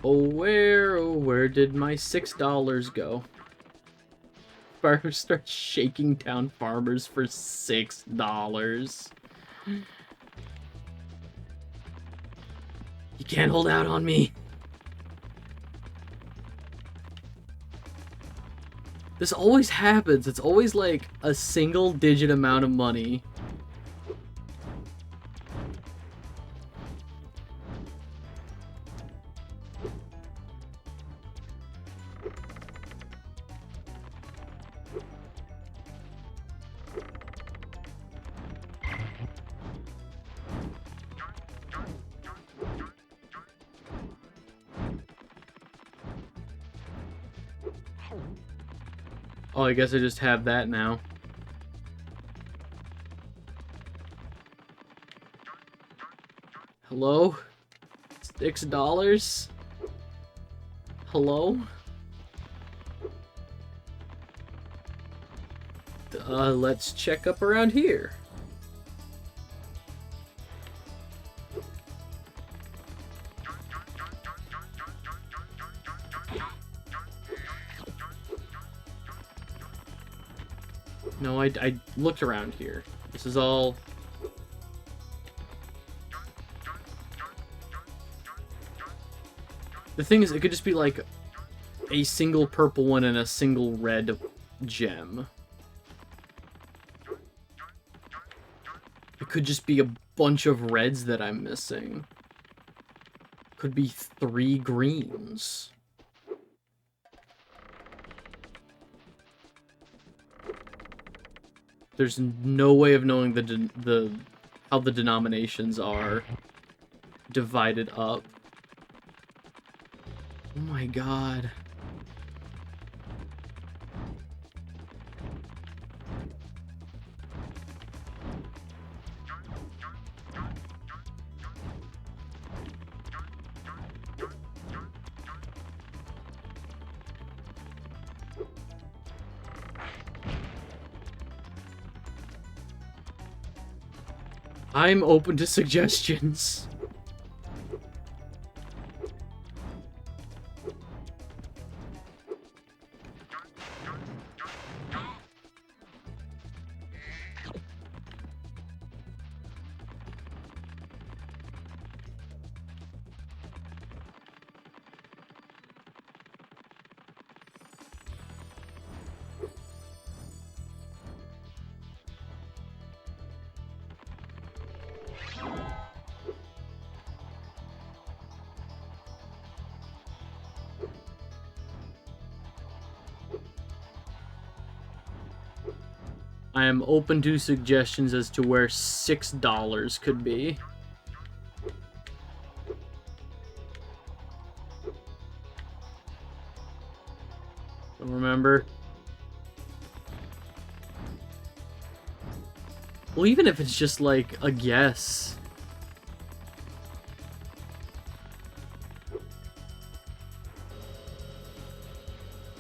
Speaker 1: Oh, where did my $6 go? Spyro starts shaking down farmers for $6. You can't hold out on me. This always happens. It's always like a single-digit amount of money. Oh, I guess I just have that now. Hello? $6? Hello? Let's check up around here. No, I looked around here. This is all... The thing is, it could just be like a single purple one and a single red gem. It could just be a bunch of reds that I'm missing. Could be 3 greens. There's no way of knowing how the denominations are divided up. Oh my god. I'm open to suggestions. I am open to suggestions as to where $6 could be. Remember? Well, even if it's just like a guess.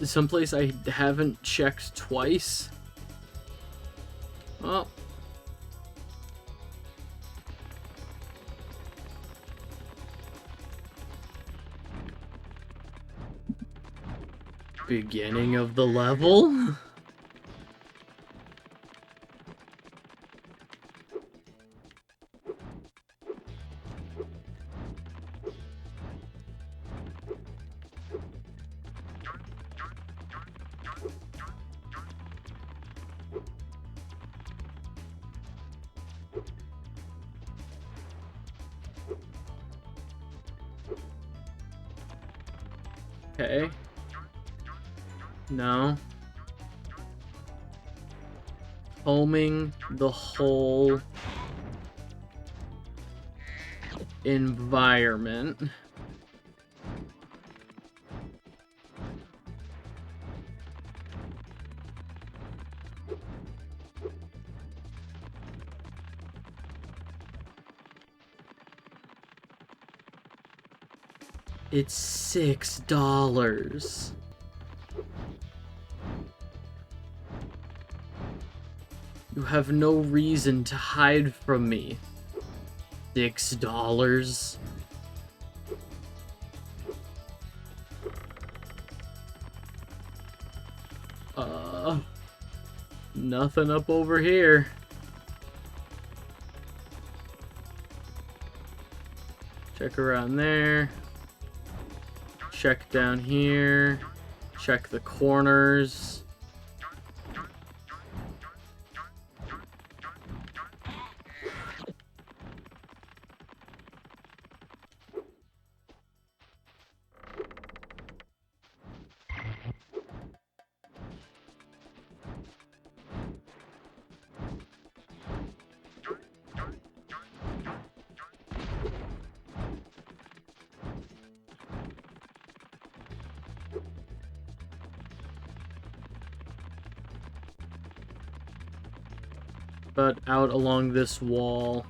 Speaker 1: Someplace I haven't checked twice. Oh. Beginning of the level? Okay. No. Foaming the whole environment. It's $6. You have no reason to hide from me. $6. Nothing up over here. Check around there. Check down here. Check the corners. But out along this wall.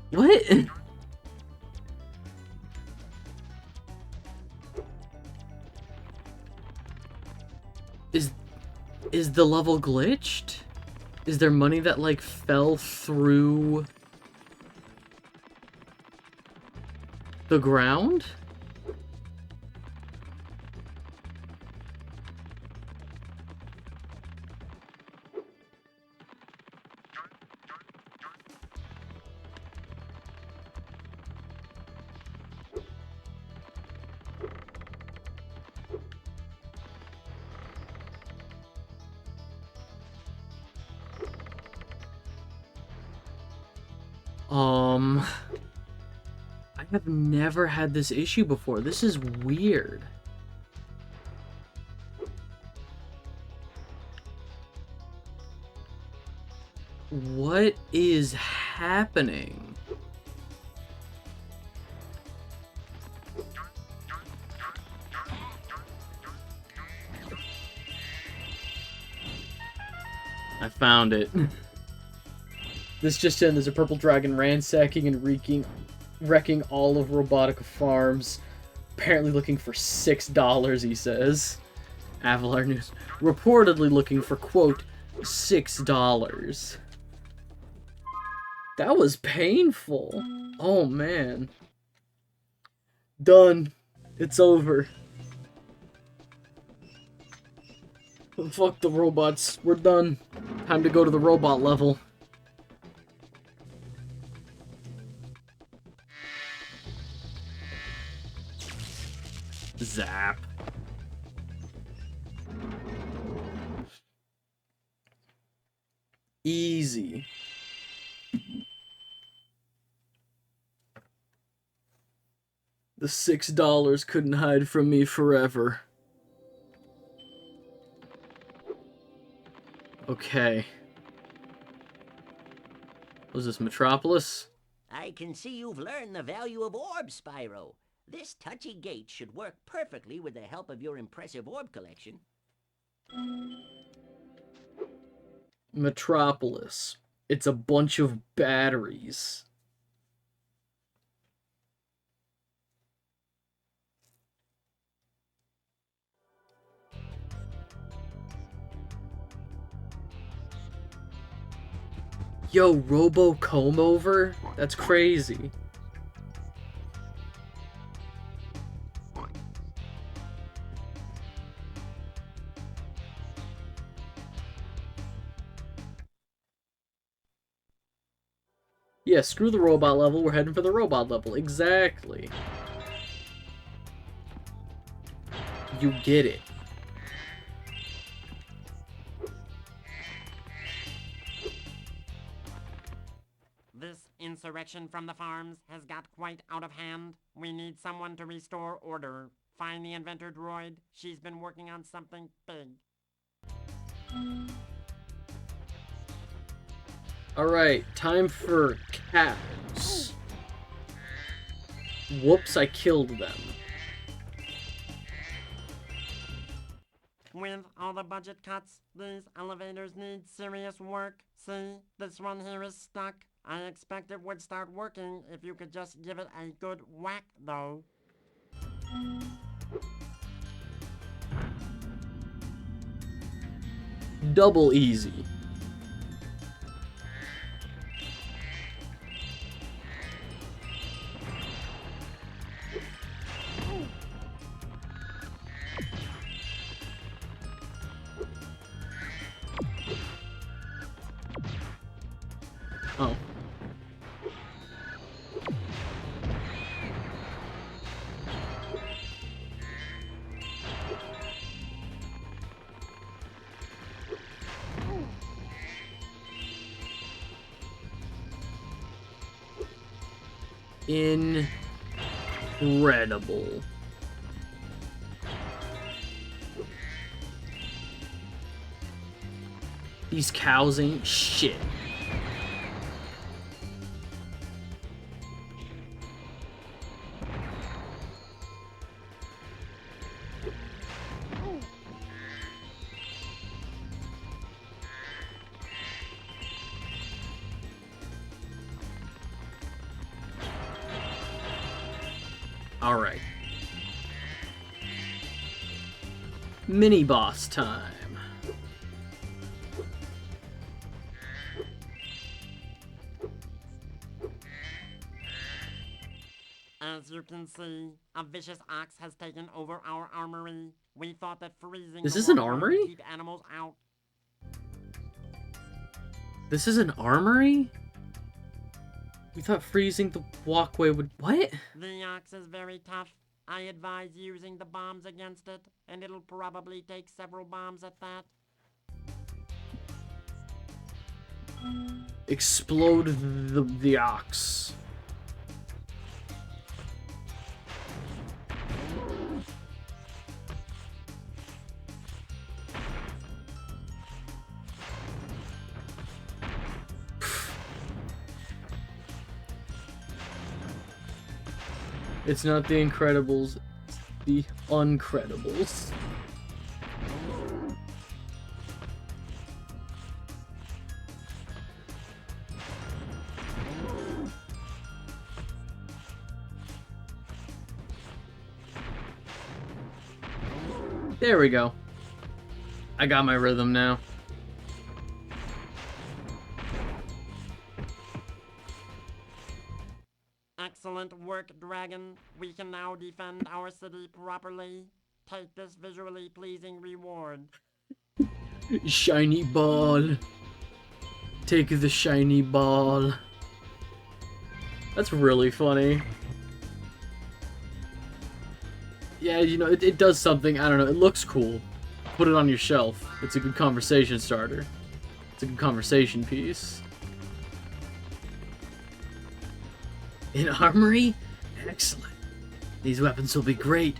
Speaker 1: What? Is the level glitched? Is there money that, like, fell through the ground? I have never had this issue before. This is weird. What is happening? I found it. This just in, there's a purple dragon ransacking and wrecking all of Robotica Farms. Apparently looking for $6, he says. Avalar News. Reportedly looking for, quote, $6. That was painful. Oh, man. Done. It's over. Fuck the robots. We're done. Time to go to the robot level. Zap. Easy. The $6 couldn't hide from me forever. Okay. Was this Metropolis?
Speaker 6: I can see you've learned the value of orbs, Spyro. This touchy gate should work perfectly with the help of your impressive orb collection.
Speaker 1: Metropolis. It's a bunch of batteries. Yo, Robo Comb Over? That's crazy. Yeah, screw the robot level, we're heading for the robot level. Exactly. You get it.
Speaker 11: This insurrection from the farms has got quite out of hand. We need someone to restore order. Find the inventor droid. She's been working on something big.
Speaker 1: Alright, time for cows. Whoops, I killed them.
Speaker 11: With all the budget cuts, these elevators need serious work. See, this one here is stuck. I expect it would start working if you could just give it a good whack, though.
Speaker 1: Double easy. Oh. Incredible. These cows ain't shit. Alright. Mini boss time.
Speaker 11: As you can see, a vicious ox has taken over our armory. We thought that freezing
Speaker 1: This
Speaker 11: the
Speaker 1: is an
Speaker 11: walkway would
Speaker 1: armory?
Speaker 11: keep animals out.
Speaker 1: This is an armory? We thought freezing the walkway would... What?
Speaker 11: The ox is very tough. I advise using the bombs against it, and it'll probably take several bombs at that.
Speaker 1: Explode the ox. It's not the Incredibles, it's the Uncredibles. There we go. I got my rhythm now.
Speaker 11: Excellent work, Dragon. We can now defend our city properly. Take this visually pleasing reward.
Speaker 1: Shiny ball. Take the shiny ball. That's really funny. Yeah, you know, it does something, I don't know, it looks cool. Put it on your shelf. It's a good conversation starter. It's a good conversation piece. An armory? Excellent. These weapons will be great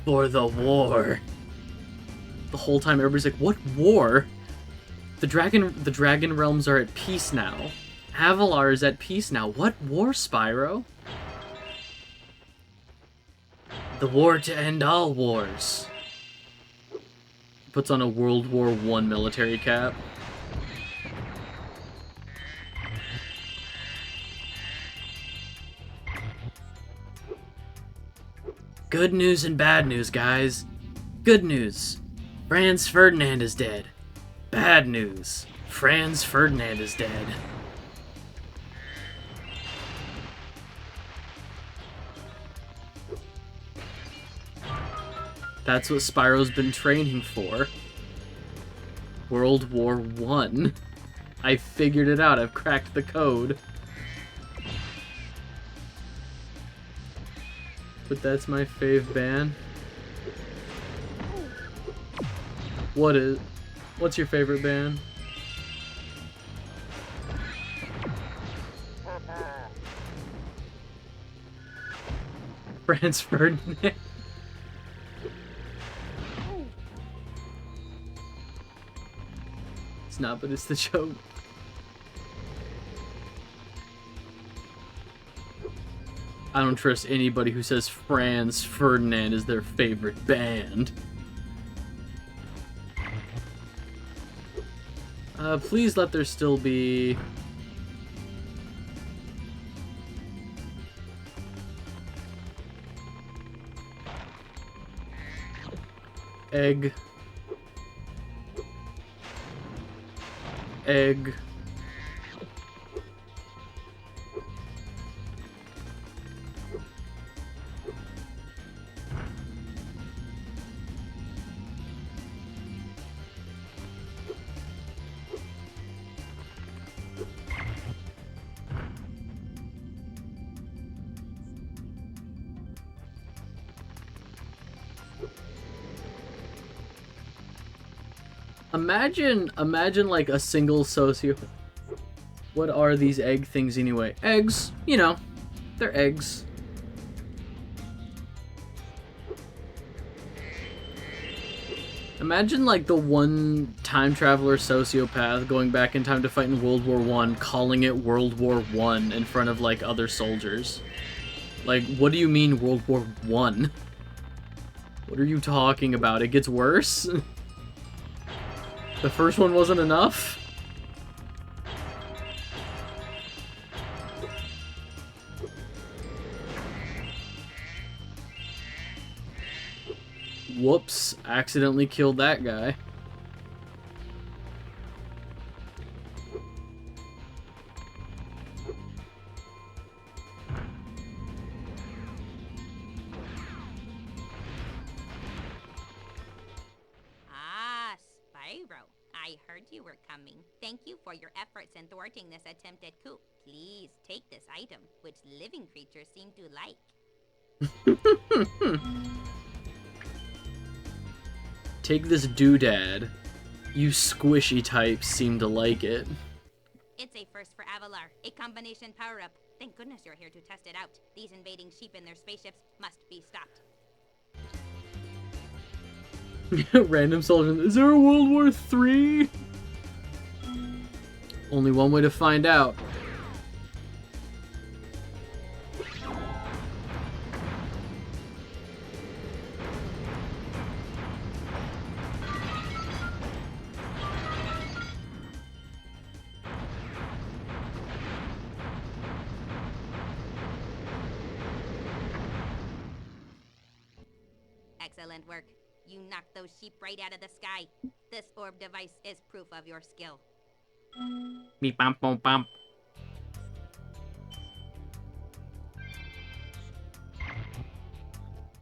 Speaker 1: for the war. The whole time everybody's like, what war? The dragon realms are at peace now. Avalar is at peace now. What war, Spyro? The war to end all wars. Puts on a World War I military cap. Good news and bad news, guys. Good news. Franz Ferdinand is dead. Bad news. Franz Ferdinand is dead. That's what Spyro's been training for. World War I. I figured it out. I've cracked the code. But that's my fave band. What's your favorite band? Franz Ferdinand. It's not, but it's the joke. I don't trust anybody who says Franz Ferdinand is their favorite band. Please let there still be... Egg. Egg. Imagine like a single socio. What are these egg things anyway? Eggs, you know, they're eggs. Imagine like the one time traveler sociopath going back in time to fight in World War I, calling it World War I in front of like other soldiers. Like, what do you mean World War I? What are you talking about? It gets worse? The first one wasn't enough? Whoops, accidentally killed that guy.
Speaker 5: Spyro, I heard you were coming. Thank you for your efforts in thwarting this attempted coup. Please take this item, which living creatures seem to like.
Speaker 1: Take this doodad. You squishy types seem to like it.
Speaker 5: It's a first for Avalar, a combination power-up. Thank goodness you're here to test it out. These invading sheep in their spaceships must be stopped.
Speaker 1: Random soldier. Is there a World War III? Only one way to find out.
Speaker 5: Excellent work. You knocked those sheep right out of the sky. This orb device is proof of your skill.
Speaker 1: Beep bump bump bump.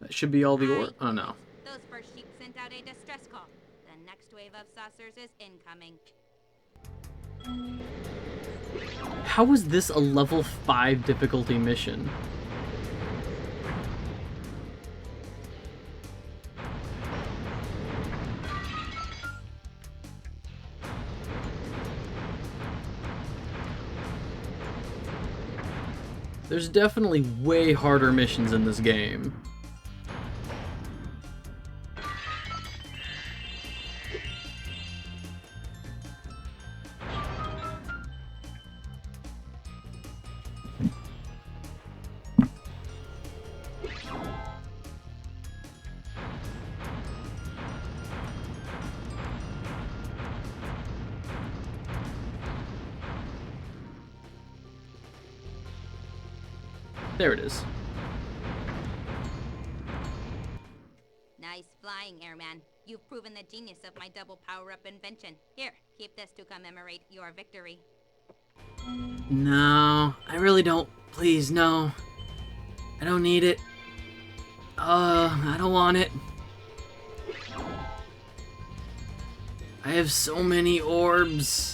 Speaker 1: That should be all the orb. Oh no.
Speaker 5: Those first sheep sent out a distress call. The next wave of saucers is incoming.
Speaker 1: How is this a level 5 difficulty mission? There's definitely way harder missions in this game. There it is.
Speaker 7: Nice flying, Airman. You've proven the genius of my double power-up invention. Here, keep this to commemorate your victory.
Speaker 1: No, I really don't. Please, no. I don't need it. I don't want it. I have so many orbs.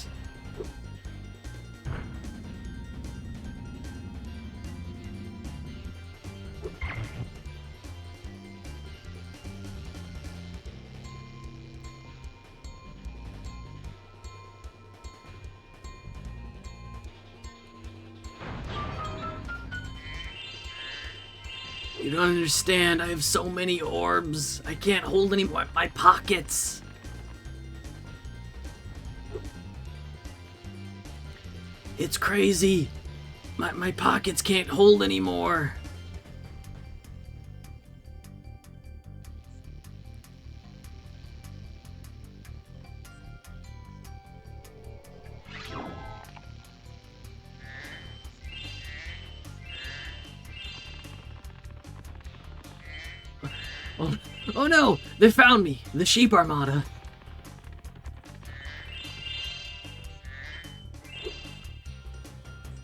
Speaker 1: You don't understand, I have so many orbs. I can't hold any more in my pockets. It's crazy. My pockets can't hold anymore. Oh no! They found me! The sheep armada!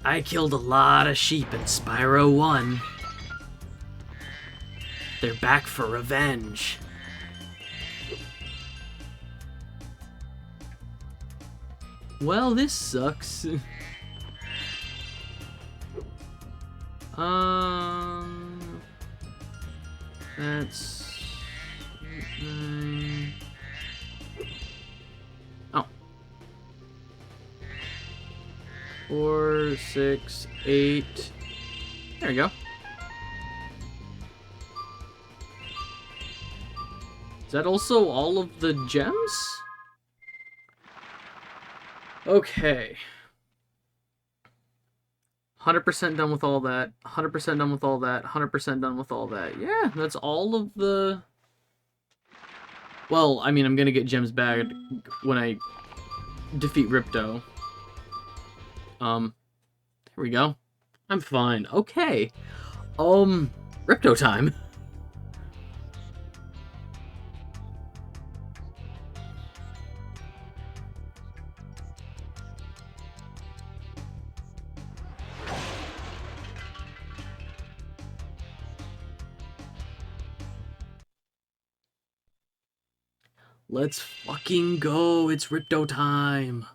Speaker 1: I killed a lot of sheep in Spyro 1. They're back for revenge. Well, this sucks. That's... Oh. 4, 6, 8. There we go. Is that also all of the gems? Okay. 100% done with all that. 100% done with all that. 100% done with all that. Yeah, that's all of the... Well, I mean, I'm gonna get gems back when I defeat Ripto. There we go. I'm fine. Okay. Ripto time. Let's fucking go. It's Ripto time.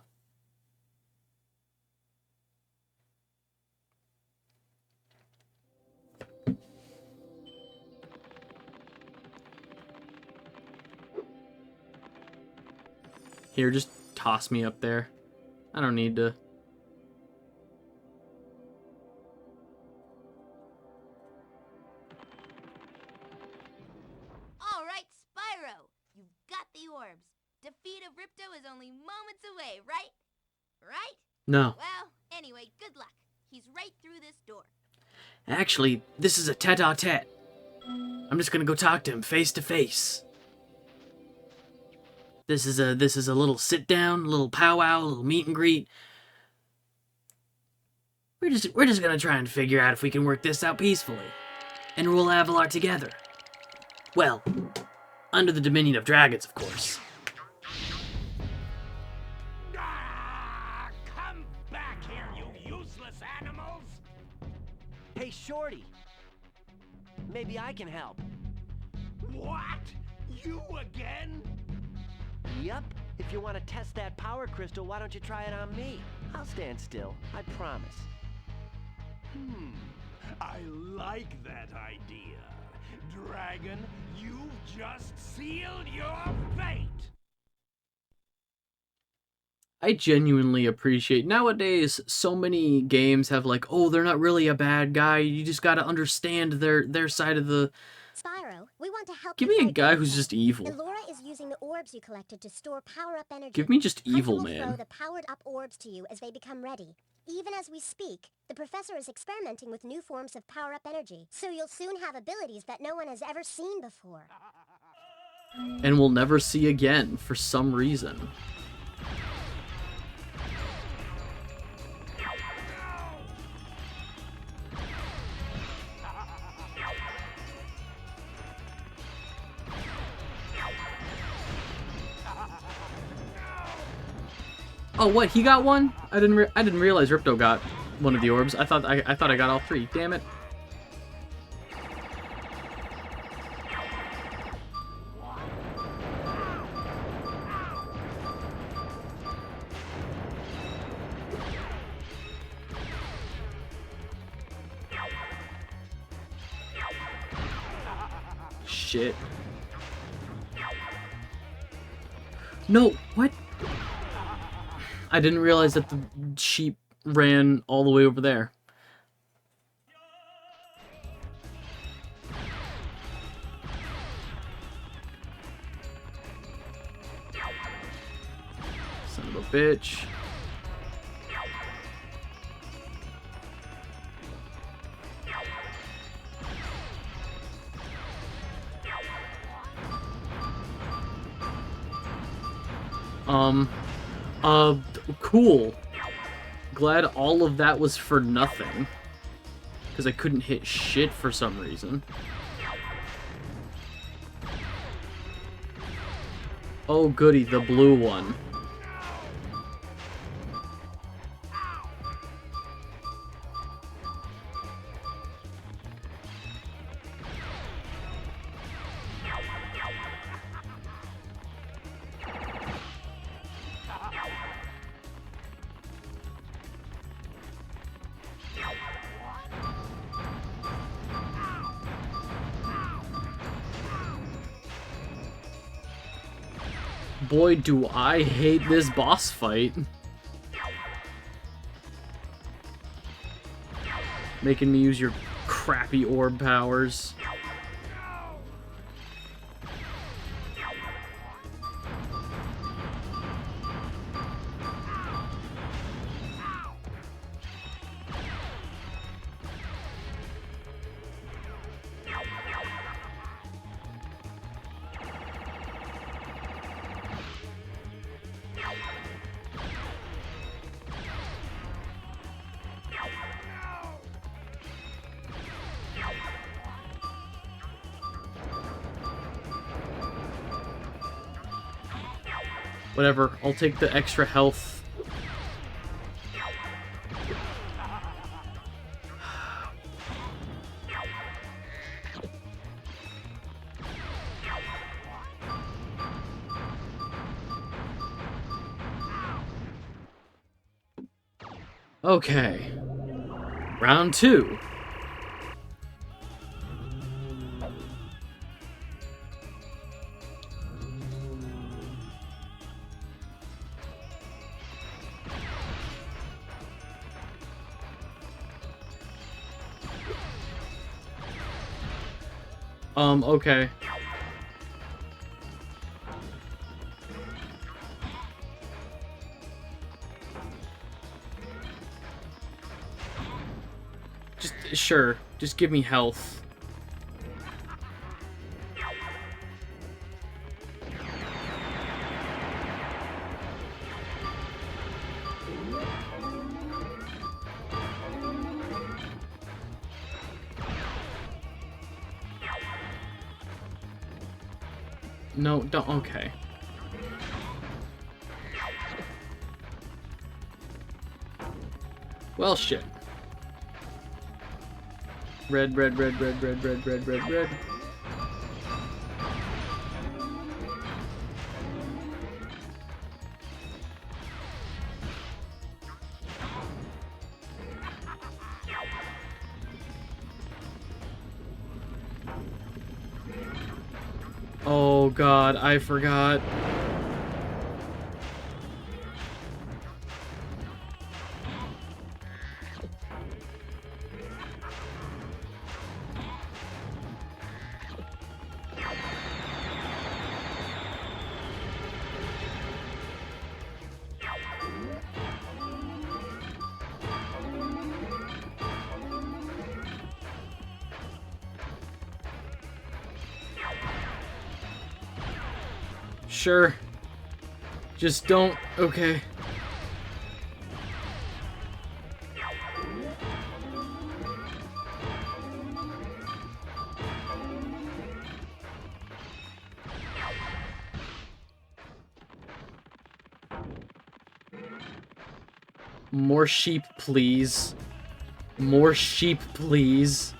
Speaker 1: Here, just toss me up there. I don't need to.
Speaker 7: All right, Spyro. You've got the orbs. Defeat of Ripto is only moments away, right? Right?
Speaker 1: No.
Speaker 7: Well, anyway, good luck. He's right through this door.
Speaker 1: Actually, this is a tete-a-tete. I'm just gonna go talk to him face to face. This is a little sit down, a little powwow, a little meet and greet. We're just gonna try and figure out if we can work this out peacefully and rule Avalar together. Well, under the dominion of dragons, of course.
Speaker 4: Come back here, you useless animals!
Speaker 6: Hey, Shorty. Maybe I can help.
Speaker 4: What? You again?
Speaker 6: Yup. If you want to test that power crystal, why don't you try it on me? I'll stand still. I promise.
Speaker 4: I like that idea. Dragon, you've just sealed your fate!
Speaker 1: I genuinely appreciate nowadays so many games have like, oh, they're not really a bad guy. You just gotta understand their side of the.
Speaker 5: Spyro, we want to help
Speaker 1: Give
Speaker 5: you
Speaker 1: me a
Speaker 5: fight
Speaker 1: guy who's
Speaker 5: Ripto.
Speaker 1: just evil.
Speaker 5: Elora is using the orbs you collected to store power-up energy.
Speaker 1: Give me just evil,
Speaker 5: Hunter will
Speaker 1: man.
Speaker 5: throw the powered-up orbs to you as they become ready. Even as we speak, the professor is experimenting with new forms of power-up energy, so you'll soon have abilities that no one has ever seen before.
Speaker 1: And we'll never see again for some reason. Oh, what? He got one? I didn't realize Ripto got one of the orbs. I thought I got all 3. Damn it. Shit. No, what? I didn't realize that the sheep ran all the way over there. Son of a bitch. Cool. Glad all of that was for nothing. Because I couldn't hit shit for some reason. Oh goody, the blue one. Boy, do I hate this boss fight. Making me use your crappy orb powers. Whatever, I'll take the extra health. Okay. Round 2. Okay. Sure, just give me health. No, don't, okay. Well, shit. Red, red, red, red, red, red, red, red, red. Oh god, I forgot. Sure. Just don't... Okay. More sheep, please. More sheep, please.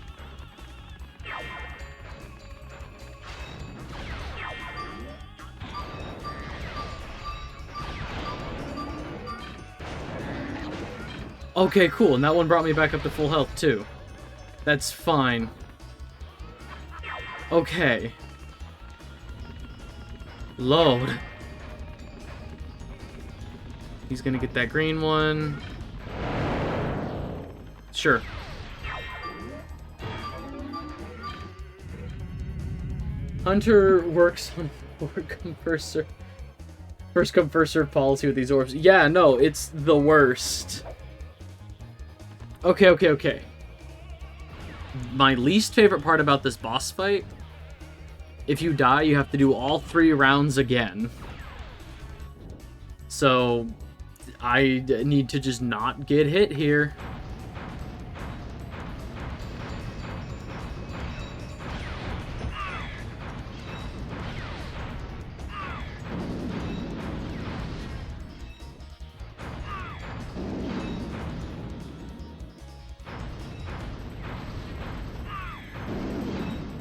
Speaker 1: Okay, cool, and that one brought me back up to full health, too. That's fine. Okay. Load. He's gonna get that green one. Sure. Hunter works on first come, first serve policy with these orbs. Yeah, no, it's the worst. Okay. My least favorite part about this boss fight, if you die, you have to do all 3 rounds again. So, I need to just not get hit here.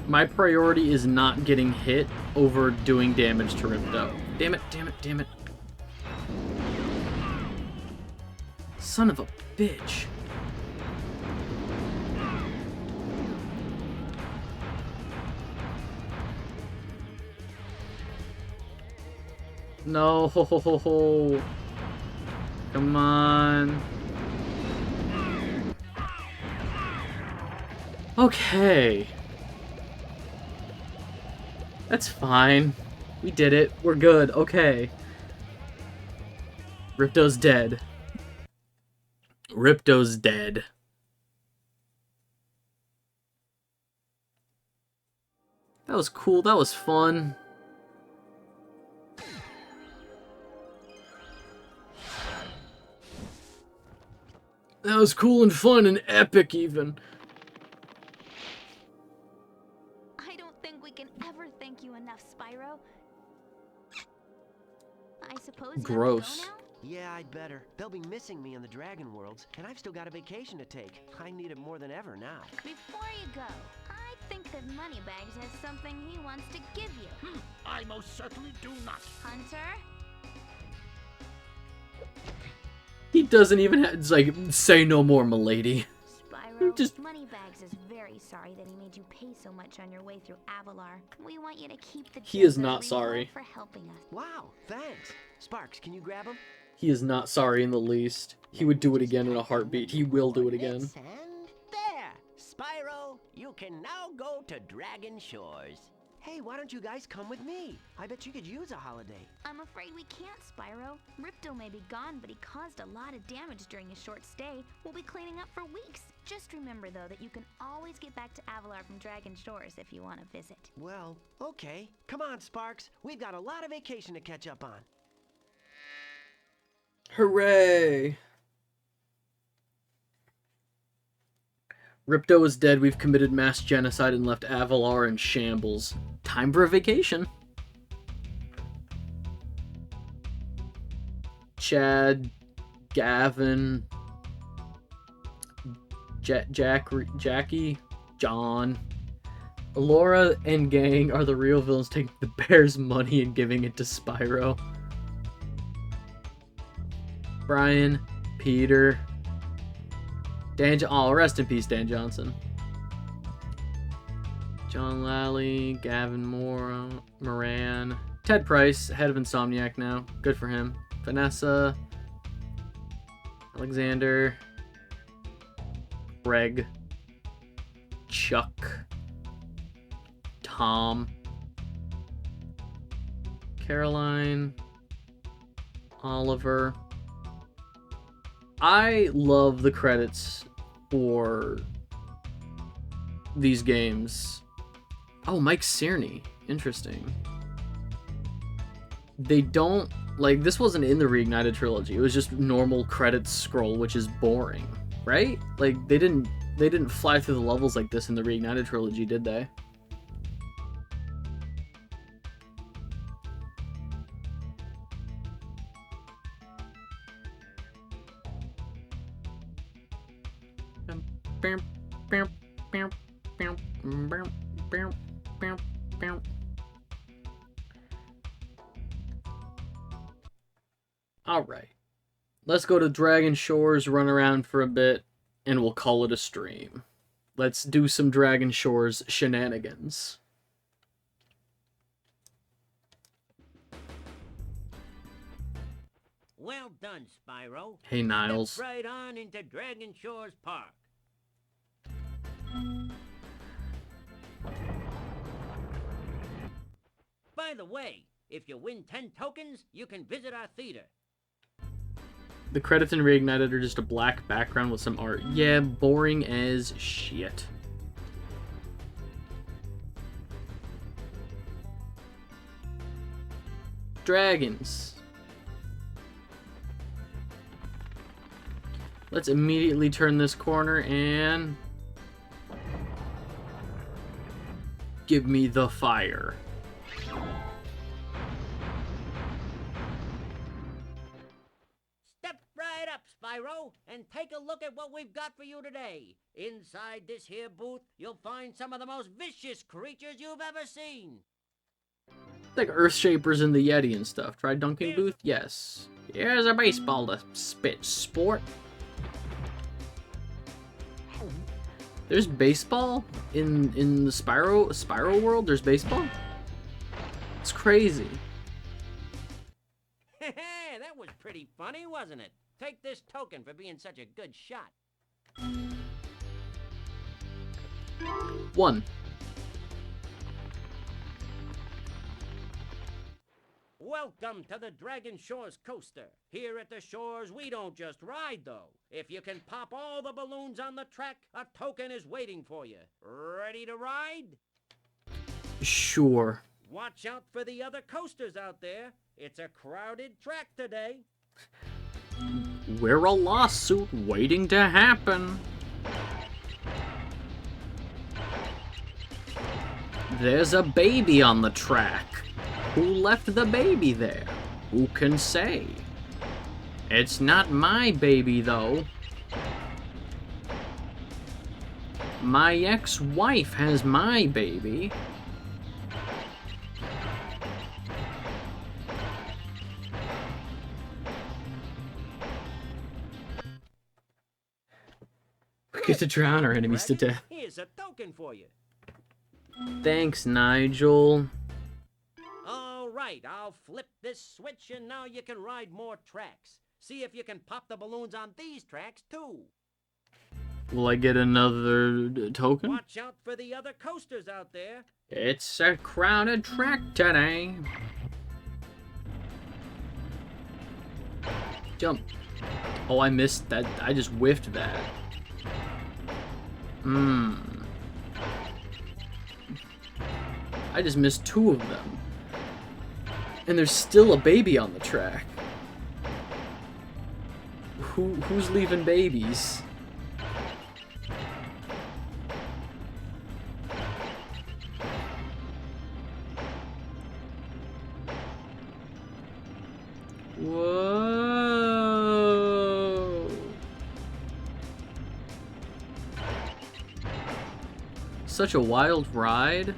Speaker 1: My priority is not getting hit over doing damage to Ripto. Damn it. Son of a bitch. No. Come on. Okay. That's fine. We did it. We're good. Okay. Ripto's dead. Ripto's dead. That was cool. That was fun. That was cool and fun and epic even.
Speaker 5: I don't think we can ever thank you enough, Spyro. I suppose you
Speaker 1: Gross.
Speaker 5: have to go now?
Speaker 6: Yeah, I'd better. They'll be missing me in the Dragon Worlds, and I've still got a vacation to take. I need it more than ever now.
Speaker 5: Before you go, I think that Moneybags has something he wants to give you.
Speaker 3: I most certainly do not.
Speaker 5: Hunter?
Speaker 1: He doesn't even have, it's like, say no more, milady.
Speaker 5: Spyro,
Speaker 1: Just-
Speaker 5: Moneybags is very sorry that he made you pay so much on your way through Avalar. We want you to keep the
Speaker 1: He is
Speaker 5: debt as a
Speaker 1: not
Speaker 5: reward
Speaker 1: sorry.
Speaker 5: for helping us.
Speaker 6: Wow, thanks. Sparks, can you grab him?
Speaker 1: He is not sorry in the least. He would do it again in a heartbeat. He will do it again.
Speaker 6: And there! Spyro, you can now go to Dragon Shores. Hey, why don't you guys come with me? I bet you could use a holiday.
Speaker 5: I'm afraid we can't, Spyro. Ripto may be gone, but he caused a lot of damage during his short stay. We'll be cleaning up for weeks. Just remember, though, that you can always get back to Avalar from Dragon Shores if you want to visit.
Speaker 6: Well, okay. Come on, Sparks. We've got a lot of vacation to catch up on.
Speaker 1: Hooray! Ripto is dead. We've committed mass genocide and left Avalar in shambles. Time for a vacation. Chad, Gavin, Jackie, John, Laura, and gang are the real villains taking the bear's money and giving it to Spyro. Brian, Peter, oh, rest in peace, Dan Johnson. John Lally, Gavin Moran, Ted Price, head of Insomniac now. Good for him. Vanessa, Alexander, Greg, Chuck, Tom, Caroline, Oliver. I love the credits for these games. Oh, Mike Cerny. Interesting. They don't, like, this wasn't in the Reignited trilogy. It was just normal credits scroll, which is boring, right? Like, they didn't fly through the levels like this in the Reignited trilogy, did they? Alright. Let's go to Dragon Shores, run around for a bit, and we'll call it a stream. Let's do some Dragon Shores shenanigans.
Speaker 2: Well done, Spyro.
Speaker 1: Hey, Niles.
Speaker 2: Step right on into Dragon Shores Park. By the way, if you win 10 tokens, you can visit our theater.
Speaker 1: The credits in Reignited are just a black background with some art. Yeah, boring as shit. Dragons. Let's immediately turn this corner and... give me the fire.
Speaker 2: Step right up, Spyro, and take a look at what we've got for you today. Inside this here booth, you'll find some of the most vicious creatures you've ever seen.
Speaker 1: Like Earthshapers and the Yeti and stuff. Try Dunking Booth? Yes. Here's a baseball to spit, sport. There's baseball in the Spyro world. There's baseball. It's crazy.
Speaker 2: That was pretty funny, wasn't it? Take this token for being such a good shot.
Speaker 1: 1.
Speaker 2: Welcome to the Dragon Shores Coaster. Here at the shores, we don't just ride, though. If you can pop all the balloons on the track, a token is waiting for you. Ready to ride?
Speaker 1: Sure.
Speaker 2: Watch out for the other coasters out there. It's a crowded track today.
Speaker 1: We're a lawsuit waiting to happen. There's a baby on the track. Who left the baby there? Who can say? It's not my baby, though. My ex-wife has my baby. We get to drown our enemies to death.
Speaker 2: Here's a token for you.
Speaker 1: Thanks, Nigel.
Speaker 2: All right, I'll flip this switch and now you can ride more tracks. See if you can pop the balloons on these tracks, too.
Speaker 1: Will I get another token?
Speaker 2: Watch out for the other coasters out there.
Speaker 1: It's a crowded track today. Jump. Oh, I missed that. I just whiffed that. I just missed 2 of them. And there's still a baby on the track. Who's leaving babies? Whoa. Such a wild ride.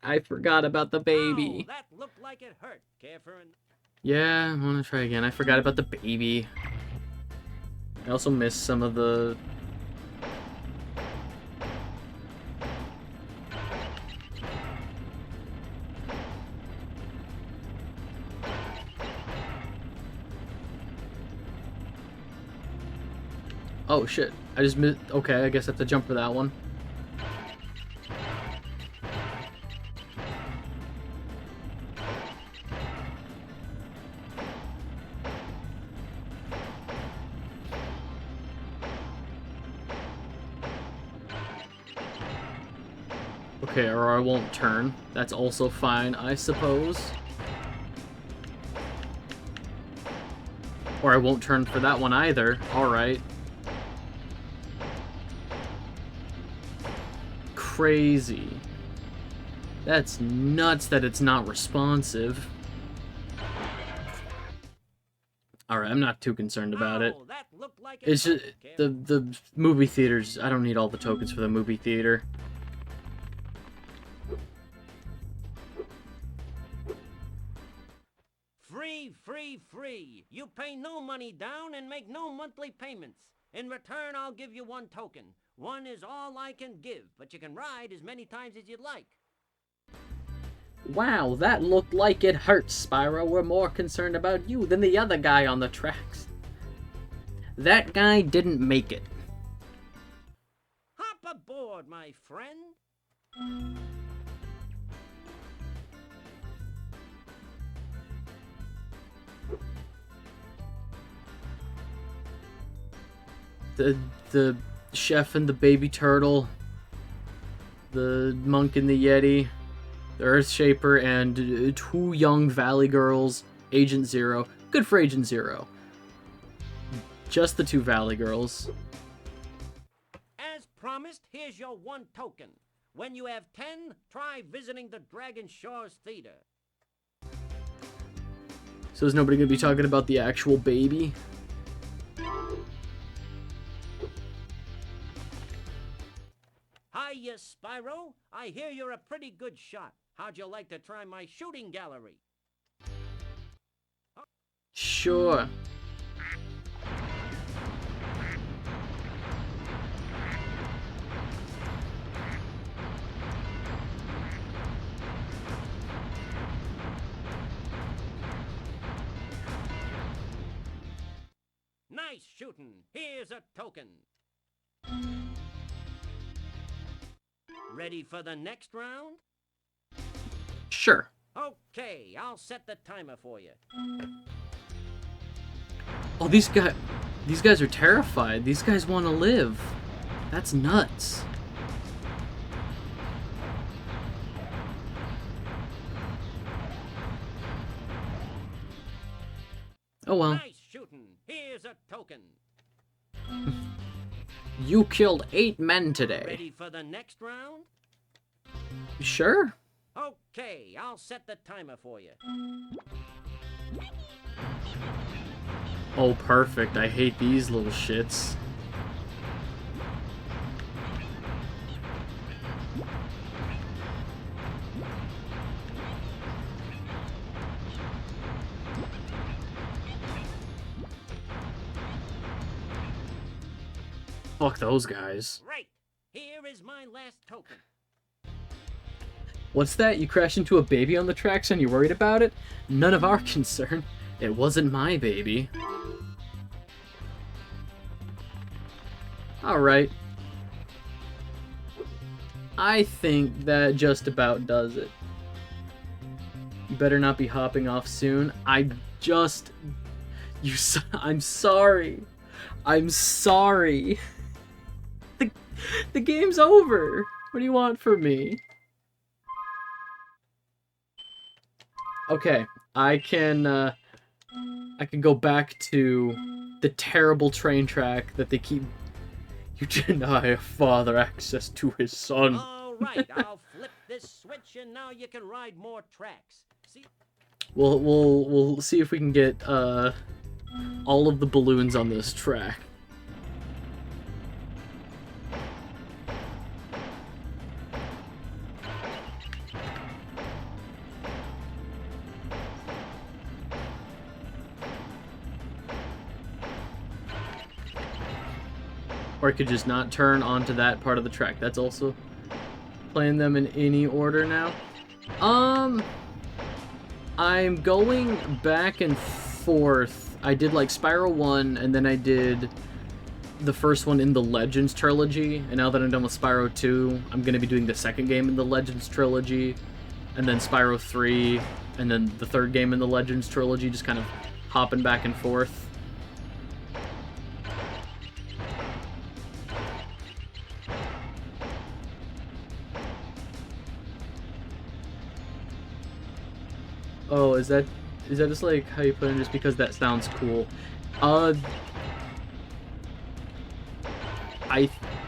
Speaker 1: I forgot about the baby.
Speaker 2: Oh, that looked like it hurt. Care for an...
Speaker 1: Yeah, I want to try again. I forgot about the baby. I also missed some of the... Oh shit, I just missed... Okay, I guess I have to jump for that one. Okay, or I won't turn. That's also fine, I suppose. Or I won't turn for that one either. Alright. Crazy. That's nuts that it's not responsive. Alright, I'm not too concerned about it.
Speaker 2: Oh, that looked like
Speaker 1: It's just
Speaker 2: kid.
Speaker 1: the movie theaters. I don't need all the tokens for the movie theater.
Speaker 2: Free. You pay no money down and make no monthly payments. In return, I'll give you 1 token. 1 is all I can give, but you can ride as many times as you'd like.
Speaker 1: Wow, that looked like it hurts, Spyro. We're more concerned about you than the other guy on the tracks. That guy didn't make it.
Speaker 2: Hop aboard, my friend.
Speaker 1: The chef and the baby turtle, the monk and the yeti, the earth shaper, and 2 young valley girls, Agent Zero. Good for Agent Zero. Just the 2 valley girls.
Speaker 2: As promised, here's your 1 token. When you have 10, try visiting the Dragon Shores Theater.
Speaker 1: So is nobody gonna be talking about the actual baby?
Speaker 2: Hiya, Spyro. I hear you're a pretty good shot. How'd you like to try my shooting gallery?
Speaker 1: Sure.
Speaker 2: Nice shooting. Here's a token. Ready for the next round?
Speaker 1: Sure.
Speaker 2: Okay, I'll set the timer for you.
Speaker 1: Oh, these guys are terrified. These guys want to live. That's nuts. Oh well.
Speaker 2: Nice shooting. Here's a token.
Speaker 1: You killed 8 men today.
Speaker 2: Ready for the next round?
Speaker 1: Sure.
Speaker 2: Okay, I'll set the timer for you.
Speaker 1: Oh, perfect. I hate these little shits. Fuck those guys.
Speaker 2: Right. Here is my last token.
Speaker 1: What's that? You crashed into a baby on the tracks and you're worried about it? None of our concern. It wasn't my baby. Alright. I think that just about does it. You better not be hopping off soon. I'm sorry. I'm sorry. The game's over. What do you want from me? Okay, I can go back to the terrible train track that they keep. You deny a father access to his son.
Speaker 2: All right, I'll flip this switch and now you can ride more tracks. See?
Speaker 1: We'll see if we can get all of the balloons on this track. Or I could just not turn onto that part of the track. That's also playing them in any order now. I'm going back and forth. I did like Spyro 1, and then I did the first one in the Legends trilogy, and now that I'm done with Spyro 2, I'm going to be doing the second game in the Legends trilogy, and then Spyro 3, and then the third game in the Legends trilogy, just kind of hopping back and forth. Oh, is that just like how you put it just because that sounds cool? I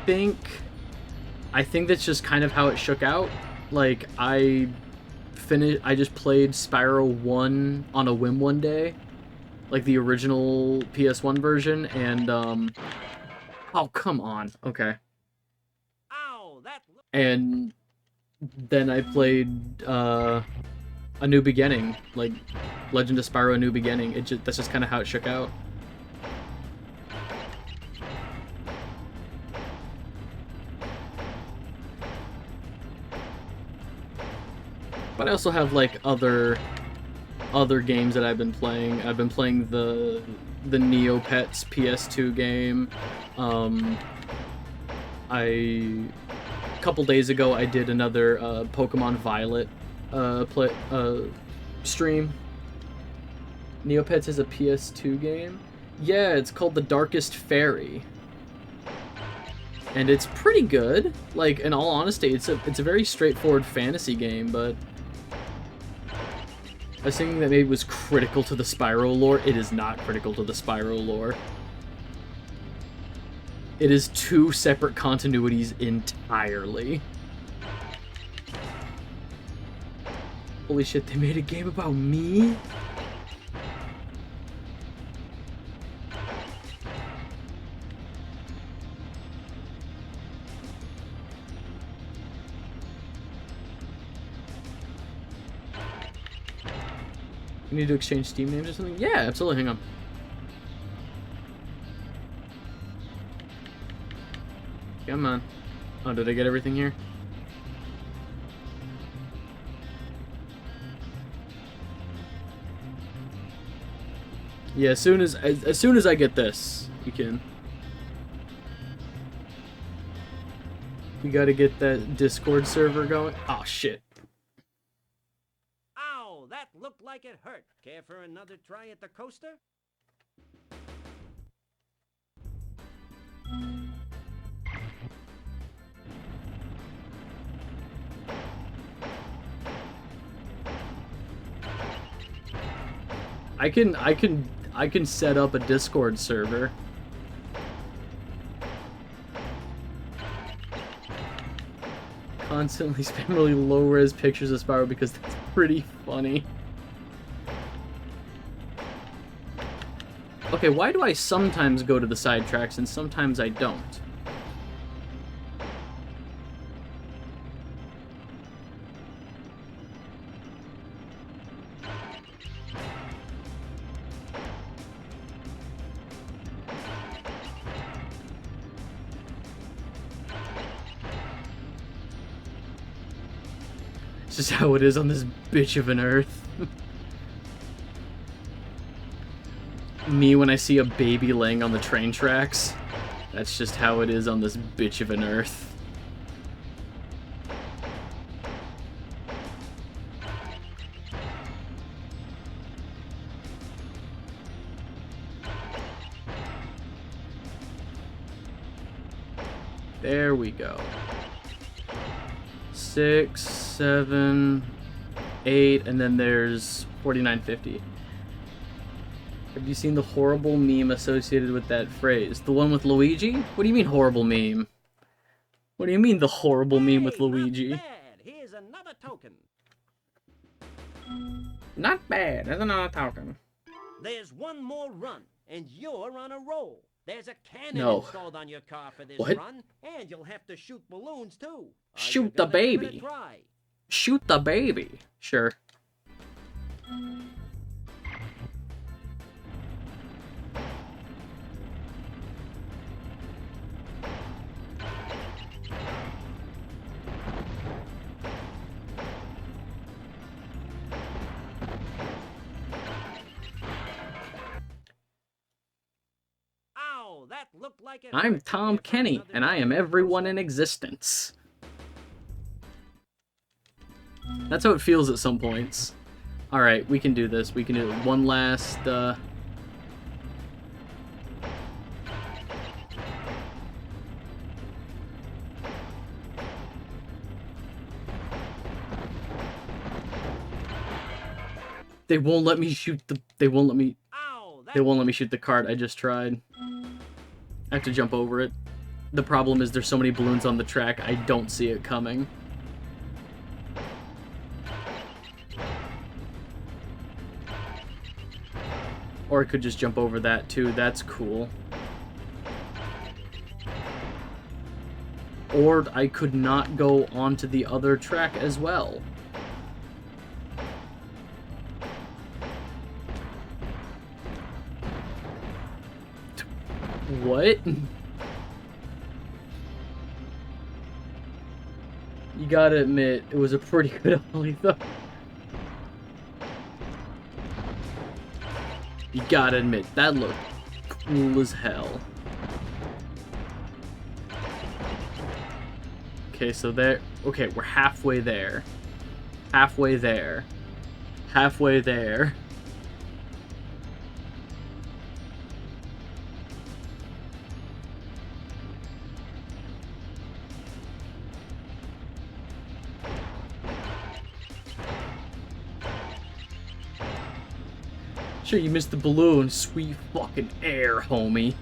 Speaker 1: think that's just kind of how it shook out. Like I just played Spyro 1 on a whim one day, like the original PS1 version, and oh, come on. Okay.
Speaker 2: Ow, that
Speaker 1: And then I played A New Beginning, like Legend of Spyro: A New Beginning. That's just kind of how it shook out. But I also have like other games that I've been playing. I've been playing the Neopets PS2 game. A couple days ago I did another Pokemon Violet stream. Neopets is a PS2 game. Yeah, it's called The Darkest Fairy. And it's pretty good. Like, in all honesty, it's a very straightforward fantasy game, but I was thinking that maybe it was critical to the Spyro lore. It is not critical to the Spyro lore. It is two separate continuities entirely. Holy shit, they made a game about me? You need to exchange Steam names or something? Yeah, absolutely. Hang on. Come on. Oh, did I get everything here? Yeah, as soon as I get this, you can. We gotta get that Discord server going. Oh shit.
Speaker 2: Ow, that looked like it hurt. Care for another try at the coaster?
Speaker 1: I can set up a Discord server. Constantly spam really low-res pictures of Spyro because that's pretty funny. Okay, why do I sometimes go to the side tracks and sometimes I don't? It's just how it is on this bitch of an earth. Me when I see a baby laying on the train tracks. That's just how it is on this bitch of an earth. There we go. 6, 7, 8, and then there's 49.50. Have you seen the horrible meme associated with that phrase? The one with Luigi? What do you mean horrible meme? What do you mean the horrible meme with Luigi?
Speaker 2: Not bad. Here's another token.
Speaker 1: Not bad. There's another token.
Speaker 2: There's one more run, and you're on a roll. There's a cannon
Speaker 1: No.
Speaker 2: installed on your car for this
Speaker 1: What?
Speaker 2: run, and you'll have to shoot balloons too. Are
Speaker 1: Shoot
Speaker 2: you
Speaker 1: the
Speaker 2: gonna give it a
Speaker 1: baby.
Speaker 2: try?
Speaker 1: Shoot the baby. Sure.
Speaker 2: Ow, that looked like it
Speaker 1: I'm
Speaker 2: hurt.
Speaker 1: Tom
Speaker 2: Care for
Speaker 1: Kenny,
Speaker 2: another
Speaker 1: and I
Speaker 2: try
Speaker 1: am
Speaker 2: at the
Speaker 1: everyone
Speaker 2: coaster?
Speaker 1: in existence. That's how it feels at some points. Alright, we can do this. We can do one last, They won't let me shoot the... They won't let me...
Speaker 2: Ow, that
Speaker 1: They won't let me shoot the cart I just tried. I have to jump over it. The problem is there's so many balloons on the track, I don't see it coming. Or I could just jump over that too. That's cool. Or I could not go onto the other track as well. What? You gotta admit, it was a pretty good ollie though. You gotta admit, that looked cool as hell. Okay, so there... Okay, we're halfway there. Halfway there. Halfway there. Sure, you missed the balloon. Sweet fucking air, homie.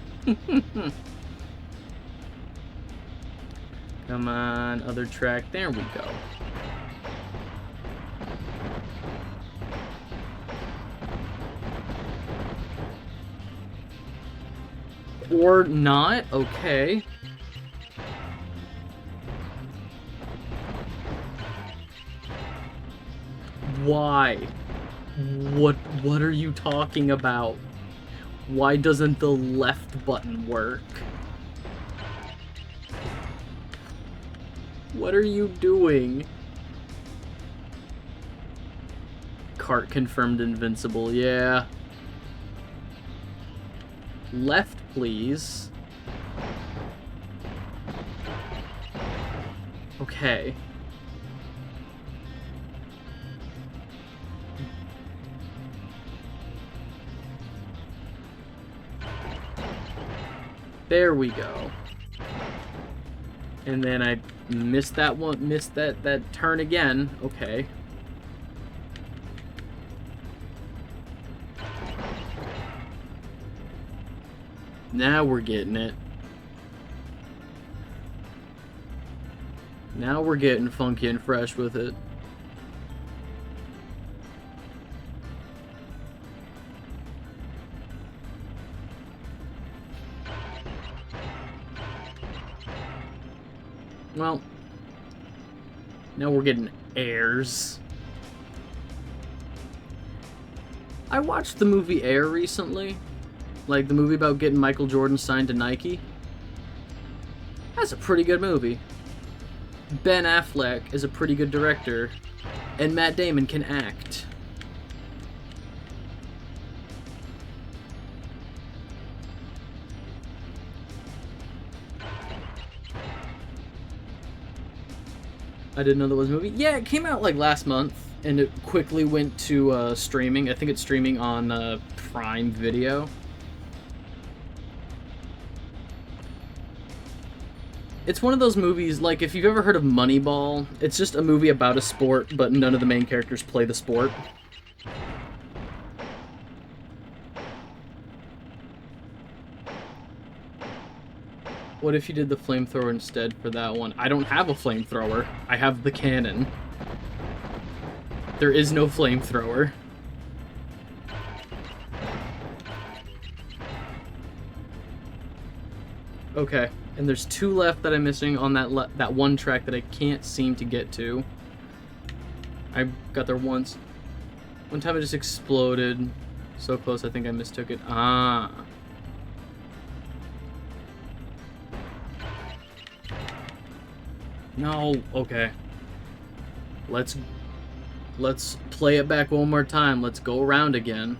Speaker 1: Come on, other track. There we go. Or not. Okay. Why? What are you talking about? Why doesn't the left button work? What are you doing? Cart confirmed invincible, yeah. Left, please. Okay. There we go. And then I missed that one, missed that turn again. Okay. Now we're getting it. Now we're getting funky and fresh with it. Well, now we're getting airs. I watched the movie Air recently. Like the movie about getting Michael Jordan signed to Nike. That's a pretty good movie. Ben Affleck is a pretty good director. And Matt Damon can act. I didn't know there was a movie. Yeah, it came out like last month, and it quickly went to streaming. I think it's streaming on Prime Video. It's one of those movies, like if you've ever heard of Moneyball, it's just a movie about a sport, but none of the main characters play the sport. What if you did the flamethrower instead for that one? I don't have a flamethrower. I have the cannon. There is no flamethrower. Okay, and there's 2 left that I'm missing on that one track that I can't seem to get to. I got there once. One time it just exploded. So close, I think I mistook it. Ah. No, okay. Let's play it back one more time. Let's go around again.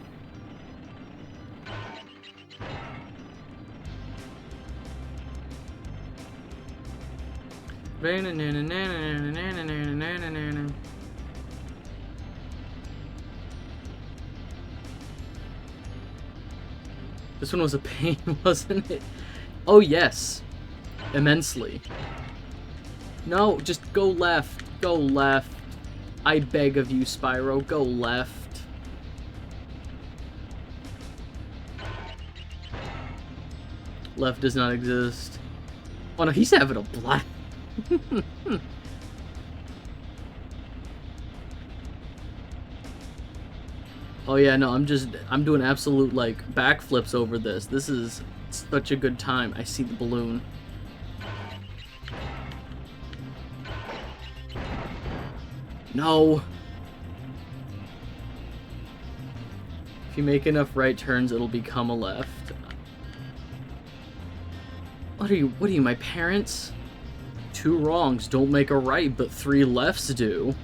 Speaker 1: This one was a pain, wasn't it? Oh yes. Immensely. No, just go left. Go left. I beg of you, Spyro. Go left. Left does not exist. Oh no, he's having a blast. Oh yeah, no, I'm doing absolute, like, backflips over this. This is such a good time. I see the balloon. No! If you make enough right turns, it'll become a left. What are you, my parents? 2 wrongs don't make a right, but 3 lefts do.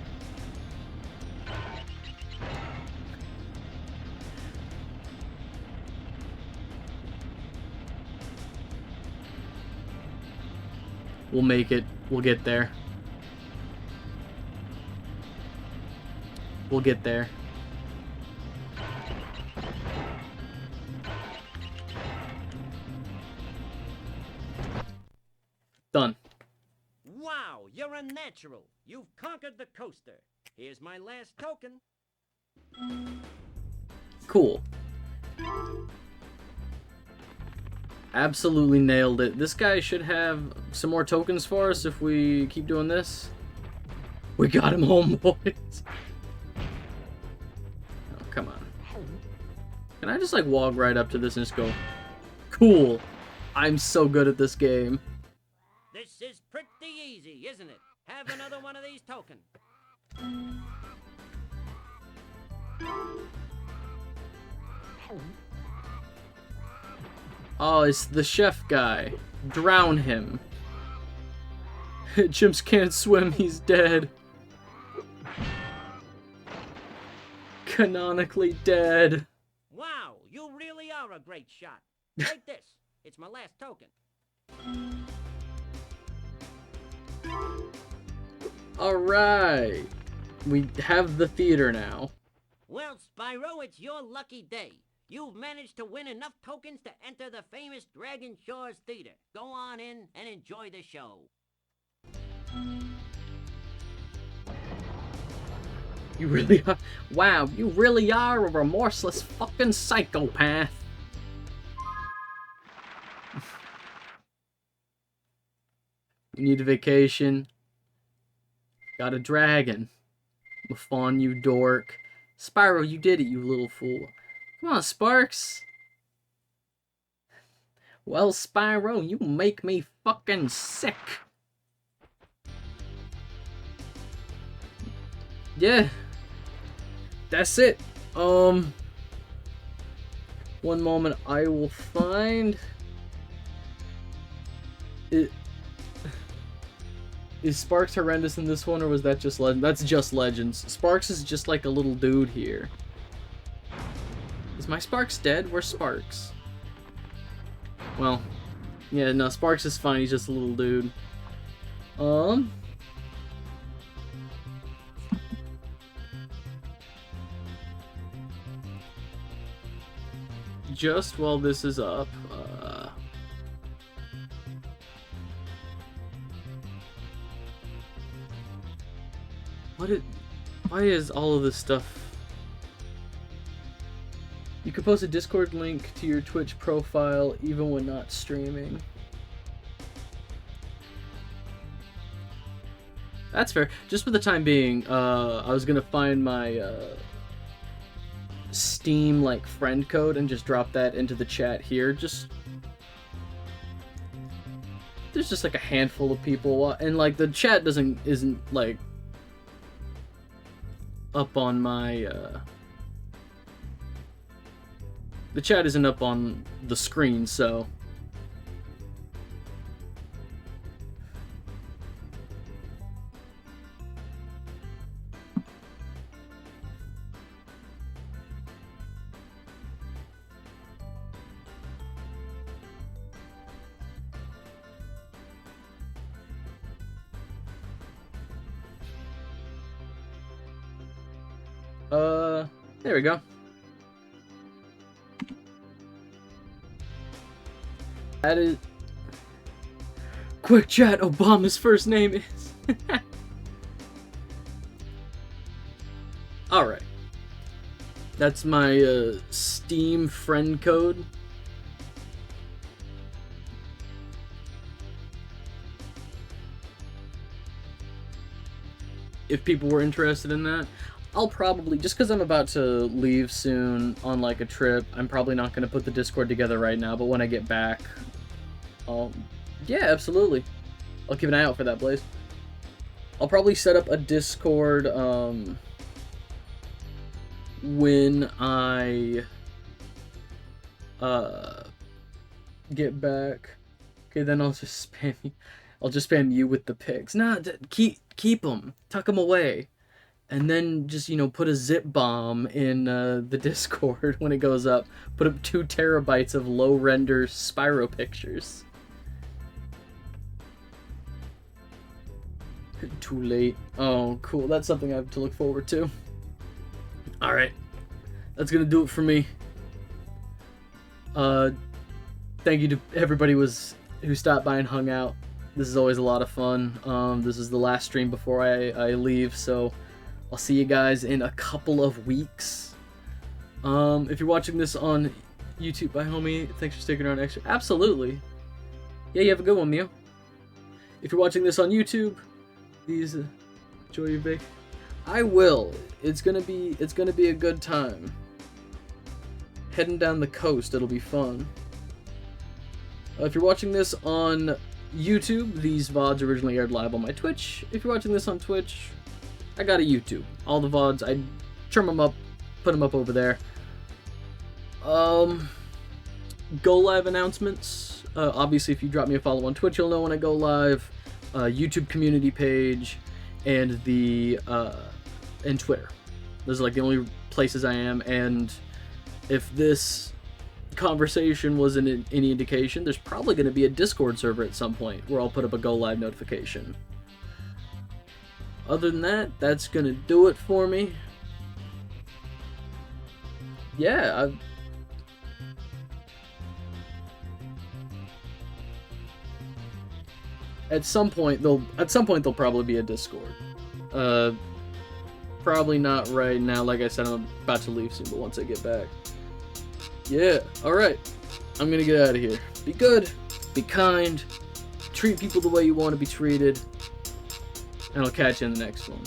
Speaker 1: We'll make it. We'll get there. We'll get there. Done.
Speaker 2: Wow, you're a natural. You've conquered the coaster. Here's my last token.
Speaker 1: Cool. Absolutely nailed it. This guy should have some more tokens for us if we keep doing this. We got him home, boys. Oh, come on. Can I just, like, walk right up to this and just go, cool. I'm so good at this game.
Speaker 2: This is pretty easy, isn't it? Have another one of these tokens.
Speaker 1: Oh, it's the chef guy. Drown him. Chimps can't swim, he's dead. Canonically dead.
Speaker 2: Wow, you really are a great shot. Take this. It's my last token.
Speaker 1: Alright. We have the theater now.
Speaker 2: Well, Spyro, it's your lucky day. You've managed to win enough tokens to enter the famous Dragon Shores Theater. Go on in and enjoy the show.
Speaker 1: You really are. Wow, you really are a remorseless fucking psychopath. You need a vacation. Got a dragon. I'm a fawn, you dork. Spyro, you did it, you little fool. Come on, Sparks. Well, Spyro, you make me fucking sick. Yeah. That's it. One moment, I will find it. Is Sparks horrendous in this one, or was that just Legends? That's just Legends. Sparks is just like a little dude here. Is my Sparks dead? Where's Sparks? Well, yeah, no, Sparks is fine. He's just a little dude. Just while this is up, why is all of this stuff? You can post a Discord link to your Twitch profile even when not streaming. That's fair. Just for the time being, I was gonna find my Steam like friend code and just drop that into the chat here. There's just like a handful of people, and like the chat isn't like up on my the chat isn't up on the screen, so there we go. That is... Quick chat, Obama's first name is... Alright. That's my Steam friend code. If people were interested in that. I'll probably, just because I'm about to leave soon on like a trip, I'm probably not going to put the Discord together right now, but when I get back, yeah, absolutely. I'll keep an eye out for that, Blaze. I'll probably set up a Discord, when I, get back. Okay, then I'll just spam you with the pics. Nah, keep them. Tuck them away. And then just, you know, put a zip bomb in the Discord when it goes up. Put up 2 terabytes of low-render Spyro pictures. Too late. Oh, cool. That's something I have to look forward to. Alright. That's gonna do it for me. Thank you to everybody who stopped by and hung out. This is always a lot of fun. This is the last stream before I leave, so I'll see you guys in a couple of weeks. If you're watching this on YouTube, bye homie, thanks for sticking around extra. Absolutely. Yeah, you have a good one, Mio. If you're watching this on YouTube, please enjoy your bake. I will. It's gonna be a good time. Heading down the coast, it'll be fun. If you're watching this on YouTube, these VODs originally aired live on my Twitch. If you're watching this on Twitch, I got a YouTube. All the VODs, I trim them up, put them up over there. Go live announcements. Obviously, if you drop me a follow on Twitch, you'll know when I go live. YouTube community page, and and Twitter. Those are like the only places I am. And if this conversation wasn't any indication, there's probably going to be a Discord server at some point where I'll put up a go live notification. Other than that, that's going to do it for me. Yeah, at some point there'll probably be a Discord. Probably not right now. Like I said, I'm about to leave soon, but once I get back. Yeah, alright. I'm gonna get out of here. Be good, be kind, treat people the way you want to be treated, and I'll catch you in the next one.